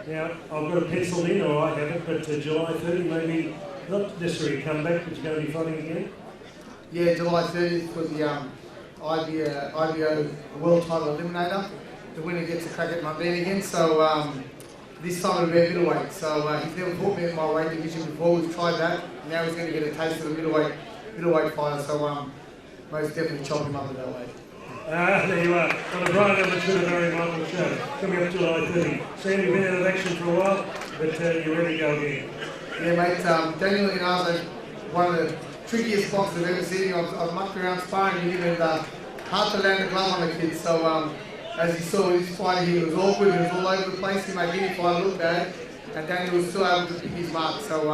be. Now, I've got a pencil in, or I haven't, but July 30, maybe not necessarily a comeback, but you're going to be fighting again? Yeah, July 30th for the IBO World Title Eliminator. The winner gets a crack at Mundine again, so this time it'll be a middleweight. So he's never fought me in my weight division before. We've tried that. Now he's going to get a taste of the middleweight fighter. So most definitely chop him up at that weight. There you are, on a Brian Amateur Barry Michaels show, coming up July 30. Sam, you've been out of action for a while, but you're ready to go again. Yeah, mate, Daniel Ianazo, one of the trickiest boxers I've ever seen. I've mucked around sparring with him, and hard to land a glove on the kid. So as you saw his fight, he was awkward, he was all over the place. He made any fight look bad, and Daniel was still able to pick his mark. So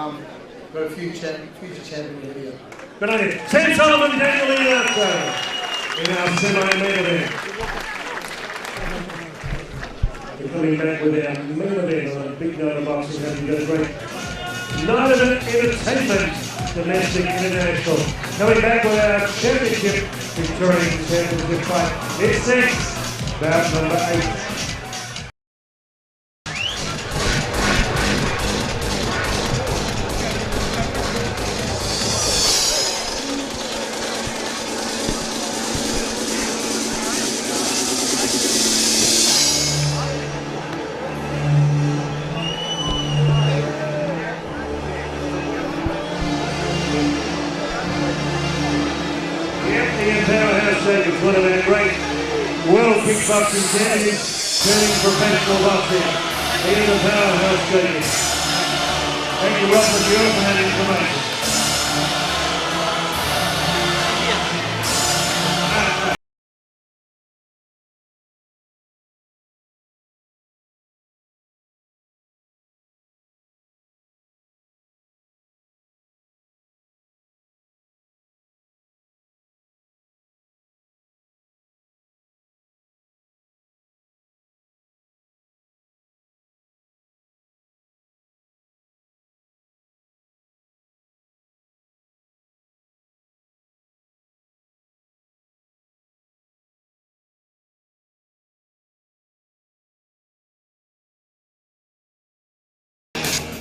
got a future champion here. Good on you. Sam Solomon, Daniel Ianazo. In our semi-main event. We're coming back with our main event on a big night of boxing, having got a great night of entertainment, domestic, international. Coming back with our championship, Victorian Championship fight. It's next, bout number 8. It's one of our great world kickboxing champions turning professional boxing. Ian the Powerhouse Stadium. Thank you, Rob, for that information.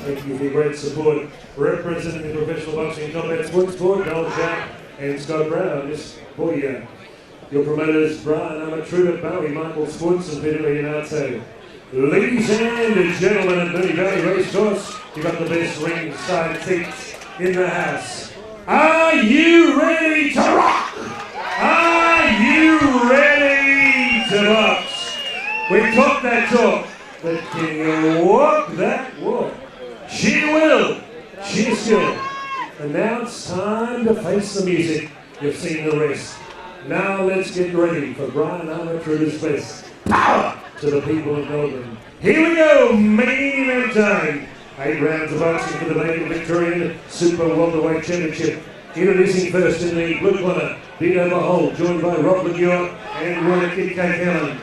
Thank you for your great support. Representing the Professional Boxing Combat Sports Board, Noel Jack and Scott Brown. Just for you, your promoters, Brian Amateur, Barry Michaels Sports, and Peter Leonardo. Ladies and gentlemen at Moonee Valley Racecourse, you've got the best ringside seats in the house. Are you ready to rock? Are you ready to box? We talk that talk, but can you walk that walk? She will. She still. And now it's time to face the music. You've seen the rest. Now let's get ready for Brian Amateur's best. Power to the people of Melbourne. Here we go, main event time. 8 rounds of boxing for the Vacant Victorian Super Welterweight Championship. Introducing first in the blue corner, Dino Mahol, joined by Rob Lagua and Roy Kid Allen.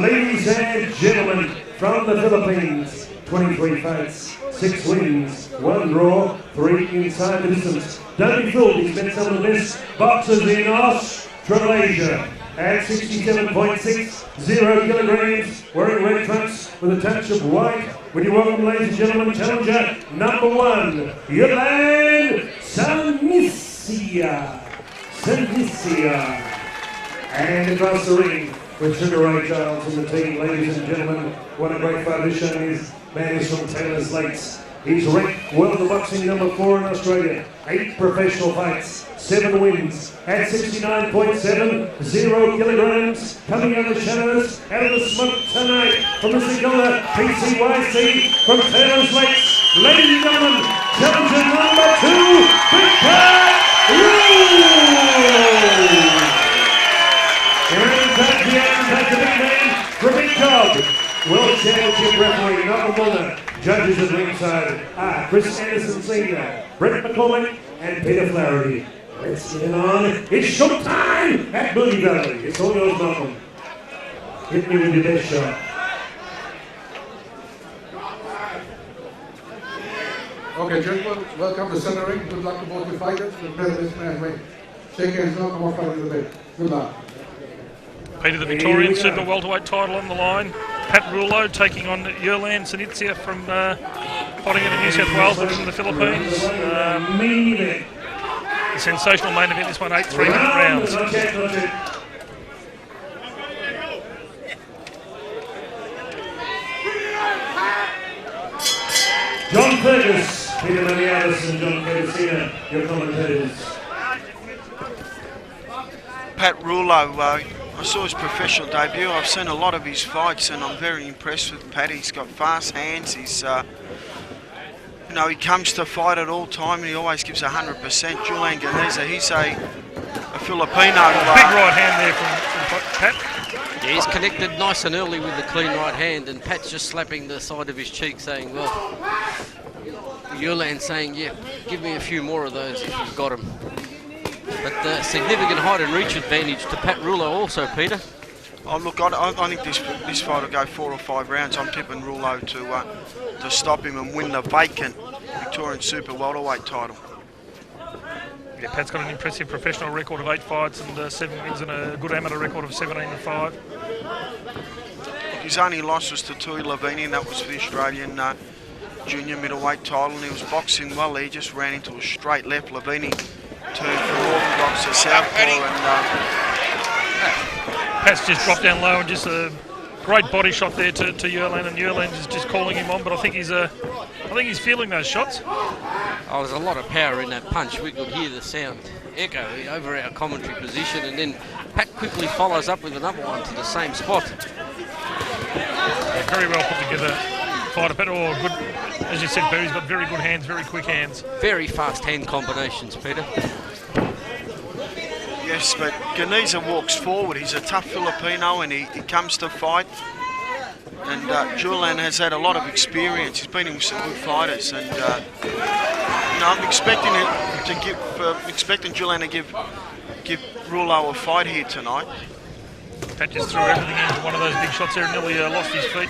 Ladies and gentlemen, from the Philippines, 23 fights, 6 wins, 1 draw, 3 inside the distance. Don't be fooled, he's met some of the best boxers in Australasia. At 67.60 kilograms, wearing red trunks with a touch of white. Would you welcome, ladies and gentlemen, challenger number 1, Yolan Sanisia. And across the ring with Sugar Ray Giles and the team, ladies and gentlemen, what a great fight this show is. Man is from Taylor's Lakes. He's ranked world of boxing number 4 in Australia. 8 professional fights, 7 wins at 69.70 kilograms. Coming out of the shadows, out of the smoke tonight from the singular PCYC from Taylor's Lakes. Ladies and gentlemen, challenger number 2, Victor Rose. That's the big man for Big Dog. World Championship referee, Malcolm Muller. Judges at ringside are Chris Anderson Sr., Brett McCormick, and Peter Flaherty. Let's get it on. It's showtime at Moonee Valley. It's all yours, Malcolm. Hit me with your best shot. Okay, gentlemen, welcome to centering. Good luck to both the fighters. Prepare this man win. Shake hands now, come on, fight in the bed. Good luck. Peter, the Victorian Super Welterweight title on the line. Pat Rulo taking on Yerlan Sanitsia from fighting in New South Wales, living in the Philippines. A sensational main event, this one 8 3-minute rounds. John Fergus, Peter Maniatis and John Fergus, your commentators. Pat Rulo, I saw his professional debut. I've seen a lot of his fights and I'm very impressed with Pat. He's got fast hands. He's, you know, he comes to fight at all time and he always gives 100%. Julian Ganiza, he's a Filipino. Big right hand there from Pat. Yeah, he's connected nice and early with the clean right hand, and Pat's just slapping the side of his cheek saying, well, Yerlan saying, yeah, give me a few more of those if you've got them. But the significant height and reach advantage to Pat Rulo also, Peter. Oh, look, I think this fight will go 4 or 5 rounds. I'm tipping Rulo to stop him and win the vacant Victorian Super Welterweight title. Yeah, Pat's got an impressive professional record of 8 fights and 7 wins and a good amateur record of 17-5. His only loss was to Tui Lavini, and that was for the Australian junior middleweight title, and he was boxing well. He just ran into a straight left. Lavini turned from orthodox to southpaw, and Pat's just dropped down low and just a great body shot there to Yerlan, and Yerlan is just calling him on. But I think he's feeling those shots. Oh, there's a lot of power in that punch. We could hear the sound echo over our commentary position, and then Pat quickly follows up with another one to the same spot. Yeah, very well put together fighter. Pat, good, as you said, Peter, he's got very good hands, very quick hands. Very fast hand combinations, Peter. yes, but Ganiza walks forward. He's a tough Filipino, and he comes to fight. And Julian has had a lot of experience. He's been in with some good fighters, and you know, I'm expecting Julian to give Rulo a fight here tonight. Pat just threw everything into one of those big shots there and nearly lost his feet.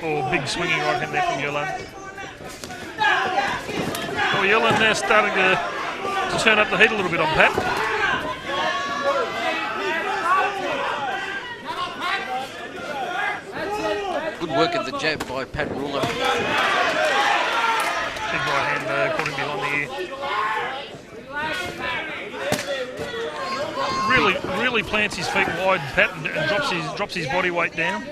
Or big swinging right hand there from Yerlan. Well, Yerlan there starting to turn up the heat a little bit on Pat. Good work at the jab by Pat Rulo. Big right hand caught him behind the ear. Really plants his feet wide, Pat, and drops his body weight down.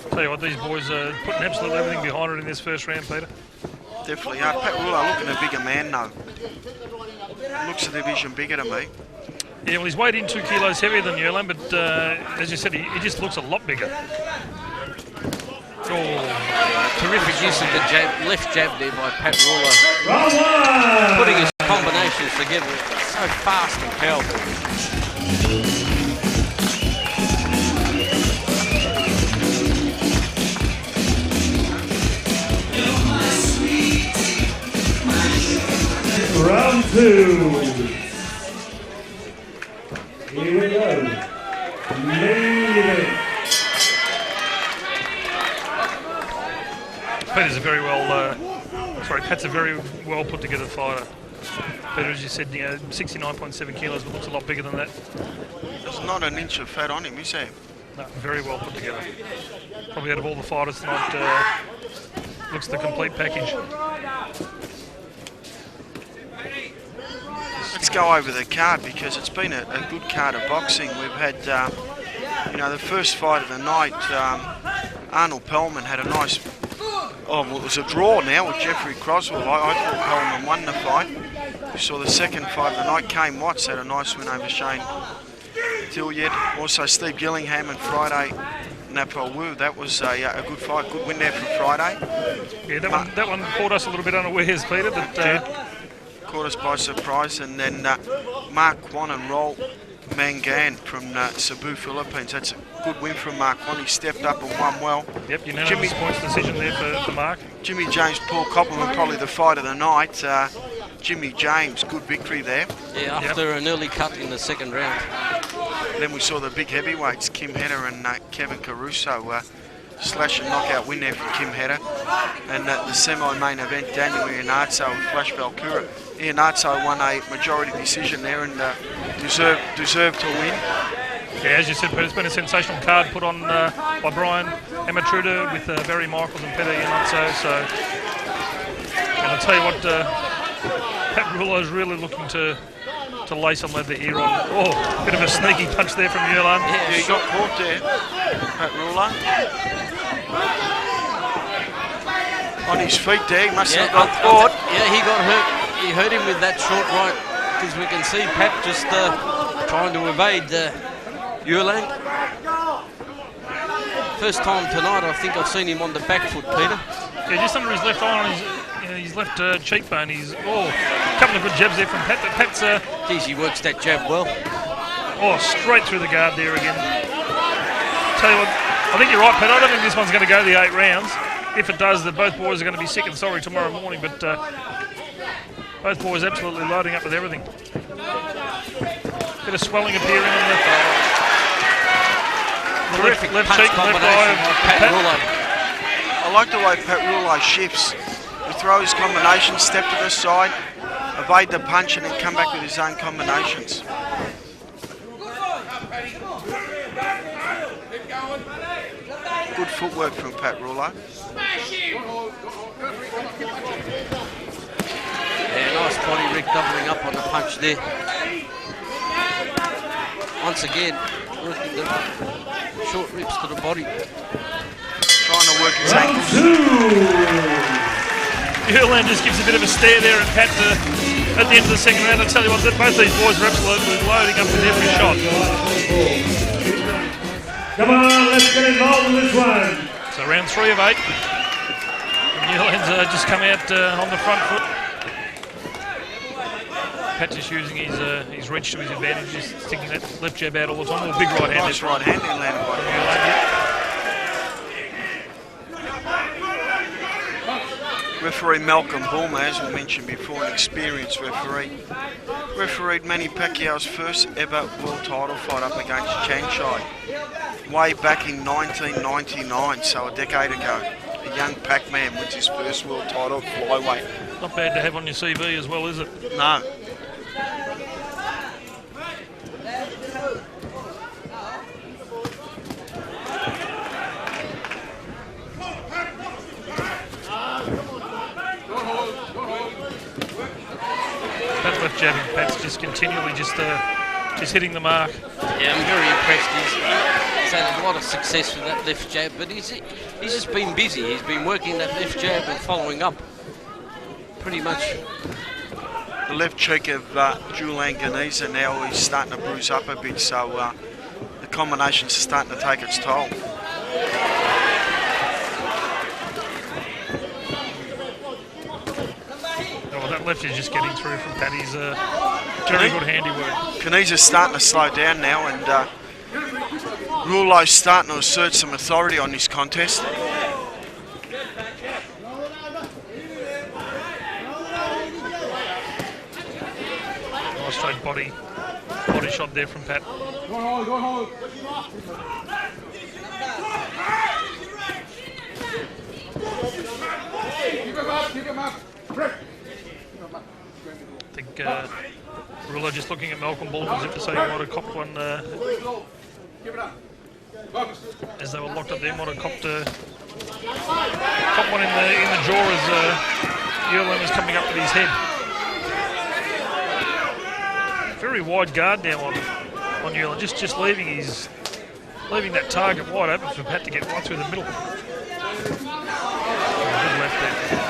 Tell you what, these boys are putting absolutely everything behind it in this first round, Peter. Definitely are. Pat Rulo looking a bigger man though. Looks a division bigger to me. Yeah, well, he's weighed in 2 kilos heavier than Yerlan, but as you said, he just looks a lot bigger. Oh, terrific use of the jab, left jab there by Pat Rulo. Putting his combinations together, so fast and powerful. Round 2. Here we go. Main event. Pat's a very well put together fighter. Peter, as you said, 69.7 kilos, but looks a lot bigger than that. There's not an inch of fat on him, is there? No, very well put together. Probably out of all the fighters tonight, looks the complete package. Let's go over the card because it's been a good card of boxing. We've had, the first fight of the night. Arnold Pellman had a nice. Oh, well, it was a draw now with Jeffrey Croswell. I thought Pellman won the fight. We saw the second fight of the night. Kane Watts had a nice win over Shane Tilliard. Also, Steve Gillingham and Friday Napol Wu. That was a good fight. Good win there from Friday. Yeah, that one caught us a little bit unawares, Peter, but. Caught us by surprise, and then Mark Kwan and Roll Mangan from Cebu, Philippines. That's a good win from Mark One. He stepped up and won well. Yep, unanimous points decision there for Mark. Jimmy James, Paul Koppelman, probably the fight of the night. Jimmy James, good victory there. Yeah, after an early cut in the second round. Then we saw the big heavyweights, Kim Hedder and Kevin Caruso, slash and knockout win there from Kim Hedder. And the semi-main event, Daniel Iannazzo and Flash Valkyra. Iannazzo won a majority decision there and deserved to win. Yeah, as you said, it's been a sensational card put on by Brian Ematruda with Barry Michaels and Peter Iannazzo. So, and I'll tell you what, Pat Rouleau is really looking to lay some leather here on. Oh, bit of a sneaky punch there from Yulan. Yeah, he got caught there, Pat Rouleau. On his feet there, he must have got caught. Yeah, he got hurt. He hurt him with that short right, because we can see Pat just trying to evade Yulan. First time tonight, I think I've seen him on the back foot, Peter. Yeah, just under his left eye on his left cheekbone. He's a couple of good jabs there from Pat. But Pat's geez, he works that jab well. Oh, straight through the guard there again. Tell you what, I think you're right, Pat. I don't think this one's going to go the 8 rounds. If it does, both boys are going to be sick and sorry tomorrow morning. But both boys absolutely loading up with everything. Bit of swelling appearing on the left cheek, left eye of Pat Rouleau. I like the way Pat Rouleau shifts. He throws combinations, step to the side, evade the punch, and then come back with his own combinations. Good footwork from Pat Rouleau. Yeah, nice body rig doubling up on the punch there. Once again, working the short rips to the body. Trying to work his ankles. Yulan just gives a bit of a stare there at Pat at the end of the second round. I tell you what, both these boys are absolutely loading up with every shot. Come on, let's get involved in this one. So round 3 of 8. Yulan's just come out on the front foot. Pat just using his reach to his advantage, just sticking that left jab out all the time. Big right hand. Nice right hand in landed by Referee Malcolm Bulmer, as we mentioned before, an experienced referee. Refereed Manny Pacquiao's first ever world title fight up against Changchai way back in 1999, so a decade ago. A young Pac-Man wins his first world title flyweight. Not bad to have on your CV as well, is it? No. That left jabbing, Pat's just continually just hitting the mark. Yeah, I'm very impressed. He's had a lot of success with that left jab, but he's just been busy. He's been working that left jab and following up. Pretty much. The left cheek of Julian Ganiza now is starting to bruise up a bit, so the combinations are starting to take its toll. Oh, that left is just getting through from Paddy's very good handiwork. Ganiza's starting to slow down now, and Rouleau's starting to assert some authority on this contest. Nice straight body shot there from Pat. Go hold. Keep him up. I think Rouleau just looking at Malcolm Bulmer as if to say he might have copped one as they were locked up there. Might have copped one in the jaw as Yulan was coming up with his head. Very wide guard now on Yulan, just leaving that target wide open for Pat to get right through the middle. Good left there.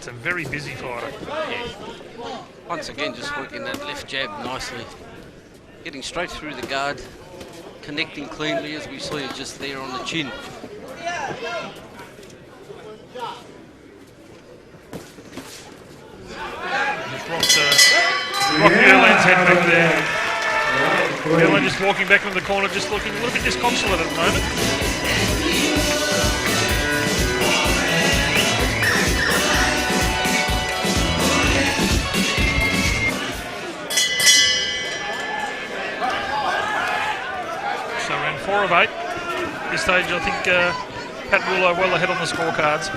It's a very busy fighter. Yeah. Once again, just working that left jab nicely. Getting straight through the guard, connecting cleanly as we saw it just there on the chin. Just rocked Erland's head back there. Erland just walking back into the corner, just looking a little bit disconsolate at the moment. So round 4 of 8. At this stage, I think Pat Rouleau well ahead on the scorecards.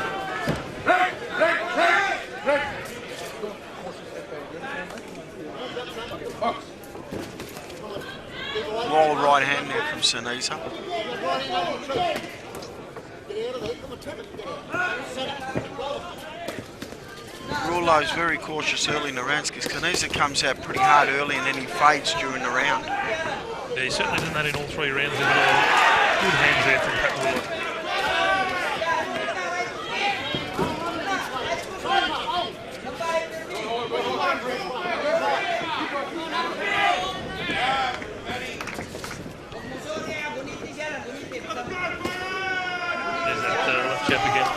Roll right hand there from Sinisa. Rouleau's very cautious early in the rounds because Sinisa comes out pretty hard early and then he fades during the round. Yeah, he certainly did that in all 3 rounds. Good hands there from Pat Rouleau. There's that left jab again.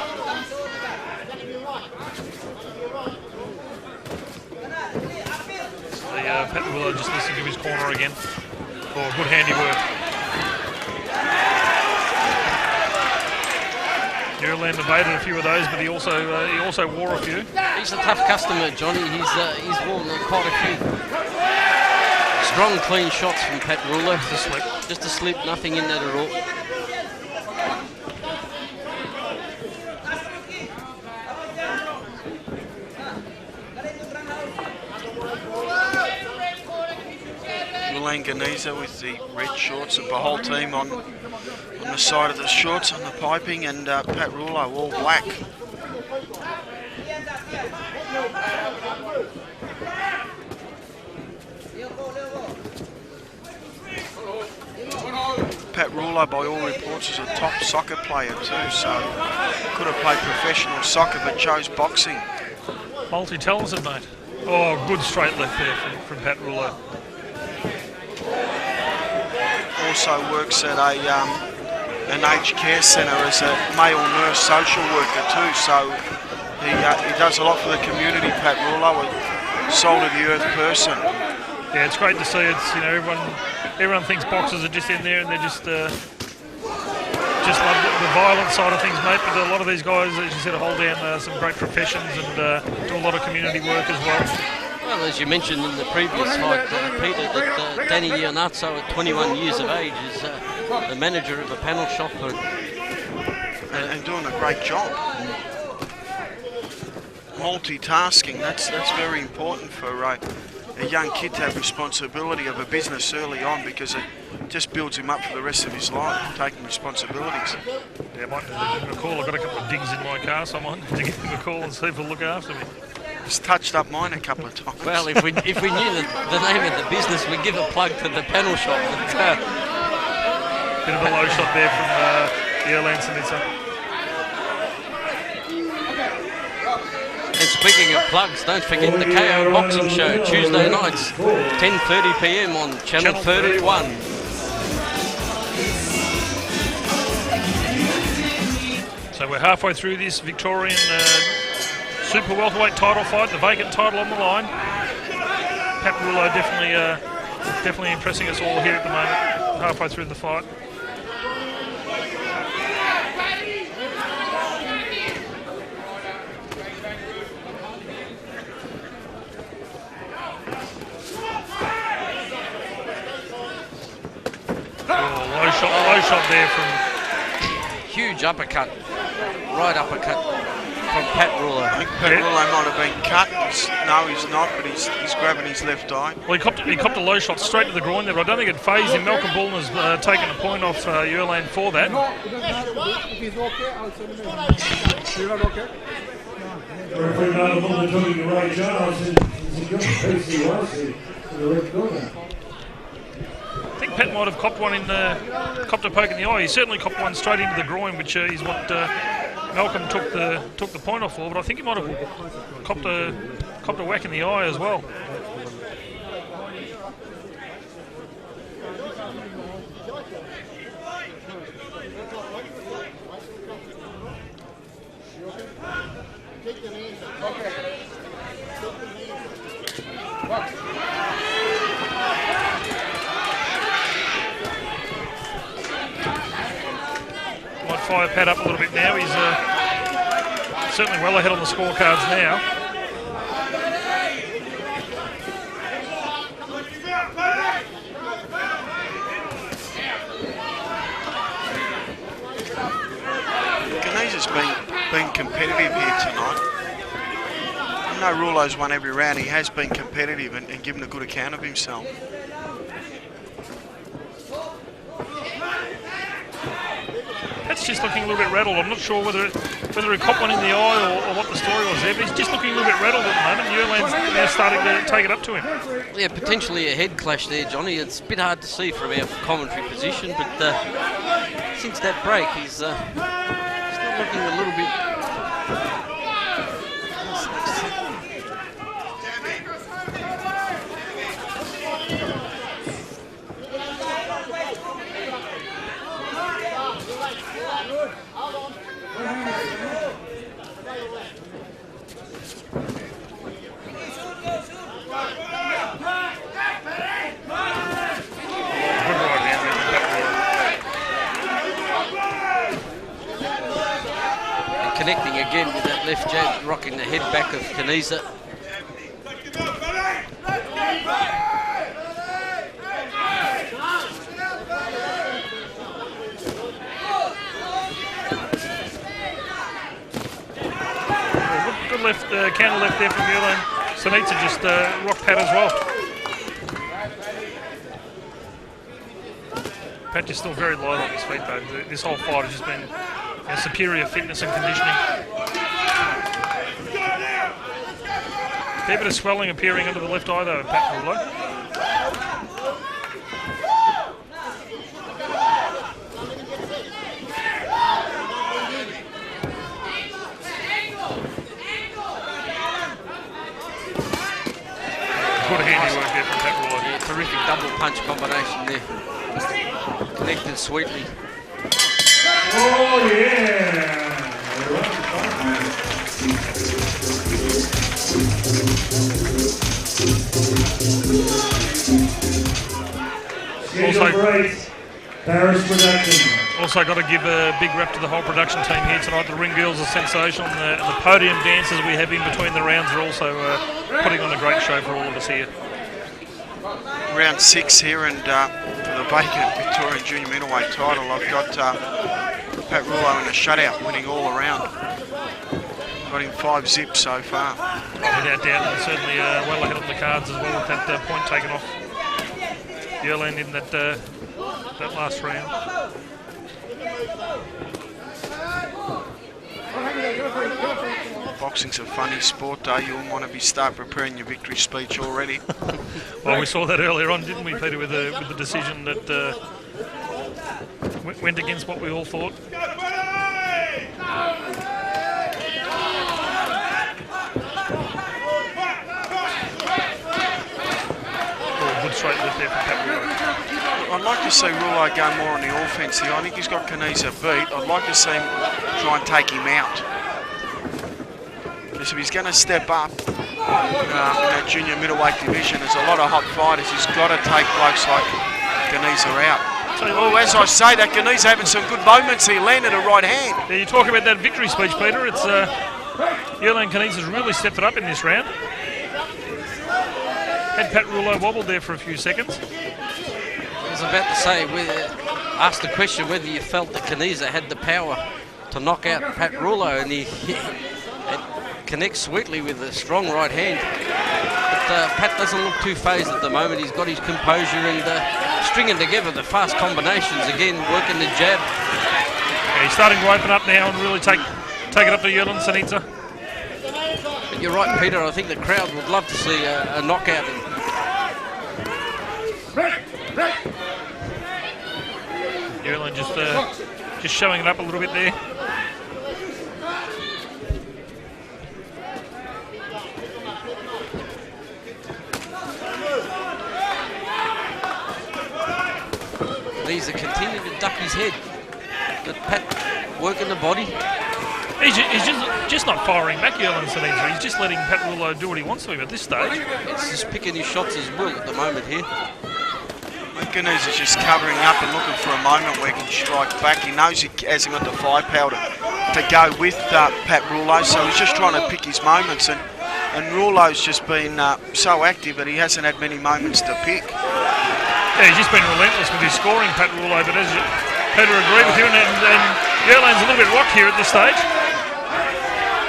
So Pat Rouleau just listening to his corner again for good handiwork. Erland evaded a few of those, but he also wore a few. He's a tough customer, Johnny. He's worn quite a few. Strong, clean shots from Pat Rouleau. Just a slip, nothing in that at all. Langaniza with the red shorts, and the whole team on the side of the shorts on the piping, and Pat Rouleau all black. Pat Rouleau, by all reports, is a top soccer player too, so could have played professional soccer but chose boxing. Multi-talented, mate. Oh, good straight left there from Pat Rouleau. Also works at an aged care centre as a male nurse social worker too, so he does a lot for the community. Pat Rouleau, a salt-of-the-earth person. Yeah, it's great to see. It's, you know, everyone thinks boxers are just in there and they're just love the violent side of things, mate. But a lot of these guys, as you said, hold down some great professions and do a lot of community work as well. Well, as you mentioned in the previous fight, Peter, that Danny Iannazzo at 21 years of age is the manager of a panel shop and doing a great job. Multitasking, that's very important for a young kid to have responsibility of a business early on, because it just builds him up for the rest of his life, taking responsibilities. Yeah, I might give him a call. I've got a couple of dings in my car, so I might need to give him a call and see if he'll look after me. He's touched up mine a couple of times. Well, if we knew the name of the business, we'd give a plug to the panel shop. But, bit of a low shot there from Erland Sinisa. And speaking of plugs, don't forget the KO Boxing Show, Tuesday nights, 10:30 p.m. on Channel 31. So we're halfway through this Victorian super welterweight title fight, the vacant title on the line. Pat Rouleau definitely impressing us all here at the moment, halfway through the fight. Oh, low shot there from... Huge uppercut, right uppercut from Pat Rouleau. I think Pat Rouleau might have been cut. No, he's not, but he's grabbing his left eye. Well, he copped a low shot straight to the groin there, but I don't think it phased him. Malcolm Bullen has taken a point off Erland for that. Referee Malcolm Bullen talking to Ray Giles, and he's got PCYC to the left corner. I think Pat might have copped a poke in the eye. He certainly copped one straight into the groin, which is what Malcolm took the point off for, but I think he might have copped a whack in the eye as well. Might fire Pat up a little bit now. He's certainly well ahead on the scorecards now. Ganeza's been competitive here tonight. I know Rulo's won every round. He has been competitive and given a good account of himself. Pat's just looking a little bit rattled. I'm not sure whether he copped one in the eye or what the story was there, but he's just looking a little bit rattled at the moment. Uerland's now starting to take it up to him. Yeah, potentially a head clash there, Johnny. It's a bit hard to see from our commentary position, but since that break, he's still looking a little bit... Connecting again with that left jab, rocking the head back of Caneza. Good left, counter left there from Uerland. Sinisa just rocked Pat as well. Pat is still very light on his feet though. This whole fight has just been superior fitness and conditioning. Fair bit of swelling appearing under the left eye though, Pat Rulo. Good handy work there from Pat Rulo. Yeah, terrific double punch combination there. Connected sweetly. Oh yeah! Also got to give a big rep to the whole production team here tonight. The ring girls are sensational, and the podium dances we have in between the rounds are also putting on a great show for all of us here. Round 6 here, and for the vacant Victorian Junior Middleweight title, I've got Pat Rulo in a shutout, winning all around. Got him 5 zips so far. Oh, without doubt, and certainly well ahead on the cards as well with that point taken off Uerland in that last round. Boxing's a funny sport, though. You'll want to start preparing your victory speech already. Well, we saw that earlier on, didn't we, Peter, with the decision that went against what we all thought. Good straight left there from Pat Rulo. I'd like to see Rulo go more on the offense here. I think he's got Caneza beat. I'd like to see him try and take him out. Because if he's going to step up in that junior middleweight division, there's a lot of hot fighters. He's got to take blokes like Caneza out. Oh, as I say, that Caneza having some good moments here, landed a right hand. Yeah, you talk about that victory speech, Peter. It's Uerland Caneza's really stepped it up in this round. Had Pat Rulo wobbled there for a few seconds. I was about to say, asked the question whether you felt that Caneza had the power to knock out Pat Rulo, and he connects sweetly with a strong right hand. But Pat doesn't look too phased at the moment. He's got his composure and stringing together the fast combinations again, working the jab. Yeah, he's starting to open up now and really take it up to Uerland Sinisa. But you're right, Peter. I think the crowd would love to see a knockout. Uerland just showing it up a little bit there. Ganiza continued to duck his head. But Pat working the body. He's just not firing back, Yerlan Sanita. He's just letting Pat Rouleau do what he wants to him at this stage. It's just picking his shots as well at the moment here. Ganiza's just covering up and looking for a moment where he can strike back. He knows he hasn't got the firepower to go with Pat Rouleau, so he's just trying to pick his moments. And Rouleau's just been so active that he hasn't had many moments to pick. Yeah, he's just been relentless with his scoring, Pat Rouleau, but as Peter agreed with you, and Yerlan's a little bit rocked here at this stage.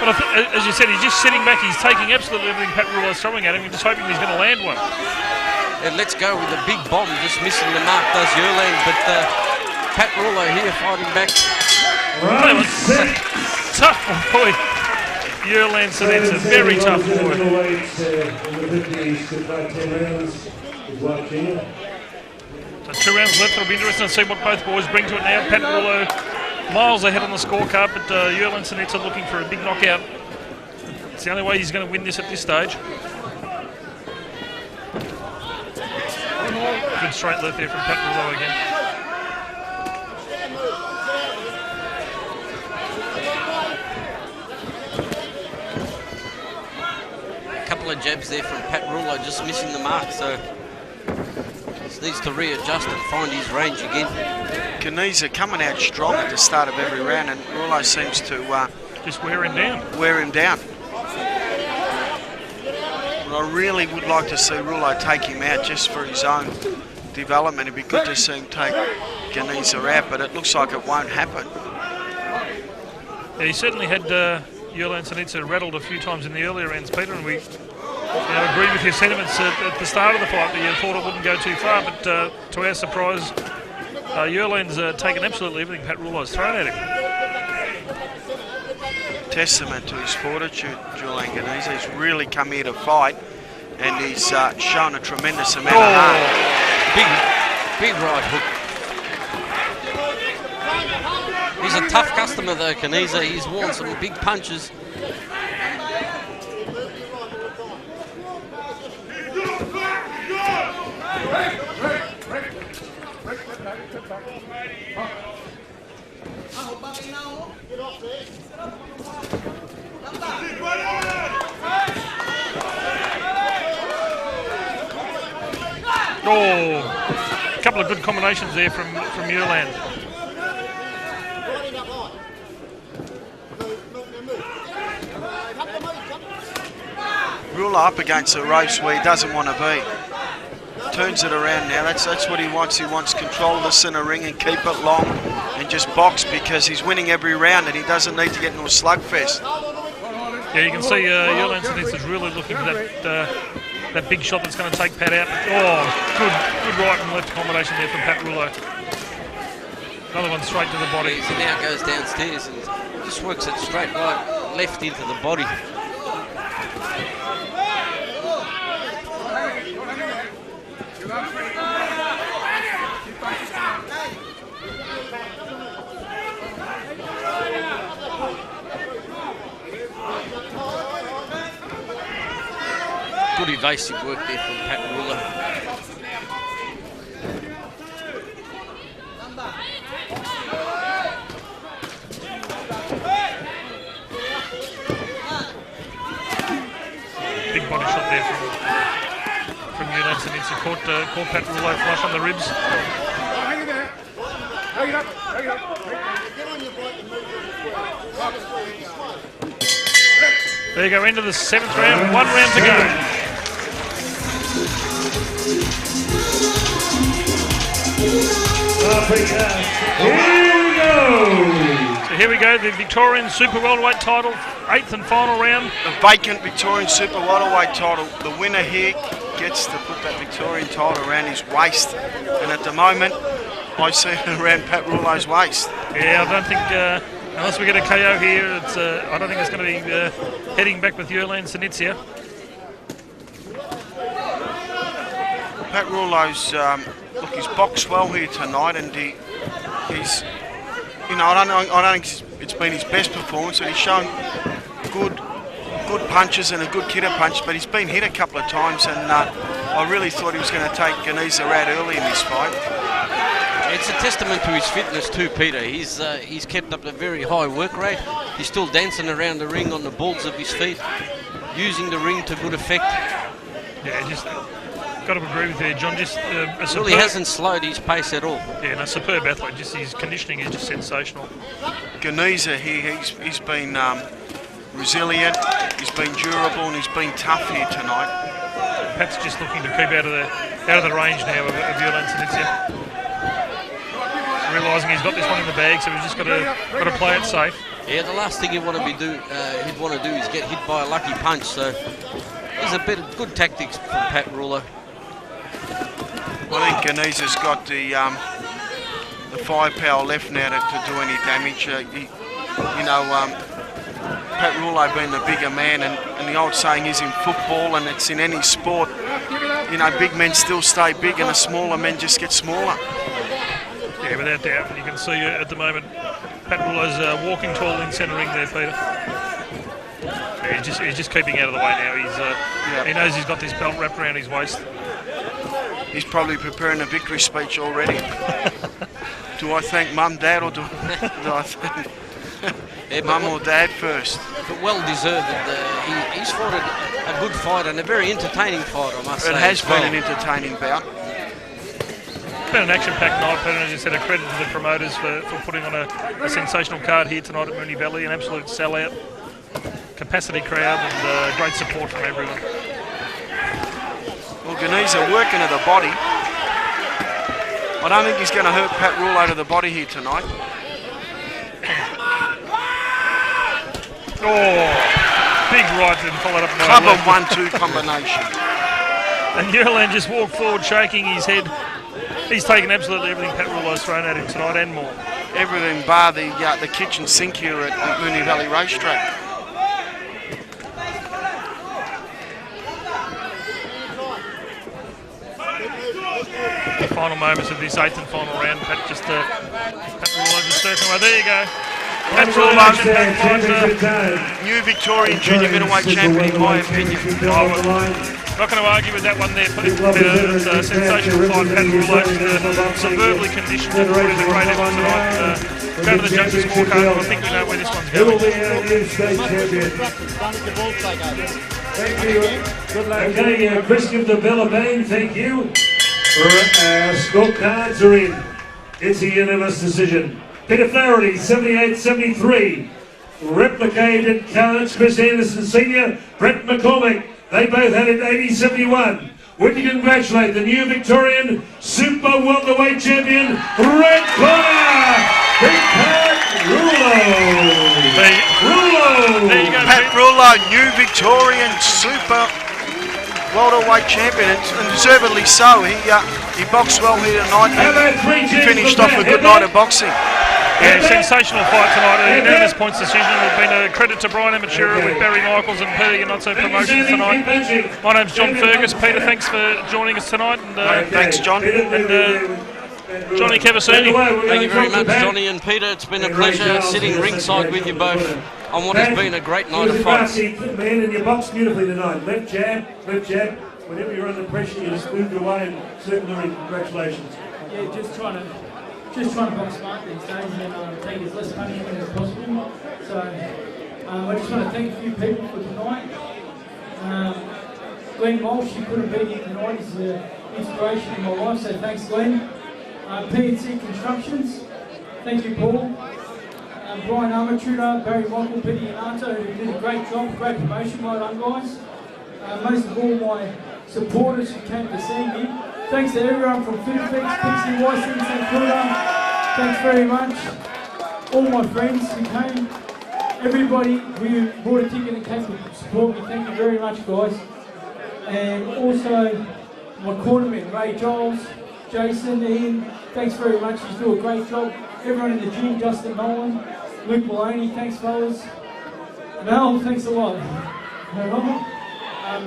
But as you said, he's just sitting back, he's taking absolutely everything Pat Rouleau's throwing at him, and just hoping he's going to land one. And let's go with the big bomb, just missing the mark, does Yerlan, but Pat Rouleau here fighting back. Tough boy. Yerlan Sanita, very tough boy. So 2 rounds left. It'll be interesting to see what both boys bring to it now. Pat Rouleau miles ahead on the scorecard, but Yerlan Sanita looking for a big knockout. It's the only way he's going to win this at this stage. Good straight left there from Pat Rouleau again. Couple of jabs there from Pat Rouleau, just missing the mark, so just needs to readjust and find his range again. Ganiza coming out strong at the start of every round, and Rouleau seems to just wear him down. But I really would like to see Rouleau take him out just for his own development. It'd be good to see him take Ganiza out, but it looks like it won't happen. Yeah, he certainly had Yerlan Sanita rattled a few times in the earlier rounds, Peter, and we agree with your sentiments at the start of the fight that you thought it wouldn't go too far, but to our surprise, Yerlan's taken absolutely everything Pat Rouleau's thrown at him. Testament to his fortitude, Julian Ganiza. He's really come here to fight, and he's shown a tremendous amount of heart. Big right hook. He's a tough customer though, Ganiza. He's worn some big punches. Oh, a couple of good combinations there from Yerlan. Rouleau up against the ropes where he doesn't want to be. Turns it around now. That's what he wants. He wants control of the centre ring and keep it long and just box, because he's winning every round and he doesn't need to get into a slugfest. Yeah, you can see Yerlan Sanita's really looking for that big shot that's going to take Pat out. Oh, good right and left combination there from Pat Rouleau. Another one straight to the body. So now goes downstairs and just works it straight right left into the body. Good evasive work there from Pat Rouleau. Big body shot there from Yerlan Sanita. Caught Pat Rouleau flush on the ribs. Hang it there. Hang it up. Hang it up. There you go, into the 7th round. 1 round to go. Here we go. So here we go, the Victorian Super Welterweight title, 8th and final round. The vacant Victorian Super Welterweight title. The winner here gets to put that Victorian title around his waist. And at the moment, I see it around Pat Rouleau's waist. Yeah, I don't think, unless we get a KO here, I don't think it's going to be heading back with Yerlan Sanita. Pat Rouleau's, look, he's boxed well here tonight, and he's, you know, I don't think it's been his best performance, and he's shown good punches and a good kidder punch, but he's been hit a couple of times, and I really thought he was going to take Ganiza out early in this fight. It's a testament to his fitness too, Peter. He's kept up a very high work rate. He's still dancing around the ring on the balls of his feet, using the ring to good effect. Yeah, just got to agree with you, John. Just well, he hasn't slowed his pace at all. Yeah, no, superb athlete. Just his conditioning is just sensational. Ganiza here, he's been resilient, he's been durable, and he's been tough here tonight. Pat's just looking to keep out of the range now of Yulan Sanitsia. Realising he's got this one in the bag, so he's just got to play it safe. Yeah, the last thing he'd want to do is get hit by a lucky punch. So there's a bit of good tactics from Pat Rulo. I think Ganiza's got the firepower left now to do any damage. Pat Rulo being the bigger man, and the old saying is in football, and it's in any sport, big men still stay big and the smaller men just get smaller. Yeah, without doubt. You can see at the moment Pat Rulo's walking tall in centering there, Peter. Yeah, he's just keeping out of the way now. He knows he's got this belt wrapped around his waist. He's probably preparing a victory speech already. Do I thank Mum, Dad, or do I thank Mum or Dad first? But well deserved. He's fought a good fight and a very entertaining fight, I must say. It has been an entertaining bout. It's been an action-packed night, Peter, and as you said, a credit to the promoters for putting on a sensational card here tonight at Moonee Valley, an absolute sellout, capacity crowd, and great support from everyone. Well, Ganiza working to the body. I don't think he's going to hurt Pat Rulo to the body here tonight. Oh, big right and followed up by Club a left. of 1-2 combination. And Yulan just walked forward, shaking his head. He's taken absolutely everything Pat Rulo's thrown at him tonight and more. Everything bar the kitchen sink here at Moonee Valley Racetrack. The final moments of this 8th and final round, Pat Rulo just circling away. There you go. Pat Rulo, new Victorian junior middleweight champion, in my opinion. Not going to argue with that one there, Peter. It's a sensational fight. Pat Rulo, superbly conditioned and put in a great effort tonight. Go to the judges' scorecard, I think we know where this one's going. Thank you. Good luck. Okay, Christian de Villabane, thank you. Scorecards are in. It's a unanimous decision. Peter Flaherty, 78-73. Replicated cards, Chris Anderson Sr., Brett McCormick. They both had it 80-71. Would you congratulate the new Victorian Super Welterweight Champion, Red Corner, Big Pat Rulo. There you go. Pat Rulo, new Victorian Super Welterweight Champion, and deservedly so. He boxed well here tonight. He finished off a good night of boxing. Yeah, sensational fight tonight. A unanimous points decision. It's been a credit to Brian Amatura with Barry Michaels and Peter Iannozzo Promotions tonight. My name's John Fergus. Peter, thanks for joining us tonight. And, thanks, John. And Johnny Cavassini. Thank you very much, Johnny and Peter. It's been a pleasure sitting ringside with you both on what has been a great night of fights. Man, and you boxed beautifully tonight. Left jab. Whenever you're under pressure, you just moved away and certainly congratulations. Yeah, just trying to box smart these days and take as less punishment as possible. So I just want to thank a few people for tonight. Glenn Walsh, he couldn't be here tonight. He's an inspiration in my life, so thanks, Glenn. PNC Constructions, thank you, Paul. Brian Amatura, Barry Michael, Peter Iannozzo, who did a great job, great promotion, well done, guys. Most of all, my supporters who came to see me. Thanks to everyone from Fairfax, Pixie, Washington, St Kilda. Thanks very much. All my friends who came, everybody who bought a ticket and came to support me, thank you very much, guys. And also my cornermen, Ray Giles, Jason, Ian, thanks very much. You do a great job. Everyone in the gym, Justin Nolan, Luke Maloney, thanks, fellas. Mel, thanks a lot.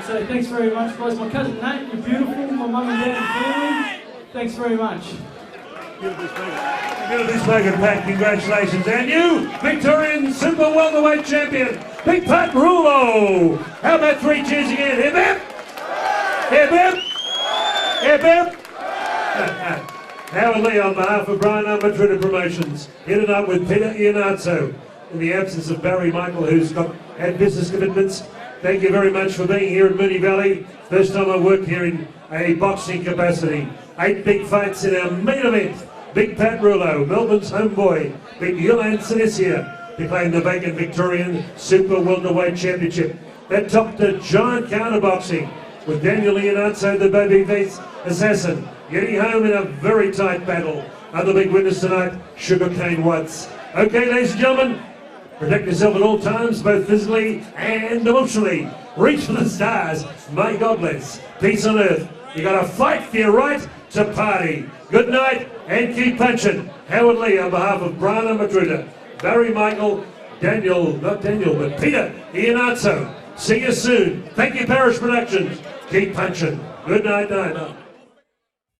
So thanks very much, guys. My cousin Nate, you're beautiful. My mum and dad and family, thanks very much. Beautifully spoken, Pat. Congratulations. And you, Victorian Super Welterweight Champion, Big Pat Rulo. How about 3 cheers again? Hip hip! Hip hip! Hip hip! Howard Lee on behalf of Brian Matruda Promotions. Here tonight with Peter Iannazzo. In the absence of Barry Michael, who's had business commitments. Thank you very much for being here at Moonee Valley. First time I worked here in a boxing capacity. 8 big fights in our main event. Big Pat Rouleau, Melbourne's homeboy. Big Yolan Sinesia to claim the vacant Victorian Super Welterweight Championship. That topped a giant counterboxing with Daniel Iannazzo, the babyface assassin, getting home in a very tight battle. Other big winners tonight, Sugarcane Watts. Okay, ladies and gentlemen, protect yourself at all times, both physically and emotionally. Reach for the stars. May God bless. Peace on earth. You got to fight for your right to party. Good night and keep punching. Howard Lee on behalf of Brian Matruda, Barry Michael, not Daniel, but Peter Iannazzo. See you soon. Thank you, Parish Productions. Keep punching. Good night, night.